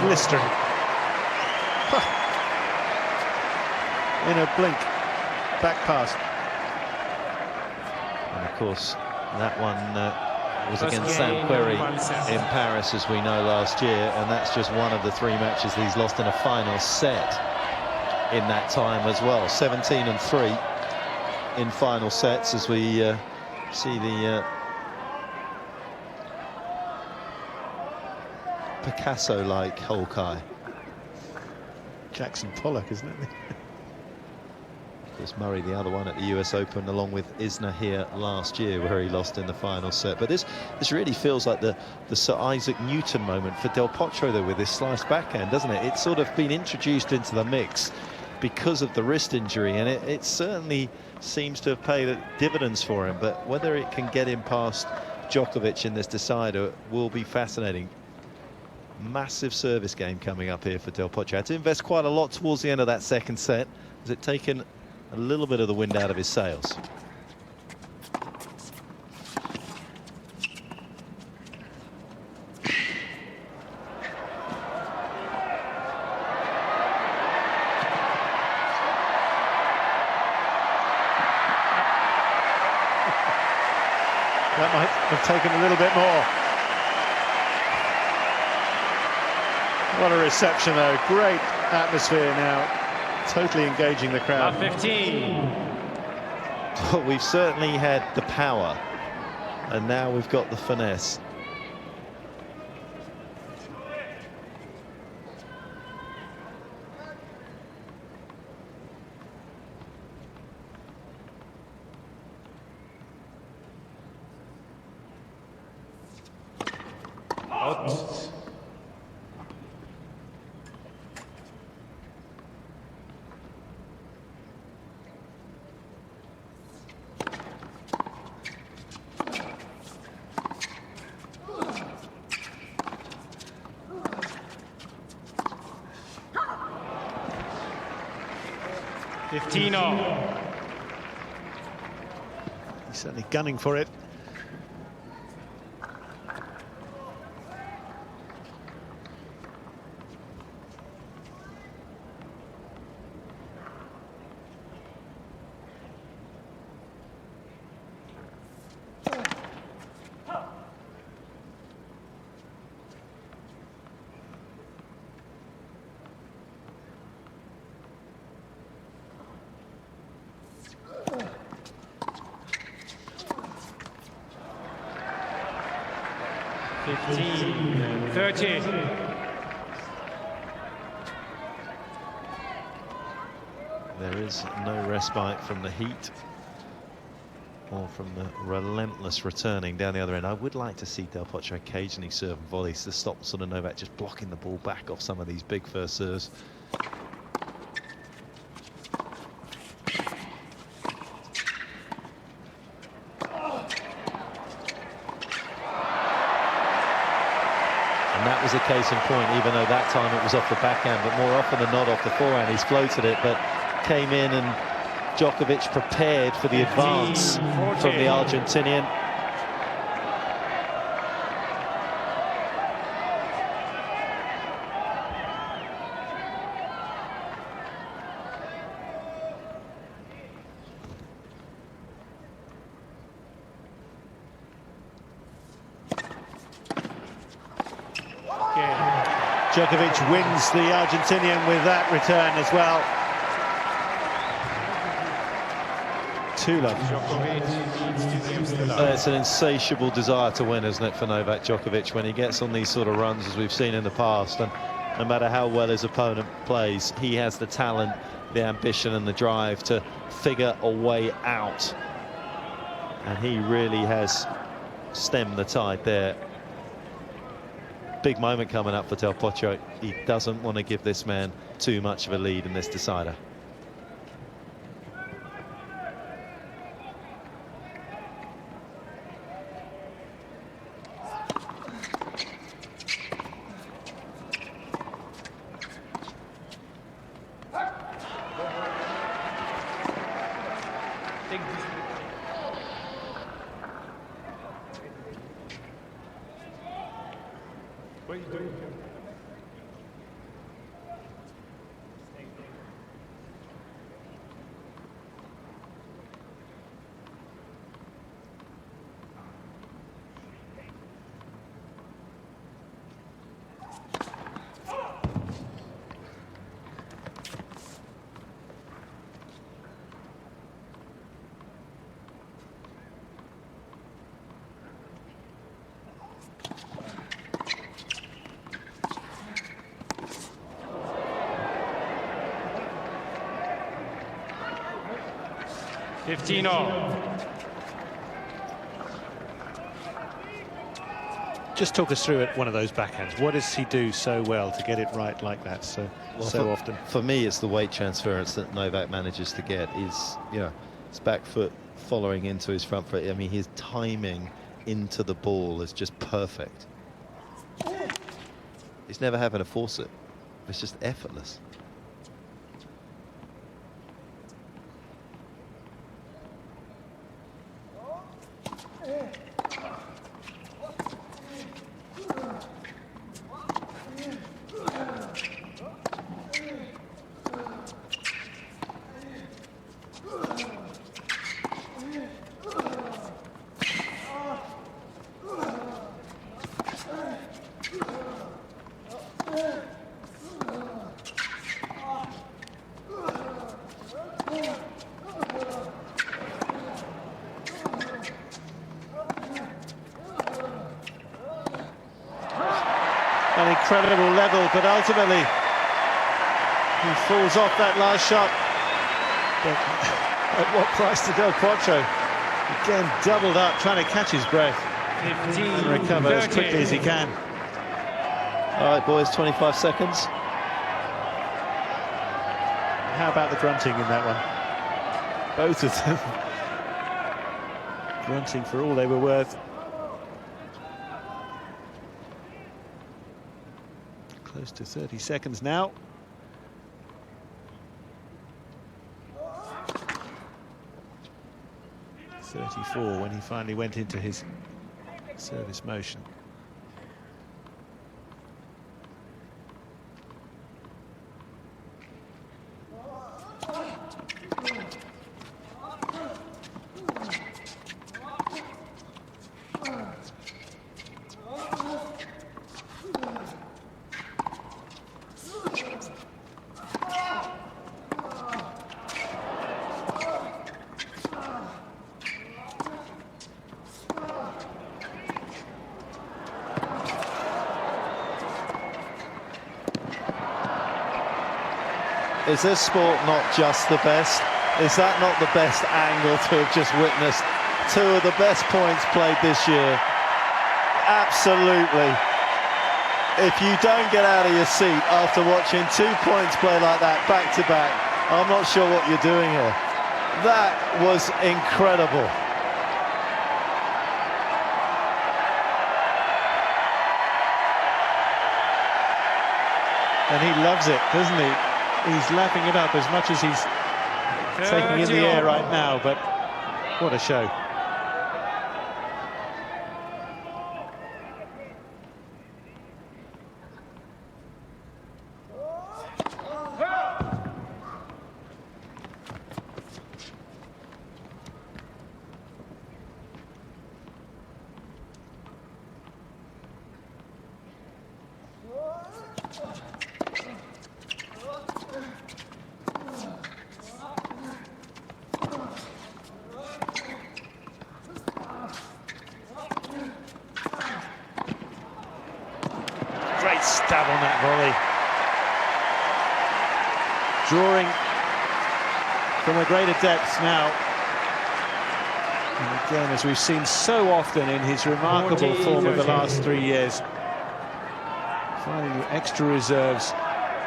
Blistering. In a blink. Back pass. And of course, that one was against Sam Querrey in Paris, as we know, last year. And that's just one of the 3 matches that he's lost in a final set in that time as well. 17-3 in final sets, as we see the Picasso-like Hawkeye. Jackson Pollock, isn't it? Of course, Murray, the other one at the US Open, along with Isner here last year, where he lost in the final set. But this really feels like the Sir Isaac Newton moment for Del Potro, though, with this sliced backhand, doesn't it? It's sort of been introduced into the mix because of the wrist injury, and it certainly seems to have paid dividends for him. But whether it can get him past Djokovic in this decider will be fascinating. Massive service game coming up here for Del Potro. Had to invest quite a lot towards the end of that second set. Has it taken a little bit of the wind out of his sails? That might have taken a little bit more. What a reception, though. Great atmosphere now. Totally engaging the crowd. 15. Well, we've certainly had the power, and now we've got the finesse. Out. He's certainly gunning for it. There is no respite from the heat or from the relentless returning down the other end. I would like to see Del Potro occasionally serve volleys to stop sort of Novak just blocking the ball back off some of these big first serves. And that was a case in point, even though that time it was off the backhand, but more often than not off the forehand. He's floated it, but came in, and Djokovic prepared for the advance from the Argentinian. Djokovic wins the Argentinian with that return as well. 2-love. It's an insatiable desire to win, isn't it, for Novak Djokovic when he gets on these sort of runs, as we've seen in the past. And no matter how well his opponent plays, he has the talent, the ambition and the drive to figure a way out. And he really has stemmed the tide there. Big moment coming up for Del Potro. He doesn't want to give this man too much of a lead in this decider. What are you doing? 15-all. Just talk us through it, one of those backhands. What does he do so well to get it right like that so often? For me, it's the weight transference that Novak manages to get. Is, you know, his back foot following into his front foot. I mean, his timing into the ball is just perfect. He's never having to force it. It's just effortless. An incredible level, but ultimately he falls off that last shot. But at what price to Del Potro? Again, doubled up, trying to catch his breath and recover as quickly as he can. All right, boys, 25 seconds. How about the grunting in that one? Both of them grunting for all they were worth. Close to 30 seconds now. .34 when he finally went into his service motion. Is this sport not just the best? Is that not the best angle to have just witnessed two of the best points played this year? Absolutely. If you don't get out of your seat after watching 2 points play like that back to back, I'm not sure what you're doing here. That was incredible. And he loves it, doesn't he? He's lapping it up as much as he's taking in the air right now, but what a show. Great stab on that volley. Drawing from a greater depth now. And again, as we've seen so often in his remarkable form of the last 3 years, finding extra reserves,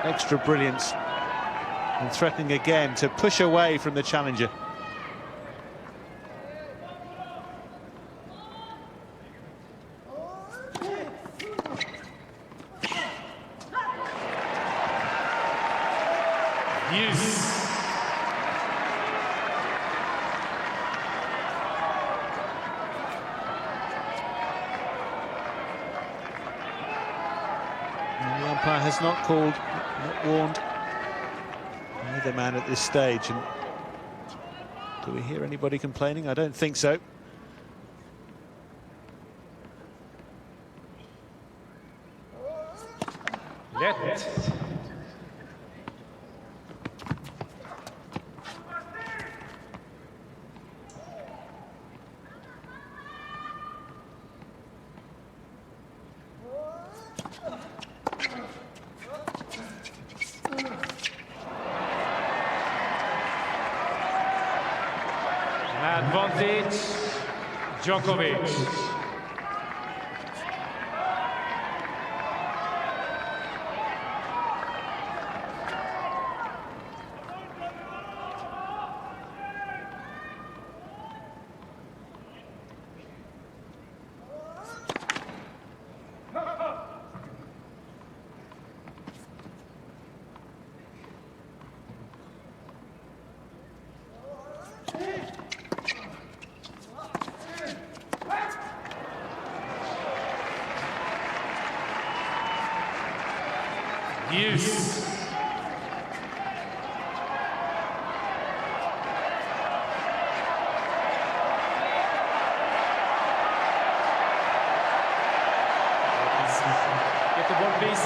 extra brilliance, and threatening again to push away from the challenger. The umpire has not called, not warned either man at this stage. And do we hear anybody complaining? I don't think so. Advantage, Djokovic. Use. Get the ball, please.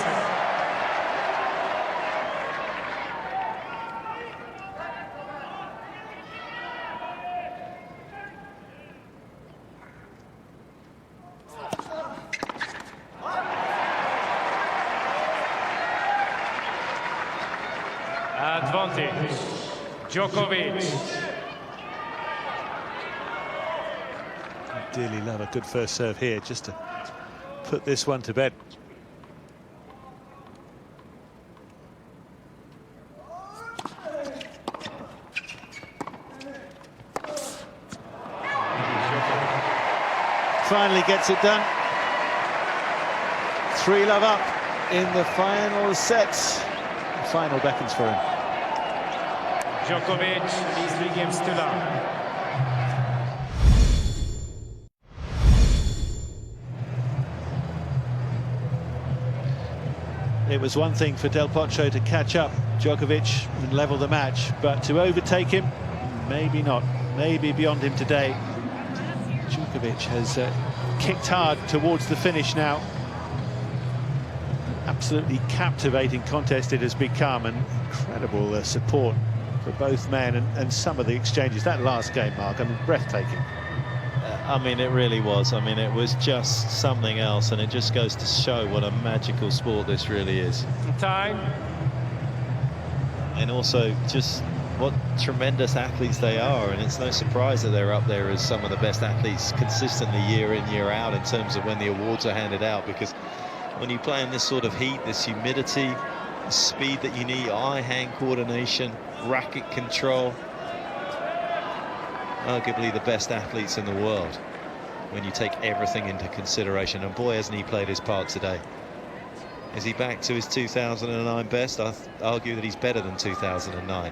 Advantage, Djokovic. I'd dearly love a good first serve here, just to put this one to bed. Finally gets it done. 3-love up in the final sets. Final beckons for him. Djokovic leads 3 games to none. It was one thing for Del Potro to catch up Djokovic and level the match, but to overtake him, maybe not. Maybe beyond him today. Djokovic has kicked hard towards the finish now. Absolutely captivating contest it has become, and incredible support for both men, and some of the exchanges. That last game, Mark, I mean, breathtaking. I mean, it really was. I mean, it was just something else, and it just goes to show what a magical sport this really is. Time. And also just what tremendous athletes they are, and it's no surprise that they're up there as some of the best athletes consistently year in, year out in terms of when the awards are handed out, because when you play in this sort of heat, this humidity, the speed that you need, eye-hand coordination, racket control, arguably the best athletes in the world when you take everything into consideration. And boy, hasn't he played his part today. Is he back to his 2009 best? I argue that he's better than 2009.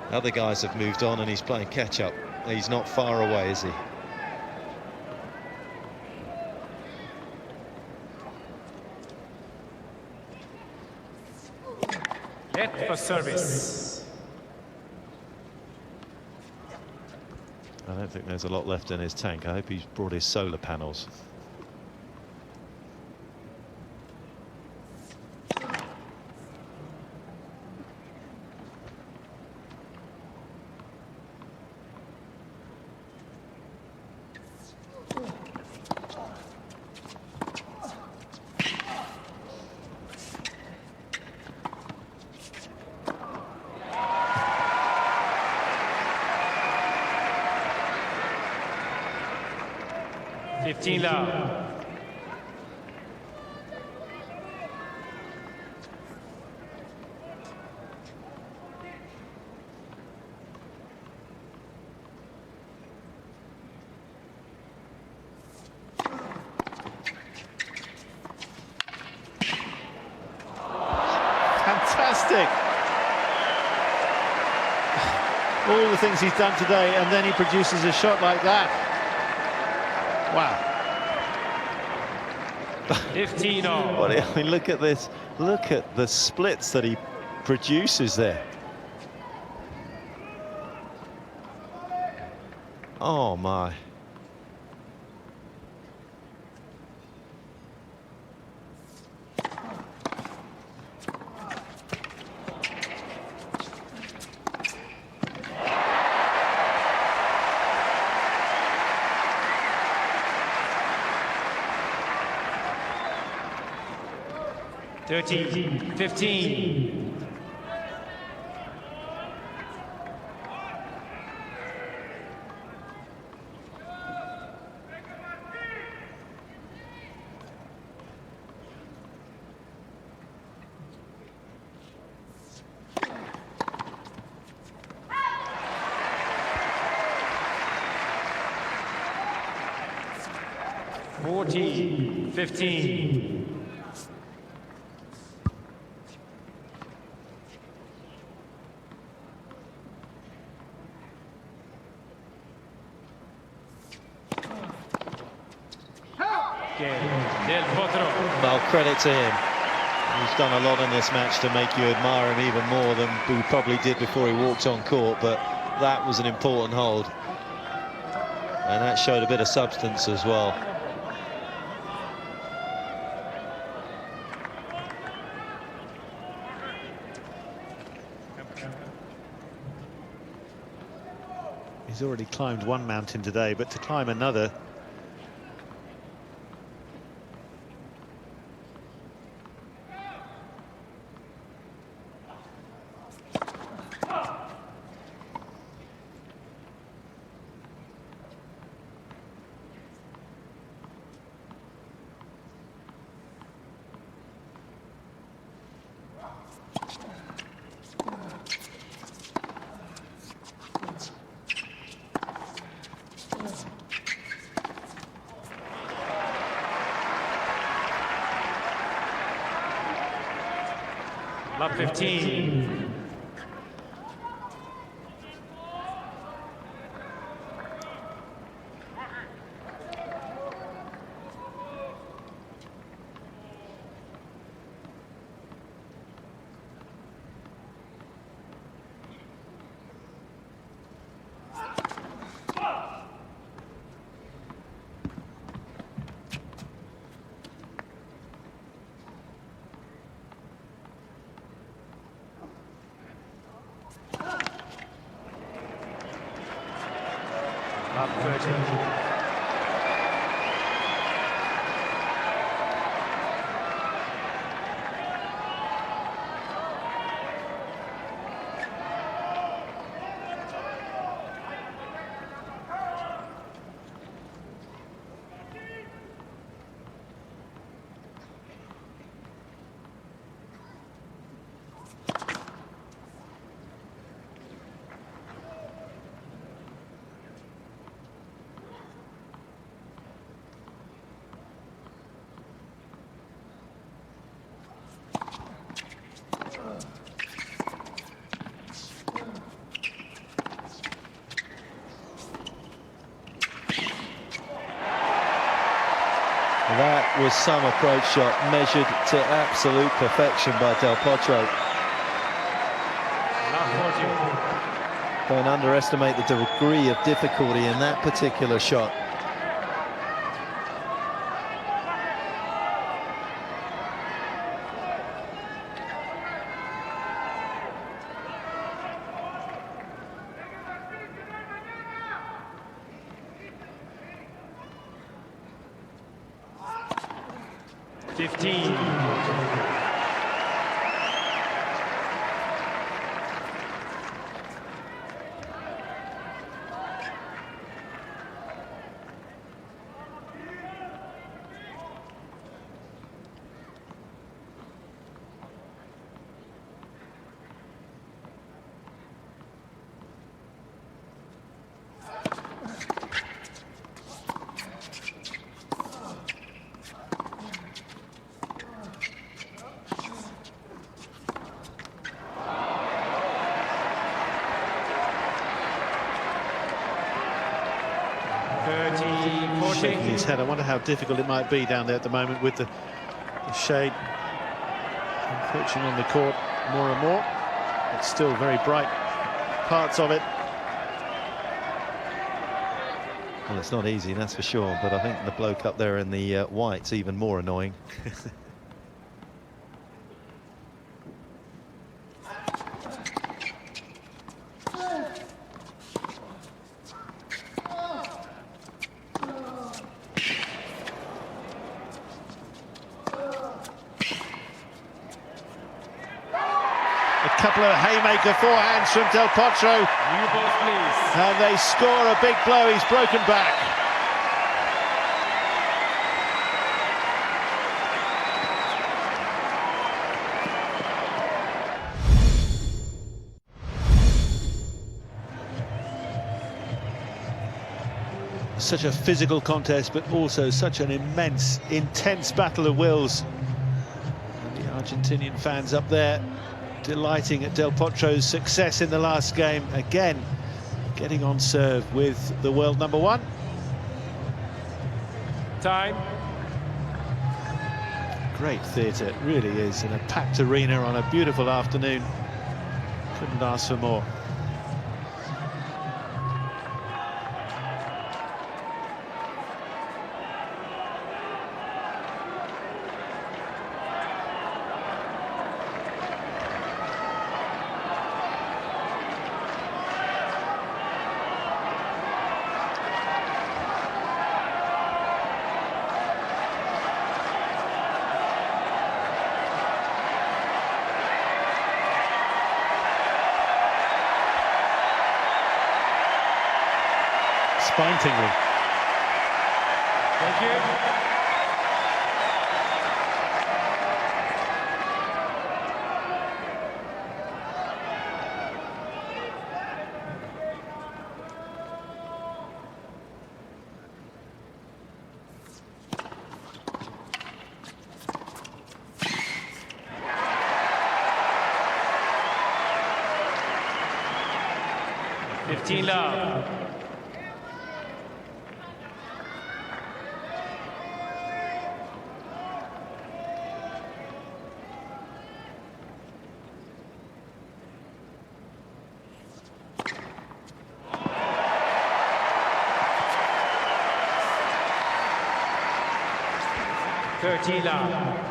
Other guys have moved on and he's playing catch-up. He's not far away, is he? Net for service. I don't think there's a lot left in his tank. I hope he's brought his solar panels. 15 love. Fantastic. All the things he's done today, and then he produces a shot like that. Wow. 15 all. I mean, look at this. Look at the splits that he produces there. Oh, my. Thirteen, 15. Fourteen, 15. Del Potro. Well, credit to him. He's done a lot in this match to make you admire him even more than we probably did before he walked on court, but that was an important hold. And that showed a bit of substance as well. He's already climbed one mountain today, but to climb another. Love 15. Up 13. That was some approach shot measured to absolute perfection by Del Potro. Don't underestimate the degree of difficulty in that particular shot. his head. I wonder how difficult it might be down there at the moment with the shade encroaching on the court more and more. It's still very bright parts of it. Well, it's not easy, that's for sure, but I think the bloke up there in the white's even more annoying. A couple of haymaker forehands from Del Potro. You both, please. And they score a big blow. He's broken back. Such a physical contest, but also such an immense, intense battle of wills. And the Argentinian fans up there delighting at Del Potro's success in the last game, again getting on serve with the world #1. Time. Great theatre, it really is, in a packed arena on a beautiful afternoon. Couldn't ask for more. Spine-tingling. Thank you. Love. Love.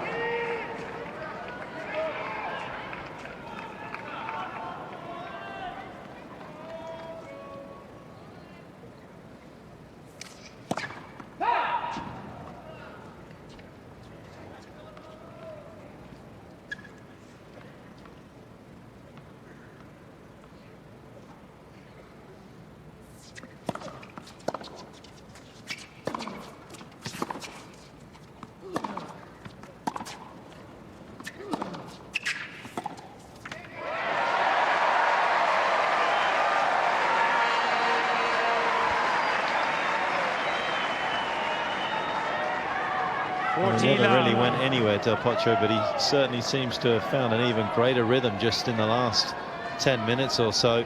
He never really went anywhere, Del Potro, but he certainly seems to have found an even greater rhythm just in the last 10 minutes or so.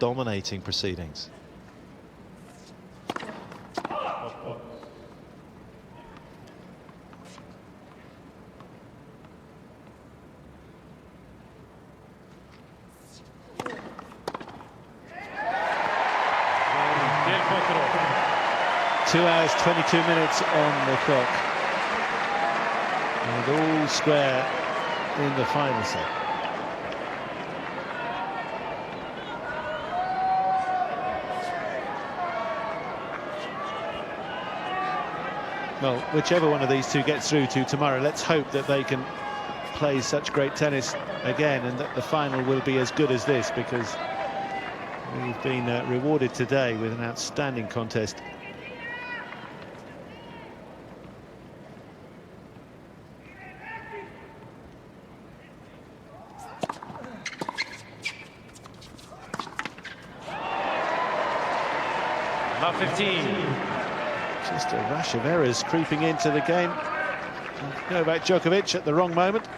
Dominating proceedings. Del Potro. 2 hours, 22 minutes on the clock. And all square in the final set. Well, whichever one of these two gets through to tomorrow, let's hope that they can play such great tennis again and that the final will be as good as this, because we've been rewarded today with an outstanding contest. Love 15. Just a rash of errors creeping into the game. Novak Djokovic at the wrong moment.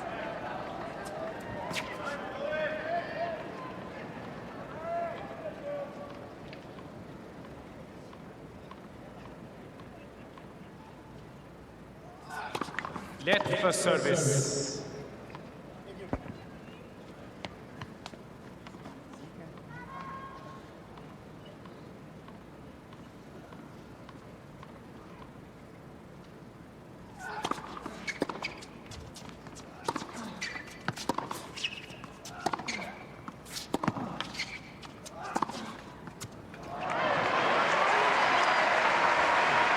Let first service.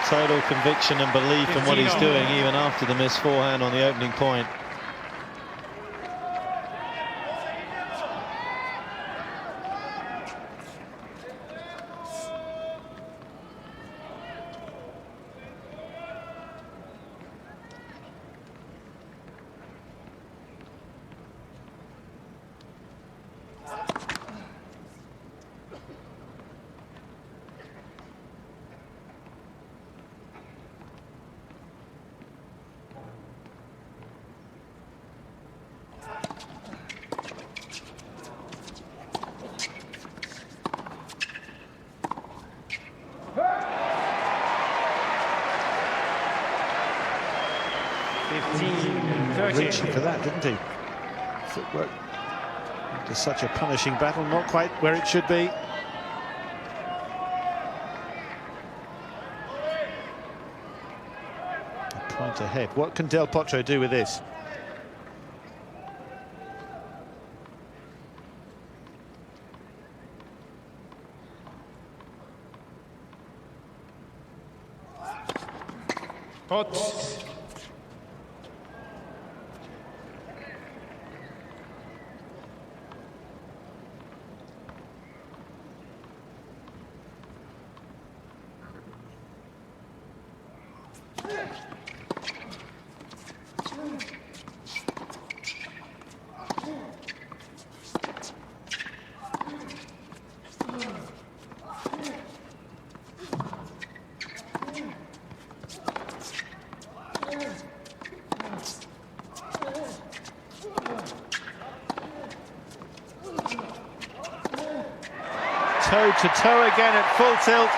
Total conviction and belief in what he's doing, even after the missed forehand on the opening point. Reaching for that, didn't he? Footwork after such a punishing battle, not quite where it should be. A point ahead. What can Del Potro do with this? Pot. Toe-to-toe again at full tilt,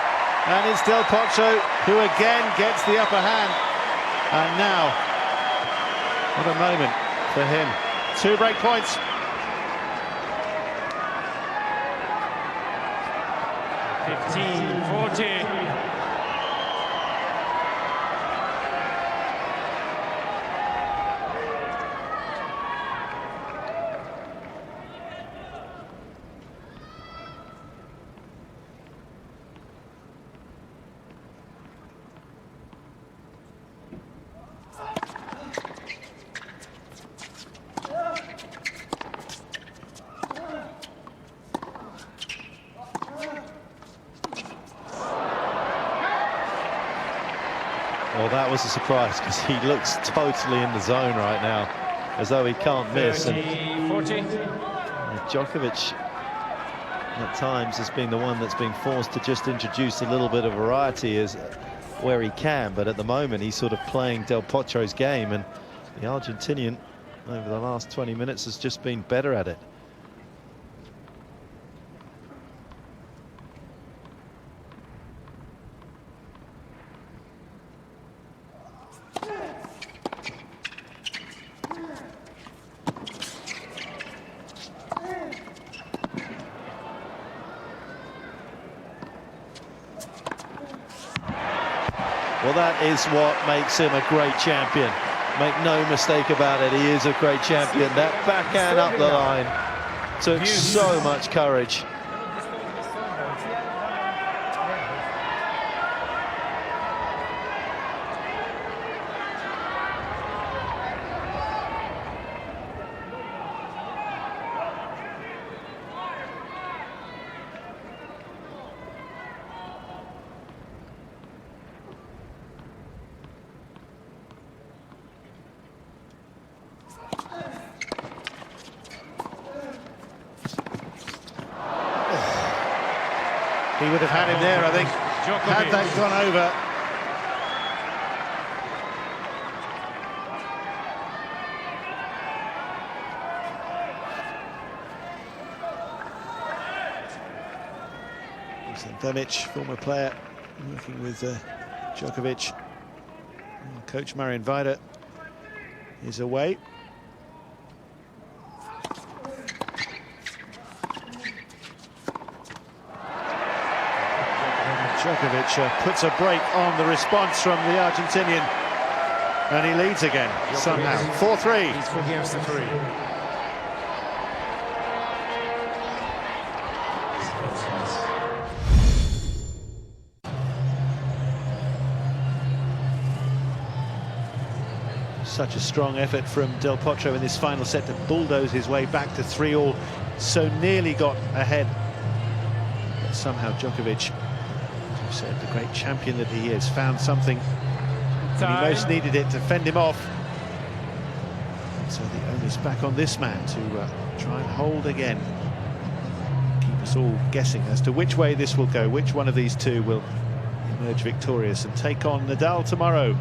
and it's Del Potro who again gets the upper hand. And now, what a moment for him. 2 break points. Well, that was a surprise because he looks totally in the zone right now, as though he can't miss. 30, and 40. Djokovic at times has been the one that's been forced to just introduce a little bit of variety as where he can, but at the moment he's sort of playing Del Potro's game, and the Argentinian over the last 20 minutes has just been better at it. Well, that is what makes him a great champion. Make no mistake about it, he is a great champion. That backhand up the line took so much courage. He would have had him there, I think, had that gone over. Denic, former player, working with Djokovic, Coach Marian Vida is away. Djokovic puts a break on the response from the Argentinian, and he leads again somehow. 4-3. He forgives the three. Such a strong effort from Del Potro in this final set to bulldoze his way back to 3-all. So nearly got ahead, but somehow Djokovic, as you said, the great champion that he is, found something when he most needed it to fend him off. So the onus back on this man to try and hold again. Keep us all guessing as to which way this will go, which one of these two will emerge victorious and take on Nadal tomorrow.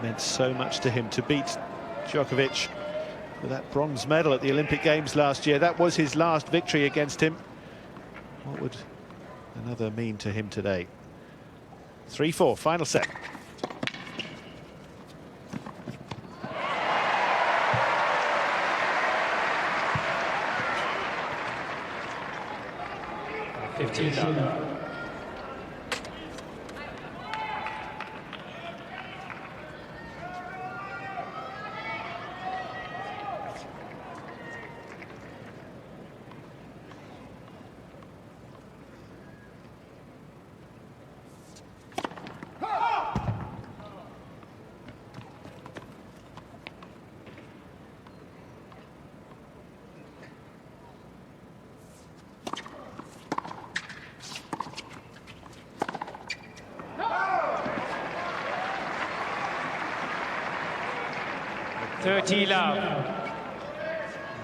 Meant so much to him to beat Djokovic for that bronze medal at the Olympic Games last year. That was his last victory against him. What would another mean to him today? 3-4, final set.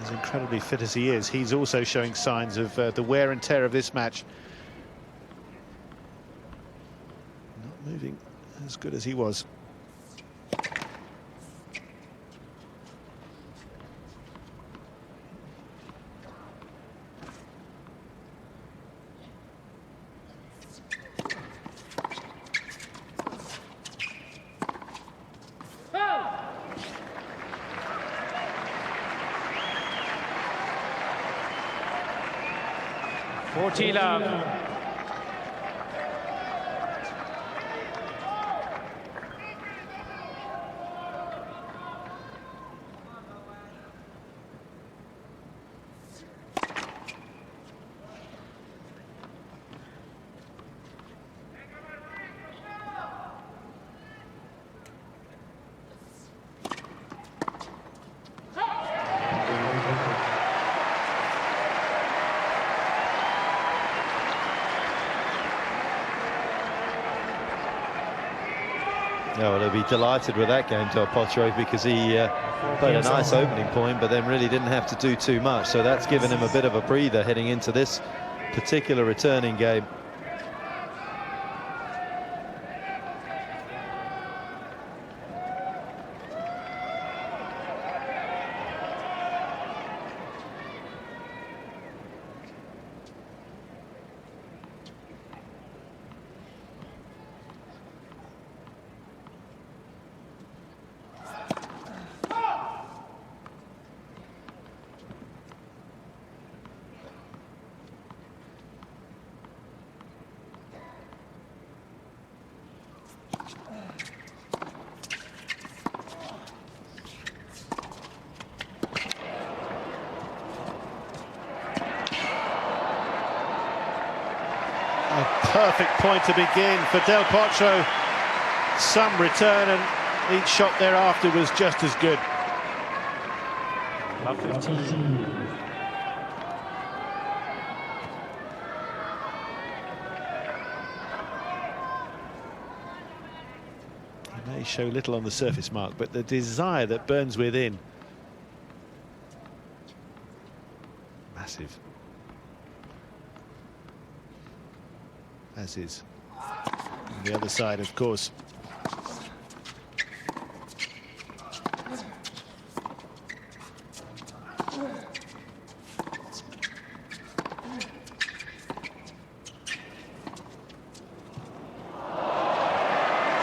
As incredibly fit as he is, he's also showing signs of the wear and tear of this match. Not moving as good as he was. Oh, well, they'll be delighted with that game, Del Potro, because he played a nice opening point, but then really didn't have to do too much. So that's given him a bit of a breather heading into this particular returning game. Perfect point to begin for Del Potro. Some return, and each shot thereafter was just as good. Love 15. He may show little on the surface, Mark, but the desire that burns within, massive. as is on the other side, of course.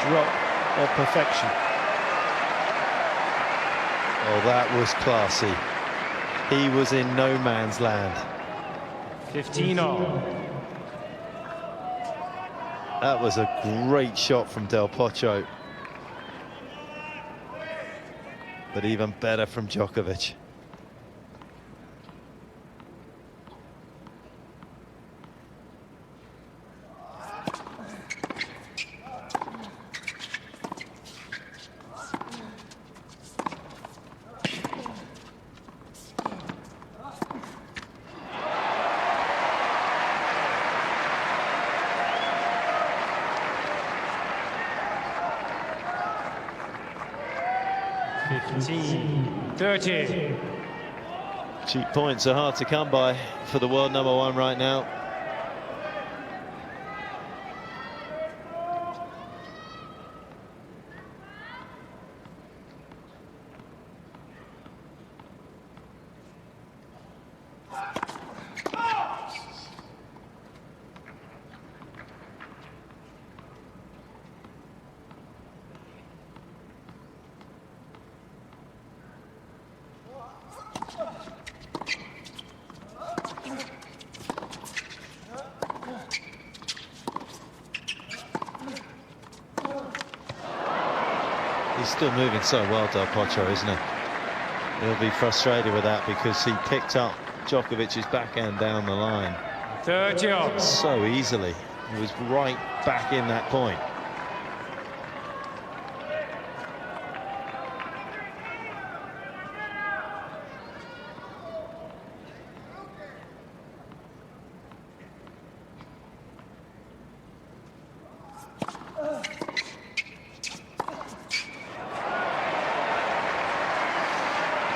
Drop of perfection. Oh, that was classy. He was in no man's land. 15-all. That was a great shot from Del Potro. But even better from Djokovic. Cheap points are hard to come by for the world #1 right now. He's still moving so well, Del Potro, isn't he? He'll be frustrated with that because he picked up Djokovic's backhand down the line 30 so easily. He was right back in that point.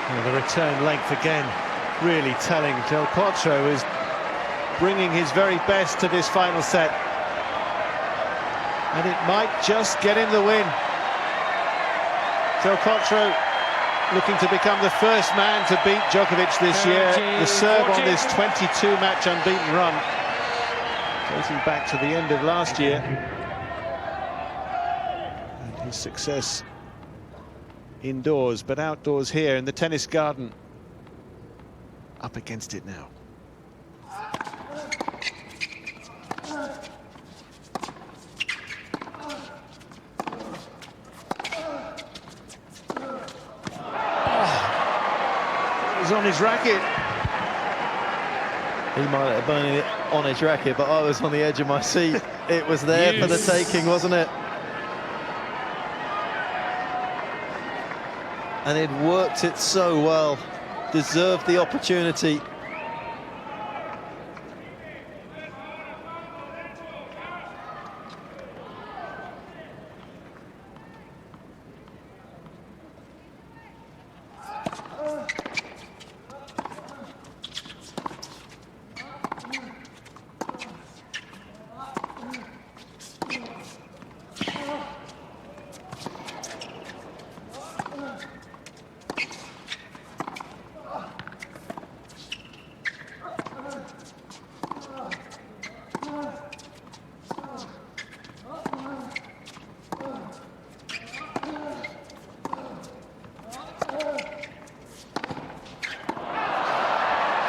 Well, the return length again, really telling. Del Potro is bringing his very best to this final set. And it might just get him the win. Del Potro looking to become the first man to beat Djokovic this year. The serve on this 22-match unbeaten run, dating back to the end of last year. And his success indoors, but outdoors here in the tennis garden. Up against it now. It was on his racket. He might have been it on his racket, but I was on the edge of my seat. It was there for the taking, wasn't it? And it worked it so well. Deserved the opportunity.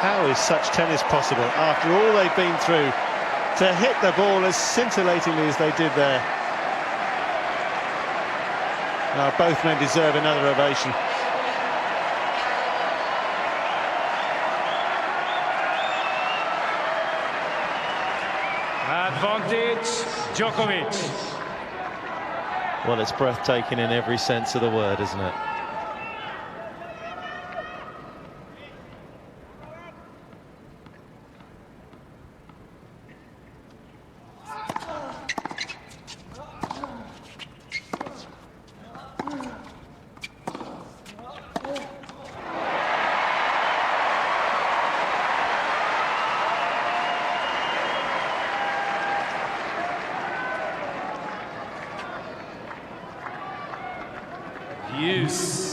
How is such tennis possible after all they've been through, to hit the ball as scintillatingly as they did there? Both men deserve another ovation. Advantage, Djokovic. Well, it's breathtaking in every sense of the word, isn't it? plus.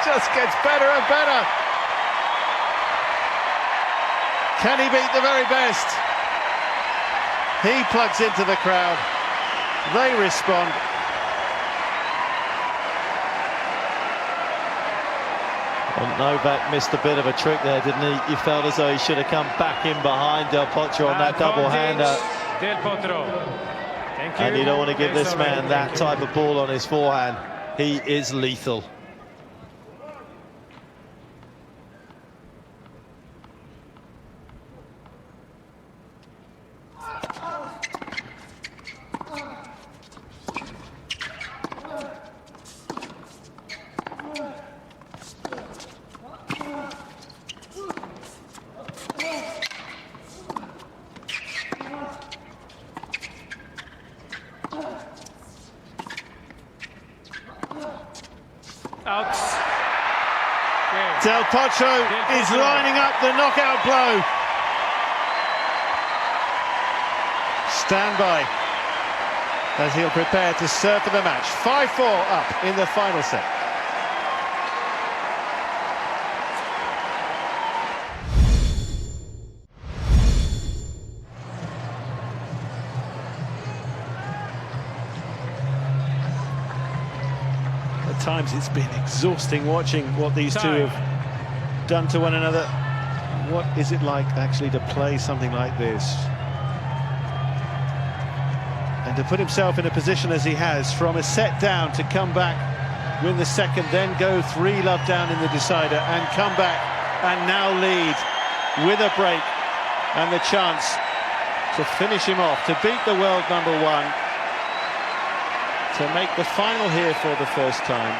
Just gets better and better. Can he beat the very best? He plugs into the crowd. They respond. Well, Novak missed a bit of a trick there, didn't he? He felt as though he should have come back in behind Del Potro on that double-hander. Del Potro. Thank you. And you don't want to give this man that type of ball on his forehand. He is lethal. Del Potro is lining up the knockout blow. Stand by as he'll prepare to serve for the match. 5-4 up in the final set. At times it's been exhausting watching what these two have done to one another. What is it like actually to play something like this? And to put himself in a position as he has, from a set down to come back, win the second, then go 3-love down in the decider and come back and now lead with a break and the chance to finish him off, to beat the world number one, to make the final here for the first time.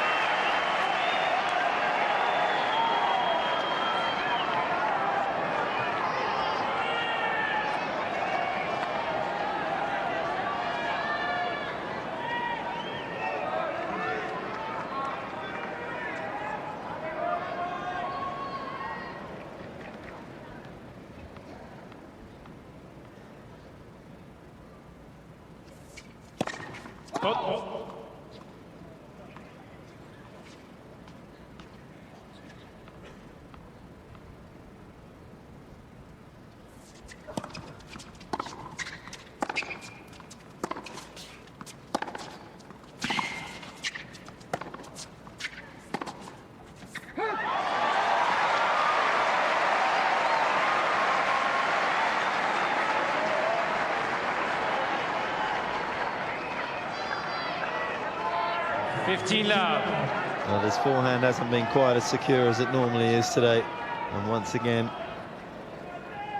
Well, his forehand hasn't been quite as secure as it normally is today, and once again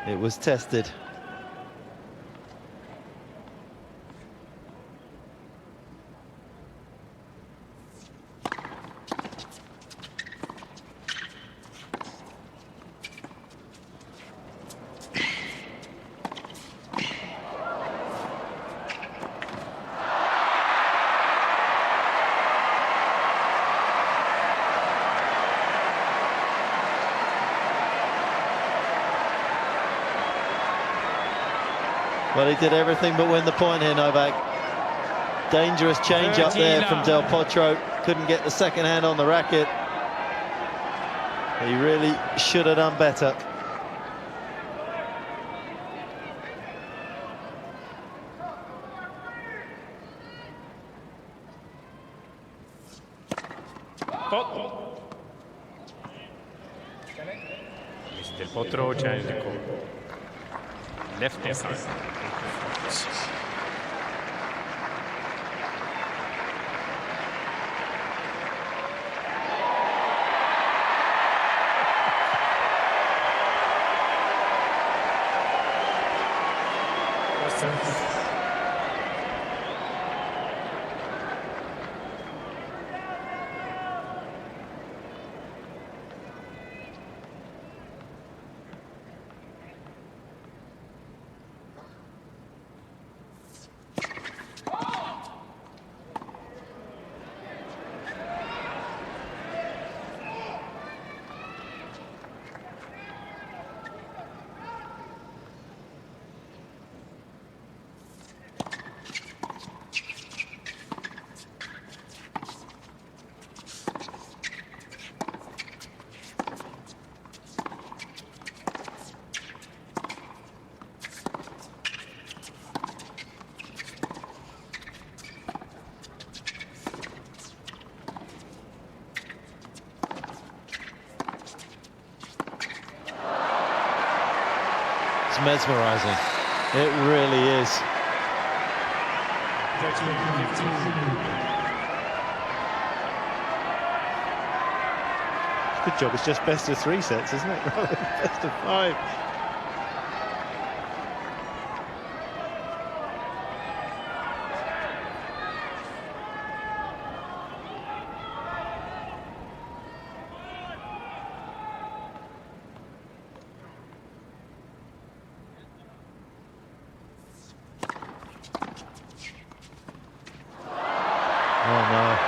it was tested. Well, he did everything but win the point here, Novak. Dangerous change up there from Del Potro. Couldn't get the second hand on the racket. He really should have done better. Mr. Potro challenge the call. Left hand side. It's mesmerizing. It really is. 13-15. Good job. It's just best of 3 sets, isn't it? Rather than best of 5. Oh no.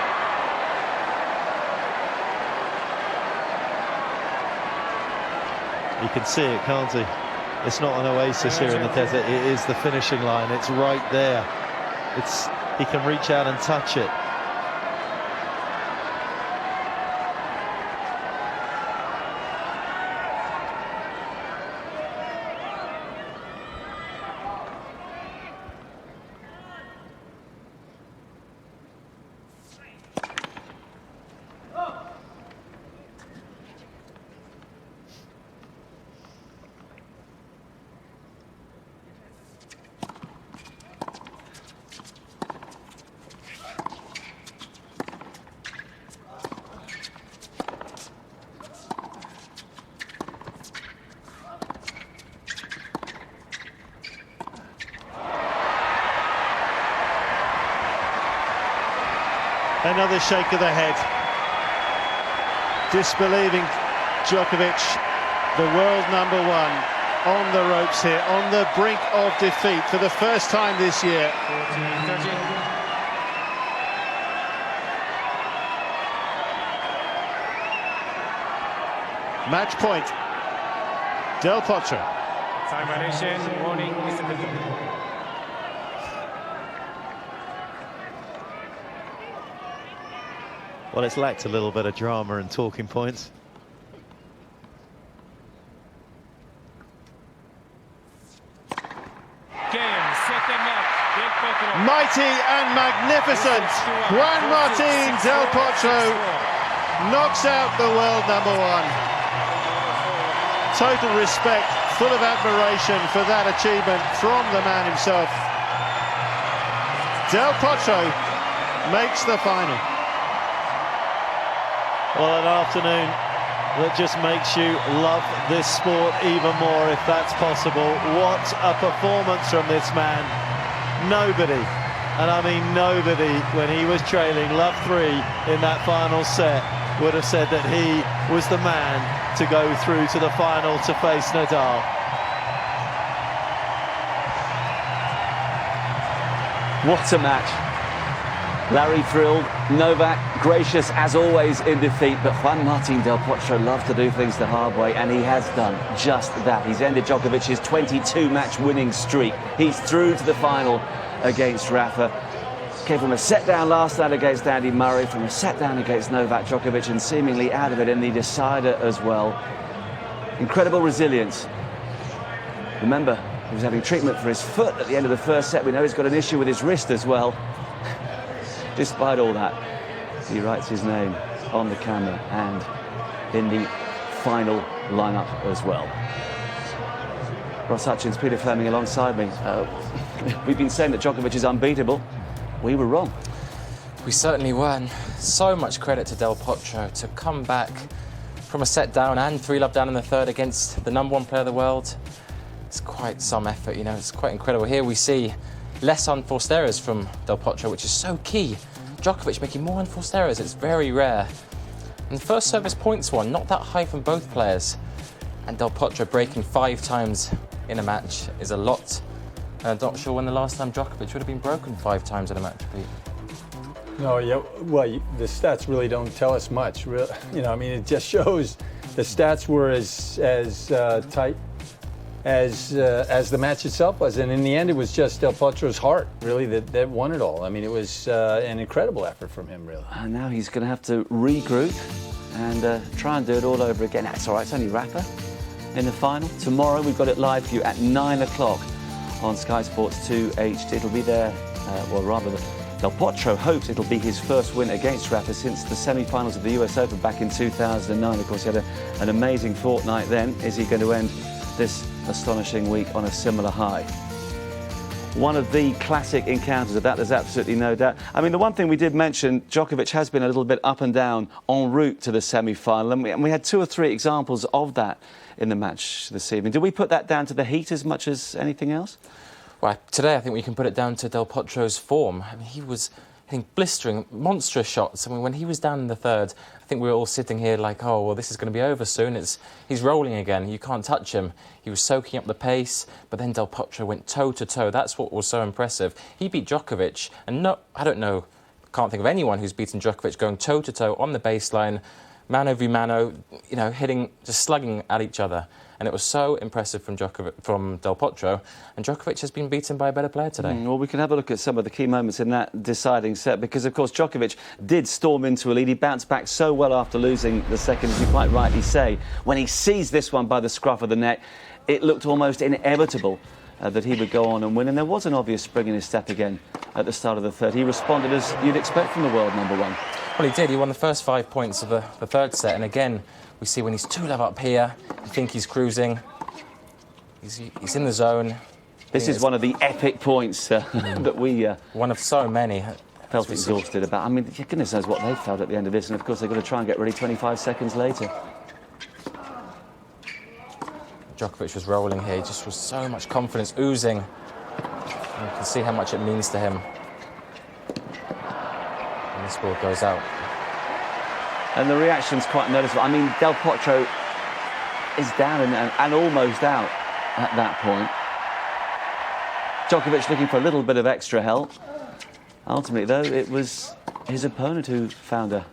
You can see it, can't he? It's not an oasis here in the desert. It is the finishing line. It's right there. He can reach out and touch it. Another shake of the head. Disbelieving Djokovic, the world number 1, on the ropes here, on the brink of defeat for the first time this year. 14-13. Match point. Del Potro. Time violation. Warning. Mr. Potro. Well, it's lacked a little bit of drama and talking points. Game, second match. Del Potro. Mighty and magnificent. Juan Martín Del Potro knocks out the world number 1. Total respect, full of admiration for that achievement from the man himself. Del Potro makes the final. Well, an afternoon that just makes you love this sport even more, if that's possible. What a performance from this man. Nobody, and I mean nobody, when he was trailing love 3 in that final set, would have said that he was the man to go through to the final to face Nadal. What a match. Larry thrilled, Novak gracious as always in defeat, but Juan Martín Del Potro loves to do things the hard way, and he has done just that. He's ended Djokovic's 22-match winning streak. He's through to the final against Rafa. Okay, from a set down last night against Andy Murray, from a set down against Novak Djokovic, and seemingly out of it in the decider as well. Incredible resilience. Remember, he was having treatment for his foot at the end of the first set. We know he's got an issue with his wrist as well. Despite all that, he writes his name on the camera and in the final lineup as well. Ross Hutchins, Peter Fleming alongside me. We've been saying that Djokovic is unbeatable. We were wrong. We certainly were. And so much credit to Del Potro to come back from a set down and 3-love down in the third against the #1 player of the world. It's quite some effort, you know, it's quite incredible. Here we see less unforced errors from Del Potro, which is so key. Djokovic making more unforced errors, it's very rare. And the first service points one, not that high from both players. And Del Potro breaking 5 times in a match is a lot. I'm not sure when the last time Djokovic would have been broken 5 times in a match, Pete. No, yeah, well, the stats really don't tell us much. You know, I mean, it just shows the stats were as tight as the match itself was, and in the end, it was just Del Potro's heart, really, that won it all. I mean, it was an incredible effort from him, really. And now he's going to have to regroup and try and do it all over again. That's all right. It's only Rafa in the final. Tomorrow, we've got it live for you at 9 o'clock on Sky Sports 2 HD. It'll be there, well, rather, Del Potro hopes it'll be his first win against Rafa since the semi-finals of the US Open back in 2009. Of course, he had an amazing fortnight then. Is he going to end this astonishing week on a similar high? One of the classic encounters of that, there's absolutely no doubt. I mean, the one thing we did mention, Djokovic has been a little bit up and down en route to the semi-final, and we had 2 or 3 examples of that in the match this evening. Do we put that down to the heat as much as anything else? Well, today I think we can put it down to Del Potro's form. I mean, he was hitting blistering, monstrous shots. I mean, when he was down in the third, I think we were all sitting here like, oh, well, this is going to be over soon. He's rolling again. You can't touch him. He was soaking up the pace, but then Del Potro went toe-to-toe. That's what was so impressive. He beat Djokovic, and I don't know, can't think of anyone who's beaten Djokovic going toe-to-toe on the baseline, mano v mano, you know, just slugging at each other. And it was so impressive from Del Potro. And Djokovic has been beaten by a better player today. Well, we can have a look at some of the key moments in that deciding set, because, of course, Djokovic did storm into a lead. He bounced back so well after losing the second, as you quite rightly say. When he seized this one by the scruff of the neck, it looked almost inevitable that he would go on and win. And there was an obvious spring in his step again at the start of the third. He responded as you'd expect from the world #1. Well, he did. He won the first 5 points of the third set. And again, we see when he's 2-love up here, you think he's cruising. He's in the zone. This is one of the epic points that we... one of so many. Felt exhausted about. I mean, goodness knows what they felt at the end of this. And, of course, they've got to try and get ready 25 seconds later. Djokovic was rolling here. He just was so much confidence oozing. And you can see how much it means to him. And this ball goes out. And the reaction's quite noticeable. I mean, Del Potro is down and almost out at that point. Djokovic looking for a little bit of extra help. Ultimately, though, it was his opponent who found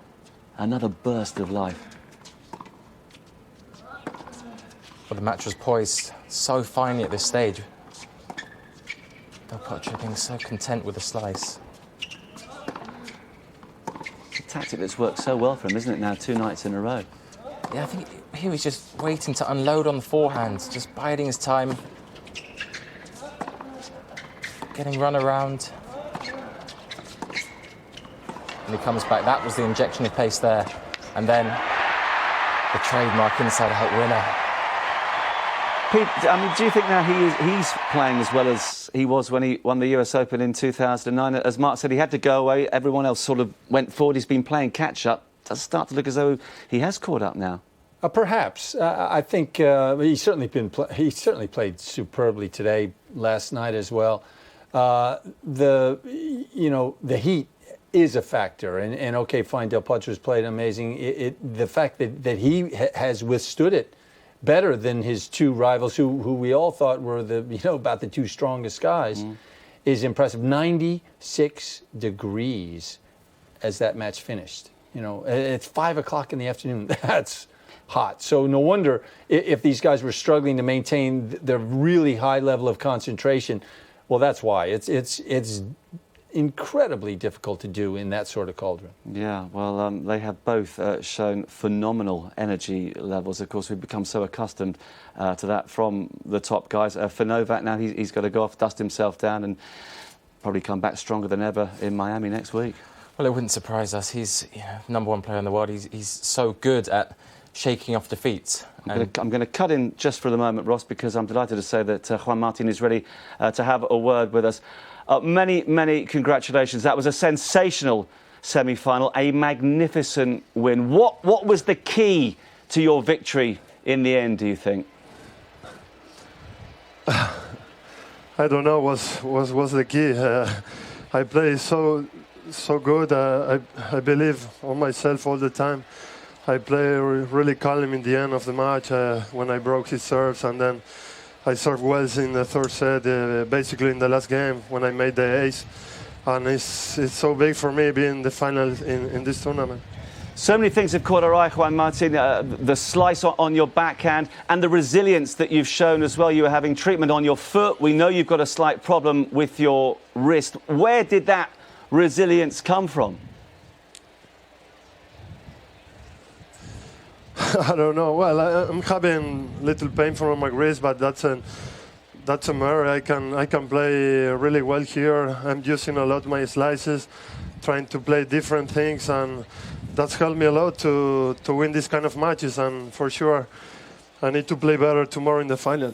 another burst of life. But the match was poised so finely at this stage. Del Potro being so content with the slice. It's a tactic that's worked so well for him, isn't it, now 2 nights in a row? Yeah, I think he was just waiting to unload on the forehand, just biding his time. Getting run around. And he comes back. That was the injection of pace there. And then the trademark inside out winner. Pete, I mean, do you think now he's playing as well as he was when he won the US Open in 2009? As Mark said, he had to go away. Everyone else sort of went forward. He's been playing catch-up. Does it start to look as though he has caught up now? Perhaps. I think he's certainly played superbly today, last night as well. The heat is a factor, and okay, fine, Del Potro's played amazing. The fact that he has withstood it better than his 2 rivals, who we all thought were about the 2 strongest guys, is impressive. 96 degrees as that match finished. You know, it's 5 o'clock in the afternoon. That's hot. So no wonder if these guys were struggling to maintain their really high level of concentration. Well, that's why. It's incredibly difficult to do in that sort of cauldron. Yeah, well, they have both shown phenomenal energy levels. Of course, we've become so accustomed to that from the top guys. For Novak now, he's got to go off, dust himself down and probably come back stronger than ever in Miami next week. Well, it wouldn't surprise us. He's #1 player in the world. He's so good at shaking off defeats. I'm going to cut in just for the moment, Ross, because I'm delighted to say that Juan Martin is ready to have a word with us. Many congratulations. That was a sensational semi-final, a magnificent win. What was the key to your victory in the end, do you think? I don't know what was the key. I play so good. I believe on myself all the time. I play really calm in the end of the match when I broke his serves, and then I served well in the third set, basically in the last game when I made the ace. And it's so big for me being the final in this tournament. So many things have caught our eye, Juan Martin. The slice on your backhand and the resilience that you've shown as well. You were having treatment on your foot. We know you've got a slight problem with your wrist. Where did that resilience come from? I don't know. Well, I'm having little pain from my wrist, but that's a mirror. I can play really well here. I'm using a lot my slices, trying to play different things, and that's helped me a lot to win these kind of matches. And for sure, I need to play better tomorrow in the final.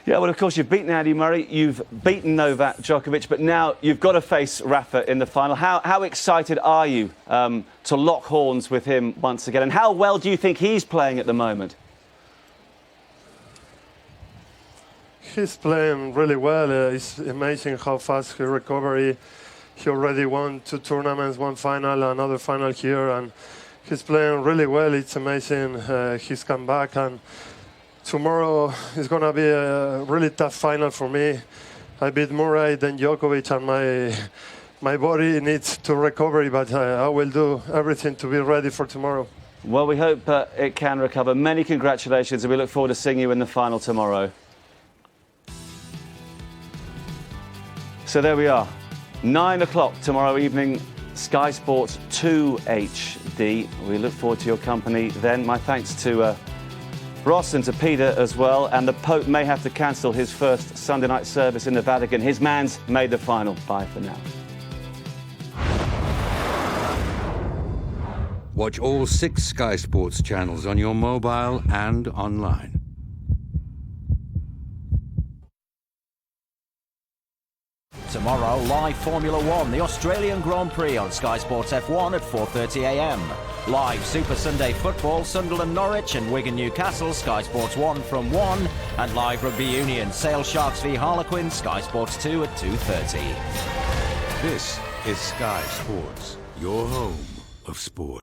Yeah, well, of course, you've beaten Andy Murray, you've beaten Novak Djokovic, but now you've got to face Rafa in the final. How excited are you to lock horns with him once again? And how well do you think he's playing at the moment? He's playing really well. It's amazing how fast he recovers. He already won 2 tournaments, 1 final, another final here, and he's playing really well. It's amazing he's come back, and tomorrow is going to be a really tough final for me. I beat Murray, then Djokovic, and my body needs to recover, but I will do everything to be ready for tomorrow. Well, we hope it can recover. Many congratulations, and we look forward to seeing you in the final tomorrow. So there we are. 9 o'clock tomorrow evening, Sky Sports 2 HD. We look forward to your company then. My thanks to Ross and to Peter as well. And the Pope may have to cancel his first Sunday night service in the Vatican. His man's made the final. Bye for now. Watch all 6 Sky Sports channels on your mobile and online. Tomorrow, live Formula One, the Australian Grand Prix on Sky Sports F1 at 4:30 a.m. Live Super Sunday football, Sunderland Norwich and Wigan Newcastle, Sky Sports 1 from 1. And live Rugby Union, Sale Sharks v Harlequins, Sky Sports 2 at 2:30. This is Sky Sports, your home of sport.